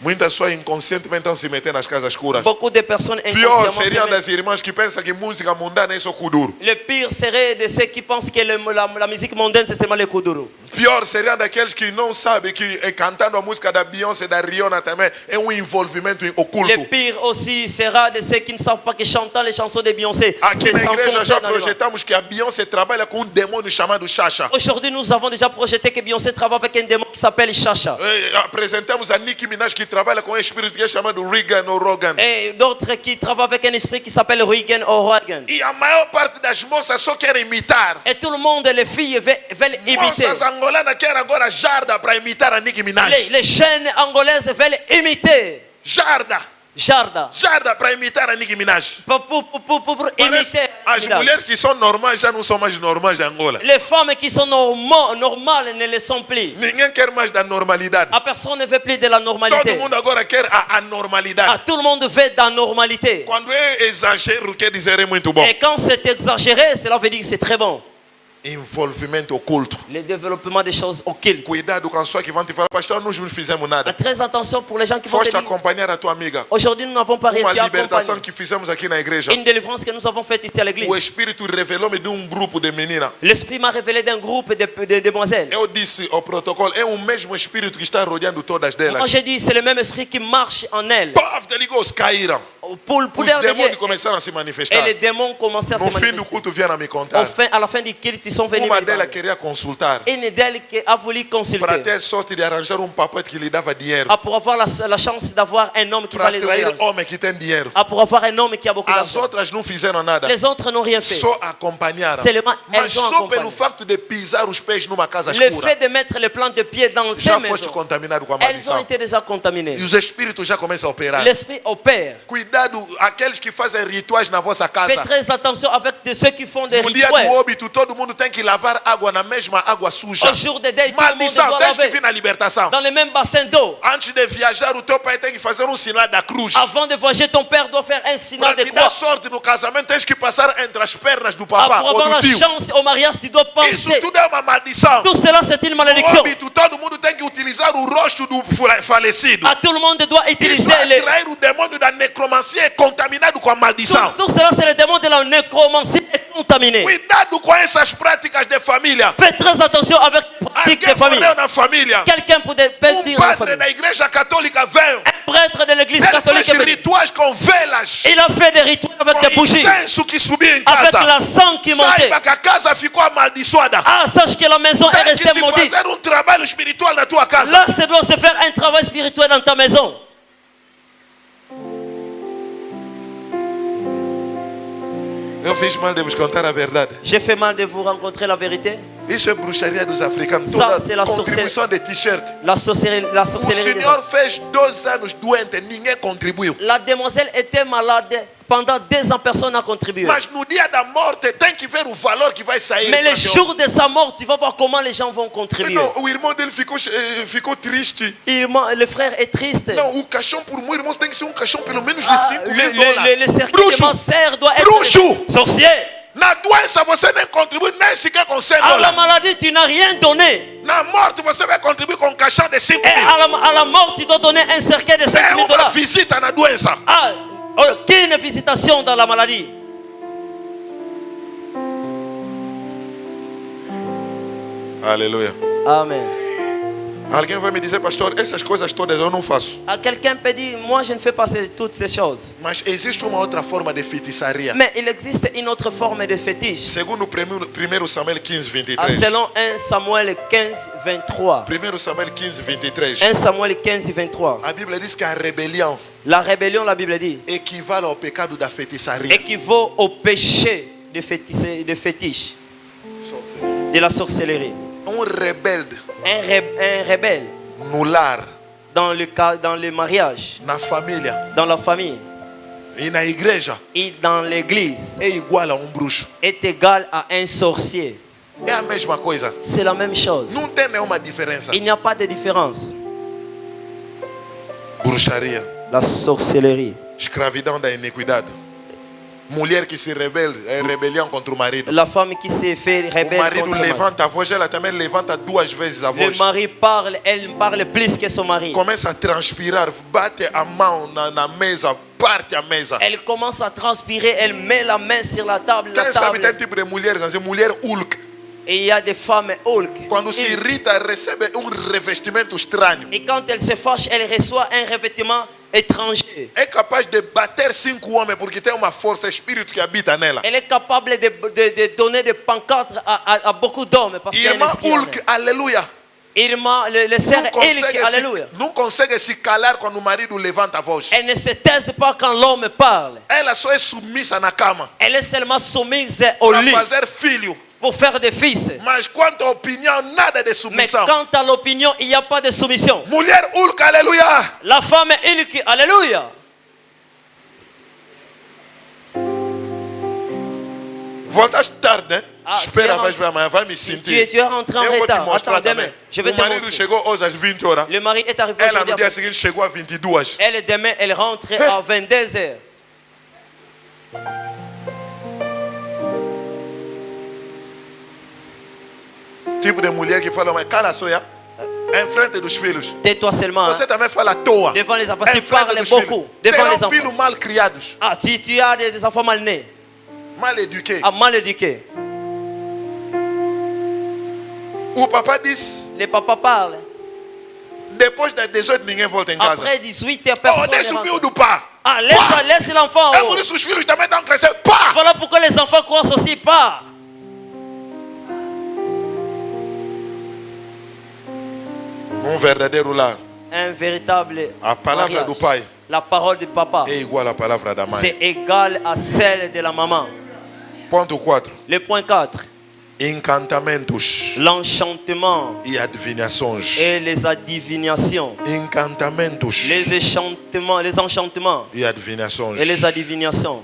Muitas pessoas inconscientemente estão se metendo nas casas escuras. Beaucoup de personnes Pior inconsciemment se seriam mettent. das irmãs que pensam que música mundana é só kuduro. Le pire serait de ceux qui pensent que la musique mondaine c'est seulement le kuduro. Pior seriam daqueles que não sabem que cantando a música da Beyoncé, da Rihanna também é envolvimento oculto. Le pire aussi sera de ceux qui ne savent pas que chantant les chansons de Beyoncé, Aqui c'est na igreja s'enfoncer já dans le mal. projetamos que a Beyoncé trabalha com demônio chamado Chacha. Aujourd'hui, nous avons déjà projeté que Beyoncé travaille avec un démon qui s'appelle Chacha. Apresentamos a Nicki Minaj que trabalha com um espírito que é chamado Regan ou Rogan. Et d'autres qui travaillent avec un esprit qui s'appelle Regan ou Rogan. E a maior parte das moças só querem imitar. Et tout le monde, les filles, veulent imiter. Moças angolanas querem agora Jarda para imitar a Nicki Minaj. Les jeunes angolaises veulent imiter. Jarda Jarda. para imitar a Nicki Minaj. Pour Parece imiter. as mulheres que são normais já não são mais normais em Angola. Les femmes qui sont normales ne le sont plus. Ninguém quer mais da normalidade. La personne ne veut plus de la Todo normalité. mundo agora quer a normalidade. Tout le monde veut de la normalité. Quando é exagero, quer dizer é muito bom. Et quand c'est exagéré, cela veut dire que c'est très bon. Envolvimento oculto. Le développement des choses occultes. Cuidado com as pessoas que vão te falar, pastor, nós não fizemos nada. Très attention pour les gens qui vont te Foste dire. acompanhar a tua amiga. Aujourd'hui, nous n'avons pas Uma réussi à libertação accompagner. que fizemos aqui na igreja. Une délivrance que nous avons faite ici à l'église. O Espírito revelou-me de um grupo de meninas. L'esprit m'a révélé d'un groupe de demoiselles. Eu disse ao protocolo, é o mesmo Espírito que está rodeando todas delas. Moi, j'ai dit, c'est le même esprit qui marche en elles. Paf, deligos caíram. Pour le Os pouvoir de Dieu. demônios começaram a se Et manifestar. les démons commençaient à se No fim do manifester. culto vieram me contar. À la fin du culte, ils sont venus Uma me delas parler. queria consultar Une d'elles qui a voulu para consulter. ter sorte de arranjar um papote que lhe dava dinheiro. Pour avoir la chance d'avoir un homme qui va Para les donner. atrair homem que tem dinheiro. Pour avoir un homme qui a beaucoup As d'argent. outras não fizeram nada. Les autres n'ont rien fait. Só acompanharam. Seulement, Mas elles ont só pelo accompagné. facto de pisar os pés numa casa Le escura, fait de mettre les plantes de pied dans ces já foste maisons, contaminado com a elles ont maldição. été déjà contaminées. E os espíritos já começam a operar. L'esprit opère. Cuidado, aqueles que fazem rituais na vossa Faites casa. très attention avec ceux qui font des No dia do rituels. óbito, todo mundo tem que lavar água na mesma água suja. Au jour des deuils, tout le monde Maldição, doit tens que laver vir na libertação. dans le même bassin d'eau. Antes de viajar, o teu pai tem que fazer um sinal da cruz. Avant de voyager, ton père doit faire un signal Para de te dar croix. sorte no casamento, tens que passar entre as pernas do Pour papá ou avoir do la tio. chance au mariage, tu dois Isso penser. tudo é uma maldição. Tout cela, c'est une No malédiction. óbito, todo mundo tem que utilizar o rosto do falecido. Tout le monde doit Isso utiliser les... atrair o demônio da necromancia é contaminado com a maldição. Tout cela, c'est le démon de la nécromancie contaminée. Cuidado com essas práticas de família. Faites très attention avec les pratiques de Alguém famille. morreu na família. Quelqu'un peut dire dans la Padre famille. da igreja católica veio. Un prêtre de l'église Ele catholique fez est venu. rituais com velas. Il a fait des rituels avec des Com bougies. incenso que subia em Avec casa. la sang qui montait. Saiba que a casa ficou amaldiçoada. Sache que la maison est Tem que restée se maudite. fazer um trabalho espiritual na tua casa. Là, ça doit se faire un travail spirituel dans ta maison. Eu fiz mal de vos contar a verdade. J'ai fait mal de vous rencontrer la vérité. Isso é bruxaria dos africanos. Ça, Toda c'est la contribuição de t-shirt. La sorcellerie. O Des senhor fez 2 anos doente, ninguém contribuiu. La demoiselle était malade. Pendant 2 ans, personne n'a contribué. Mas no dia da morte tem que ver o valor que vai sair. Mais le Porque jour de sa mort, tu vas voir comment les gens vont contribuer. Não, o irmão dele ficou triste. Le frère est triste. Não, o caixão por um irmão tem que ser um caixão pelo menos de Ah, 5 mil dólares. le cercueil Bruxo. de Manser doit être Bruxo. sorcier. Na doença você nem contribui nem sequer com 100 À la dólares. maladie, tu n'as rien donné. Na morte você vai contribuir com um caixão de 5 Et mil. à la mort, tu dois donner un cercueil de 5 É 000 uma dollars. visita na doença. Quelle visitation dans la maladie. Aleluia. Amen. Alguém vai me dizer, pastor, essas coisas todas eu não faço. Quelqu'un peut dire, moi je ne fais pas toutes ces choses. Mas existe uma outra forma de feitiçaria. Mais il existe une autre forme de fétiche. Segundo 1 Samuel 15, 23. Selon 1 Samuel 15, 23. 1 Samuel 15, 23. 1 Samuel 15, 23. A Bíblia diz que a rebelião La rébellion, la Bible dit, equivale ao pecado da feitiçaria. équivaut au péché de fétiche, de la sorcellerie. Rebelde Un rebelle no lar, dans le mariage, na família dans la famille e na igreja et dans l'église é igual a bruxo. est égal à un sorcier. É a mesma coisa. C'est la même chose. Não tem nenhuma diferença. Il n'y a pas de différence. Bruxaria, La sorcellerie, escravidão da iniquidade. Mulher que se rebela, é rebelião contra o marido. La femme qui s'est fait O rebelle marido contre le mari. levanta a voz, ela também levanta 2 vezes a Le voz. mari parle, elle parle plus que son mari. Começa a transpirar, bate a mão na mesa, parte a mesa. Elle commence à transpirer, elle met la main sur la table. Quem sabe tem tipo de mulheres assim, mulher Hulk. Et il y a des femmes Hulk. Quando se irrita, recebe revestimento estranho. Et quand elle se fâche, elle reçoit un revêtement étranger. É capaz de bater 5 homens porque tem uma força, espírito que habita nela. Elle est capable de donner des pancartes à beaucoup d'hommes. Parce qu'il y a un Irmã esprit en Hulk, elle. aleluia. Irma, le sœur Hulk, alléluia. Não consegue se calar quando o marido levanta a voz. Elle ne se taise pas quand l'homme parle. Ela só é submissa na cama Elle est seulement soumise au para lit fazer filho. pour faire des fils. Mas quanto à opinião, nada de Mais submissão. quant à l'opinion, il n'y a pas de soumission. Mulher Hulk, aleluia. La femme Hulk, alléluia. Voltaste tarde, né? Ah, Espera, tu vai es ver amanhã, vai me Tu sentir. es rentré en Eu vou te retard. mostrar Attends, também. demain, je vais O te marido montrer. chegou hoje às 20 horas. Le mari est arrivé Ela no aujourd'hui. dia seguinte chegou a 22. Elle, demain, elle rentre à 22h. Tipo de mulher que fala, mas cala só, em frente dos filhos. Tais-toi seulement. Você Hein. também fala à toa. Devant les enfants. Em Tu frente parles dos beaucoup. filhos. Devant les Terão filhos enfants. mal criados, Ah, tu as des enfants mal nés. mal éduqués. Ah, mal éduqués. O papá disse, Les papas parlent. depois das 18 ninguém volta em casa. Après 18h, Oh, personne deixa ne o fio rentre. do pá. Ah, laisse l'enfant. É Oh. por isso os filhos também estão crescendo. Pá! Voilà pourquoi les enfants croissent aussi pas. Verdadeiro lar. Un véritable A palavra mariage. do pai La parole du papa, é igual à palavra da mãe. c'est égal à celle de la maman. Ponto 4. Le point 4, Encantamentos l'enchantement e adivinhações. et les adivinations. Encantamentos Les enchantements e adivinhações. et les adivinations.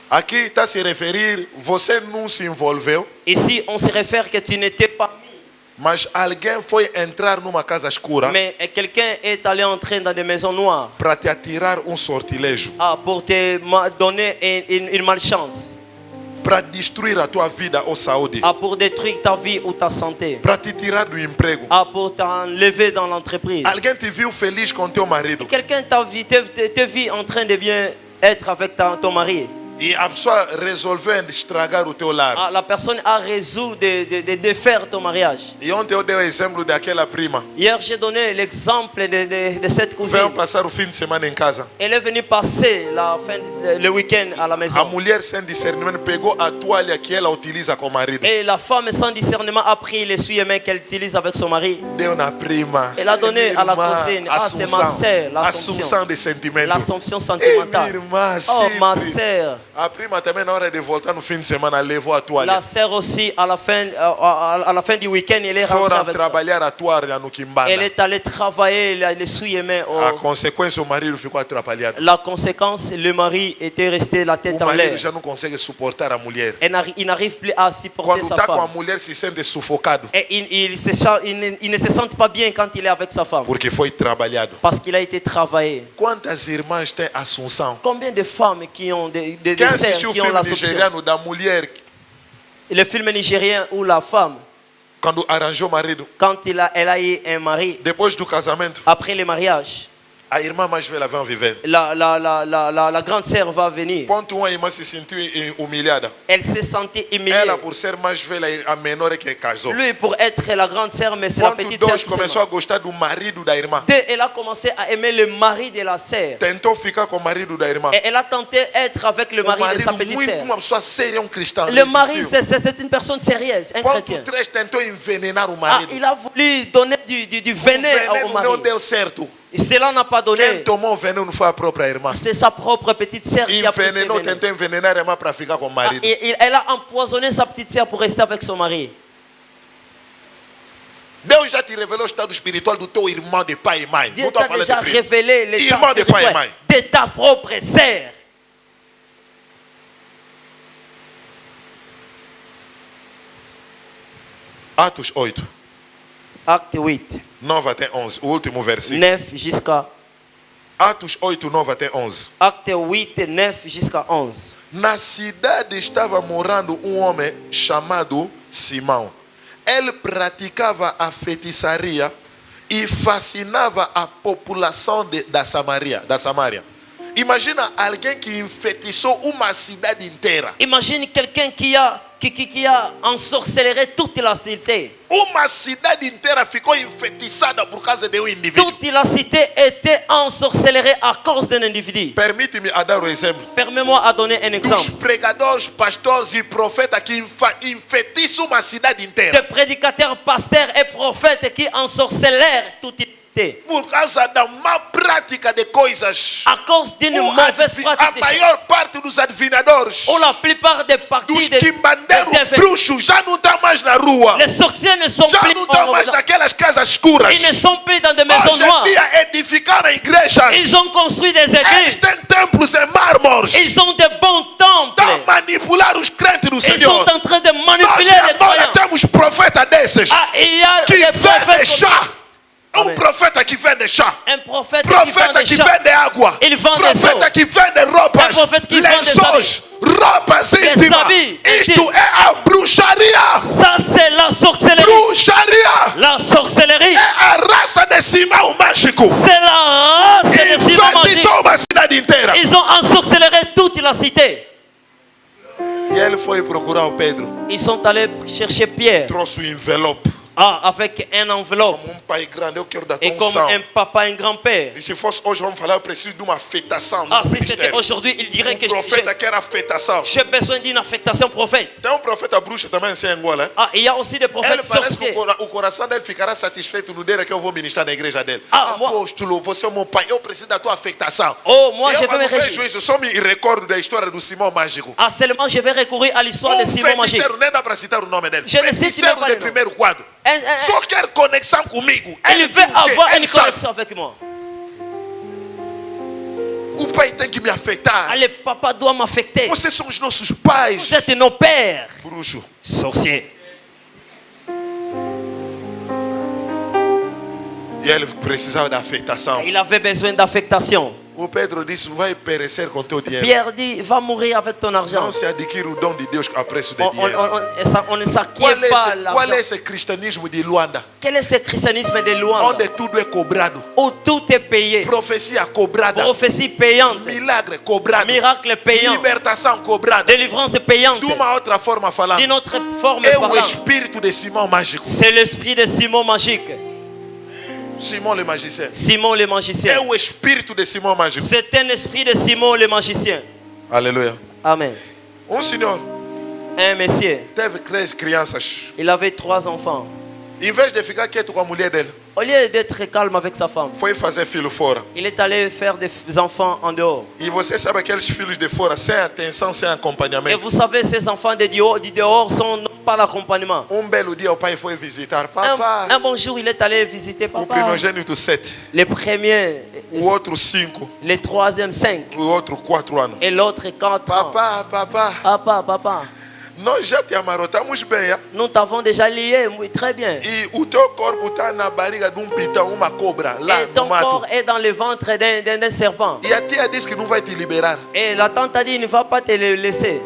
Aqui está a se referir, você não se envolveu, Ici, on se réfère que tu n'étais pas mis, mas alguém foi entrar numa casa escura mais quelqu'un est allé entrer dans des maisons noires para te atirar sortilégio, pour te donner une malchance, para destruir a tua vida ou saúde, pour détruire ta vie ou ta santé, para te tirar do emprego. pour t'enlever dans l'entreprise. Alguém te viu feliz com teu marido Quelqu'un te vit en train de bien être avec ton mari. e a pessoa resolveu estragar o teu lar. La personne a résolu de défaire ton mariage. E ontem eu dei o exemplo daquela prima. Hier, j'ai donné l'exemple de cette Veio cousine. passar o fim de semana em casa. Elle est venue passer le week-end à la A maison. mulher sem discernimento pegou a toalha que ela utiliza com o marido. Et la femme sans discernement a pris l'essuie-main qu'elle utilise avec son mari. Deu na prima. Elle a donné Minha à la irmã, cousine. Ah, c'est ma sœur, l'Assomption. Assunção de sentimento. L'Assomption Minha sentimentale. irmã, Oh, ma sempre. sœur. A prima também na hora de voltar no fim de semana levou a toalha. La sœur aussi, à la fin du week-end, elle est rentrée Foram avec ça. trabalhar a toalha no Kimbanda. Elle est allée travailler l'essuie-main. A consequência, o marido ficou atrapalhado. La conséquence, le mari était resté la tête O en marido l'air. já não consegue suportar a mulher. Il n'arrive plus à supporter Quando sa está com a femme. mulher, se sente sufocado. Et il ne se sent pas bien quand il est avec sa femme. Porque foi trabalhado. Parce qu'il a été travaillé. Quantas irmãs têm Assunção? Combien de femmes qui ont des Quem sœurs assistiu o qui ont filme l'Assomption? nigeriano da mulher Le film nigérien où la femme, quando arranjou o marido? quand elle a eu un mari, Depois do casamento, après le mariage, a irmã mais velha vem viver. la grande sœur va venir. Ponto 1, a irmã se sentiu humilhada. Elle s'est sentie humiliée. Ela, por ser mais velha, a menor é que casou. Lui, pour être la grande sœur, mais c'est la Ponto petite sœur 2, qui começou s'est a gostar do marido da irmã. mariée. Elle a commencé à aimer le mari de la sœur. Tentou ficar com o marido da irmã. Et elle a tenté d'être avec le O mari de sa marido, petite muito, sœur. uma pessoa séria, um cristão. Le mari, resistiu. c'est une personne sérieuse, un Ponto chrétien. 3, tentou envenenar o Ah, marido. il a voulu donner du O venin au veneno mari. não deu certo. Et cela n'a pas Quem donné. tomou o veneno foi a própria irmã. C'est sa propre petite sœur qui a pris ce Envenenou, venin. tentou envenenar a irmã para ficar com o Ah, marido. elle a empoisonné sa petite sœur pour rester avec son mari. Deus já te revelou o estado espiritual do teu irmão de pai e mãe. Dieu Não estou t'a falando déjà de primo. révélé l'état Irmão de pai e spirituel mãe. de ta propre sœur. Atos 8, Acte 8, 9 até 11, o último versículo. 9 jusqu'à Atos 8, 9 até 11. Acte 8, 9 jusqu'à 11. Na cidade estava morando homem chamado Simão. Ele praticava a feitiçaria e fascinava a população da Samaria. Imagina alguém que enfeitiçou uma cidade inteira. Imagine quelqu'un qui a ensorcelé toute la cité. Uma cidade inteira ficou enfeitiçada por causa de um indivíduo. Toute la cité était ensorcelée à cause d'un individu. Permite-me dar um exemplo. Permets-moi à donner un Dos exemple. pregadores, pastores e profetas que enfeitiçam uma cidade inteira. Des prédicateurs, pasteurs et prophètes qui ensorcelèrent toute la cité. Por causa da má prática de coisas. À cause d'une mauvaise A pratique. maior parte dos adivinadores, Ou la plupart des parties dos des quimbandeiros des- bruxos, já não estão mais na rua. les sorciers ne sont Já plus não estão mais en- naquelas casas escuras. ils ne sont plus dans des maisons Hoje em noires. dia edificaram igrejas. Ils ont construit des Eles églises. têm templos em mármores. Ils ont de bons temples. Estão a manipular os crentes do Ils sont Senhor. en train de Nós manipuler les agora croyants. temos profetas desses Ah, il y a que des vendem prophètes. chá. Amen. Profeta que vende chá. Un prophète qui vend Profeta des que chats. vende água. Ele vende Profeta sol. que vende roupas. Profeta que vende lençóis. Roupas íntimas. habits Isto íntimos. é a bruxaria. Ça, c'est la sorcellerie. Bruxaria. La sorcellerie, É a raça de Simão mágico. c'est la race des Simon magiques. Enfeitiçou uma cidade inteira. Ils ont ensorcelé toute la cité. E ele foi procurar o Pedro. Ils sont allés chercher Pierre. Trouxe o envelope. Avec un enveloppe. Como pai grande, eu quero dar Et comme unção. un papa, un grand-père. E se fosse hoje, vamos falar, eu preciso de uma afetação. Ah, si c'était aujourd'hui, il dirait que Profeta quer afetação. j'ai besoin d'une affectation prophète. Tem profeta bruxa também em Angola. Ah, il y a aussi des Ele prophètes parece que sorciers. o coração dele ficará satisfeito no dia que eu vou ministrar na igreja dele. Ah, Apóstolo, você é o meu pai, eu preciso da tua afetação. Oh, moi, eu je vais me quando vejo réjouir. isso, eu só me recordo da história do Simão Mágico. Ah, seulement je vais recourir à l'histoire de Simon Magique. Feiticeiro, nem dá para citar o nome dele. Je ne cite Feiticeiro même pas de le nom. primeiro quadro. Só quer conexão comigo. Il veut avoir une connexion avec moi. O pai tem que me afetar. Ah, le papa doit m'affecter. Vocês são os nossos pais. Vous êtes nos pères. Bruxo. Sorciers. E ele precisava da afetação. Il avait besoin d'affectation. O Pedro disse: vai perecer com teu dinheiro. Pierre dit, va mourir avec ton argent. Não se adquire o dom de Deus a preço de On, dinheiro. on ne s'acquiert pas Qual é l'argent. esse cristianismo de Luanda? Quel est ce christianisme de Luanda Onde tudo é cobrado. où tout est payé? Profecia cobrada. Prophétie payante, Milagre cobrado. miracle payant, Libertação cobrada. délivrance payante. De uma outra forma falando. D'une autre forme É o parlant, espírito de Simão mágico. c'est l'esprit de Simon magique. Simão le magicien. Simon le É magicien. o espírito de Simão mágico. C'est un esprit de Simon le magicien. Aleluia. Amen. Senhor Un monsieur, teve 13 crianças. il avait 3 enfants. Em vez de ficar quieto com a mulher dele, Au lieu d'être calme avec sa femme, foi fazer filho fora. il est allé faire des enfants en dehors. E você sabe aqueles filhos de fora, sem atenção, sem Et acompanhamento. vous savez, ces enfants du dehors sont pas l'accompagnement. Belo dia o pai foi visitar. Papá, Un bon jour, il est allé visiter o papa. primogênito 7, Les premiers, o outro 5, les troisièmes 5, o outro 4 anos. et l'autre 4 ans. Papá, Papa, nós já te amarrotamos bem, hein? nous t'avons déjà lié, oui, très bien. E o teu corpo está na barriga de pitão, uma cobra, lá Et no ton mato. corps est dans le ventre d'un serpent. E a tia disse que não vai te liberar. Et la tante a dit, il ne va pas te le laisser.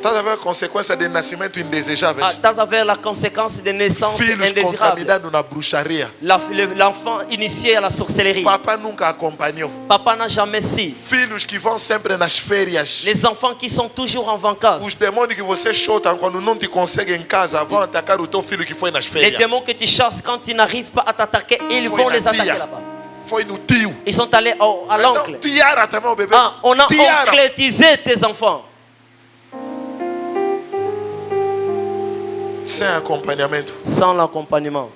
Estás a ver a consequência de nascimento indesejável? Ah, t'as avec la conséquence de naissance Filhos indésirable. contaminados na bruxaria. L'enfant initié à la sorcellerie. Papá nunca acompanhou. Papa n'a jamais su. Filhos que vão sempre nas férias. Les enfants qui sont toujours en vacances. Os demônios que você chuta quando não te consegue em casa vão atacar o teu filho que foi nas Les férias. démons que tu chasses quand ils n'arrivent pas à t'attaquer, ils Foi vont na les attaquer tia. là-bas. Foi no tio. Ils sont allés à l'oncle. Então, tiara também o bebê. Ah, on a Tiara. onclétisé tes enfants. Sem acompanhamento. Sans l'accompagnement.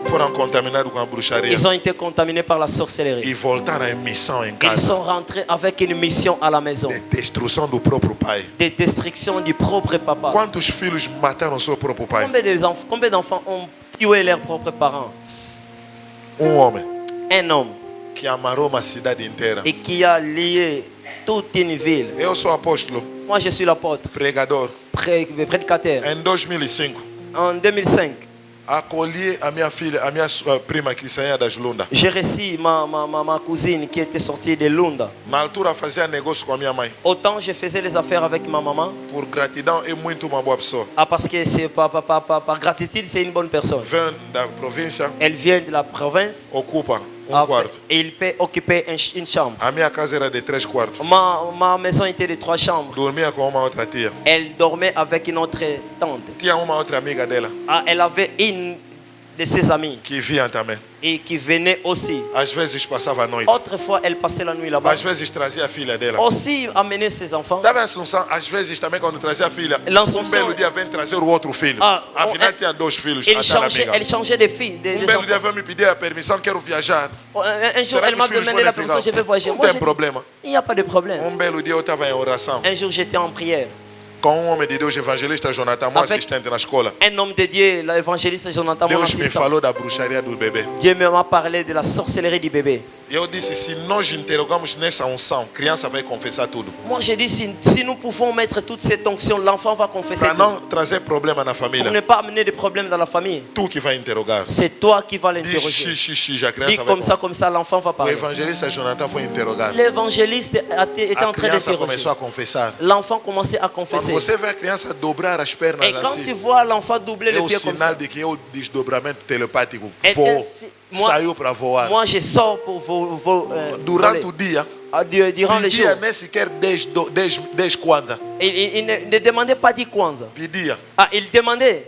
Foram contaminados com a bruxaria. Ils ont été contaminés par la sorcellerie. E voltaram em missão em Ils casa. sont rentrés avec une mission à la maison. De destruição do próprio pai. De destruction du propre papa. Quantos filhos mataram seu próprio pai? Combien d'enfants ont tué leurs propres parents? Homem Un homme. que amarrou uma cidade inteira. Et qui a lié toute une ville. Eu sou apóstolo, Moi, je suis l'apôtre, pregador. prédicateur. Em 2005, En 2005, acolher a minha filha, a minha prima que saía das Lunda. J'ai reçu ma cousine qui était sortie de Lunda. Na altura fazia negócio com a minha mãe. Autant je faisais les affaires avec ma maman. Por gratidão é muito uma boa pessoa. Ah, parce que c'est par gratitude, c'est une bonne personne. Vem da província, Elle vient de la province. ocupa Ah, quarto. et il peut occuper une chambre. A minha casa era de 3 quartos. Ma maison était de 3 chambres. Dormia com uma outra tia. Elle dormait avec une autre tante. Tinha uma outra amiga dela Ah, elle avait une de ses amies que vinha também. et qui venait aussi. Às vezes passava a noite. Autrefois, elle passait la nuit là-bas. Às vezes trazia a filha dela. Aussi amener ses enfants. Dava a Assunção, às vezes também quando trazia a filha, L'Assompção- belo dia vem trazer o outro filho. Ah, Afinal elle- tinha 2 filhos, Elle a tal changeait, amiga. elle changeait de filles. Des Belo dia enfants. vem me pedir a permissão, quero viajar. Un jour, Será elle que m'a os filhos demandé la podem permission, je ficar? vais voyager. Não Moi, tem j'ai dit, problema. il n'y a pas de problème. Belo dia eu estava em oração Un jour, j'étais en prière. com homem de Deus, evangelista Jonathan, meu Avec- assistente na escola. Un homme de Dieu, l'évangéliste Jonathan, mon Deus me assistant. falou da bruxaria do bebê. Dieu m'a parlé de la sorcellerie du bébé. E eu disse, se nós interrogamos nessa unção, criança vai confessar tudo. Moi, j'ai dit, si nous pouvons mettre toute cette onction, l'enfant va confesser Para tout. não trazer problema na Pour família, ne pas amener de problèmes dans la famille. tu que vai interrogar. C'est toi qui vas Diz l'interroger. xixi, a Dis criança vai comme ça, l'enfant va O parler. evangelista Jonathan foi interrogar. L'évangéliste était A en train criança d'interroger. começou a confessar. L'enfant commençait à Quando confesser. você vê a criança dobrar as pernas Et quand tu assim, vois l'enfant doubler é le o pied comme ça, sinal de que é o desdobramento telepático. Et Voou, ainsi, moi- saiu para voar. moi je sors pour Durante voler. o dia, Durant les jours. pedia nem sequer 10 kwanza. Il ne demandait pas 10 kwanza. Pedia. Ah, il demandait.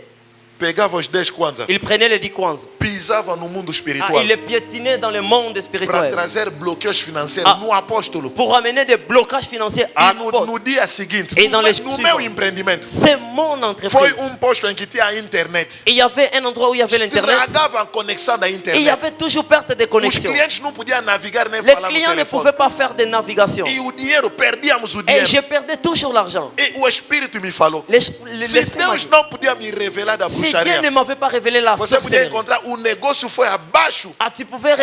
Pegava os 10 kwanza. Il prenait les 10 kwanza. Pisava no mundo Ah, espiritual. il les piétinait dans le monde Para spirituel. trazer bloqueios financeiros Ah. no apóstolo. Pour amener des blocages financiers Ah, à no dia seguinte, Et dans les no jours meu suivants. empreendimento, C'est mon foi entreprise. posto em que tinha a internet. Et il y avait un endroit où il y avait l'internet. Estragava a conexão da Et il y internet. avait toujours perte de Os connexion. clientes não podiam navegar nem Les falar no clients ne telefone. pouvaient pas faire de navigation. E o dinheiro, perdíamos o Et dinheiro. je perdais toujours l'argent. E o Espírito me falou. Se L'esprit m'a Deus dit, não podia me revelar da si Dieu bruxaria, ne m'avait pas révélé la você podia sorcellerie, encontrar o negócio foi abaixo. ah, tu pouvais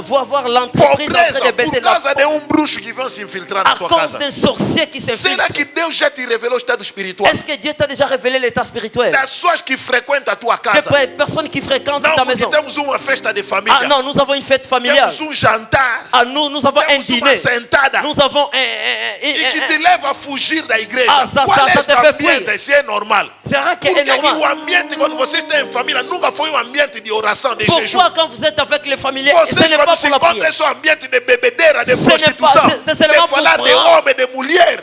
voir l'entreprise en train Pobreza de por baisser causa de bruxo que vão se infiltrar na à tua cause casa. d'un sorcier qui s'infiltre. Será que Deus já te revelou o estado espiritual? Est-ce que Dieu t'a déjà révélé l'état spirituel? Das pessoas que frequentam a tua Des casa. personnes qui fréquentent Não, ta porque maison. temos uma festa de Ah família. non, nous avons une fête familiale. Temos jantar. Ah, nous avons un Temos uma dîner. sentada. Nous avons E que te leva a fugir da igreja. Ah, ça Qual é te este fait ambiente? fuir. Se é normal. C'est vrai Por que que, é que o normal. ambiente, quando você está em família, nunca foi um ambiente de oração, de jejum? Pourquoi quand vous êtes avec les familiers, ce Vocês, n'est quando pas se pour la encontram, é prière? só ambiente de bebedeira, de Ce n'est prostituição, pas- c'est seulement de falar pour de prendre. homem, de mulher.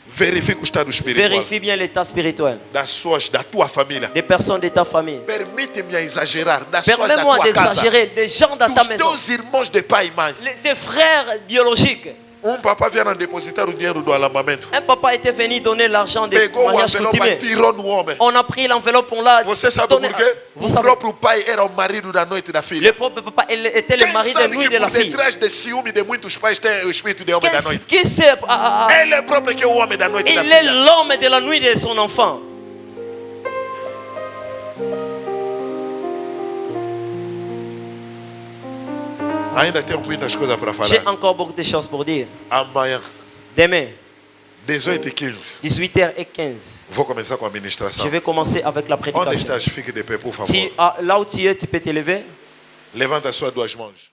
Verifique o estado espiritual Vérifie bien l'état spirituel da tua família. des personnes de ta famille. Permite-me exagerar da sua da Permets-moi tua casa. d'exagérer des gens dans ta Dos maison, teus irmãos de pai e mãe. des frères biologiques. Papa vieram depositar o dinheiro do alambamento. Un papa était venu donner l'argent des Pegou o mariages envelope, coutumés. tirou no homem. On a pris l'enveloppe, on l'a Você sabe donné. por quê? Vous O savez, próprio pai era o marido da noite da filha. le propre papa il était le Quem mari de sabe nuit que de la por fille. detrás de ciúme de muitos pais tem o espírito de homem da noite? Qui c'est Ele é próprio que é o homem da noite da Il est filha. l'homme de la nuit de son enfant. Ainda tenho muitas coisas para J'ai falar. encore beaucoup de choses pour dire. Amanhã, Demain, 18h15, 18h15, vou começar com a ministração. je vais commencer avec la Onde prédication. estás? Fique de pé, por favor. Là où tu es, tu peux te lever. Levanta as suas duas mãos.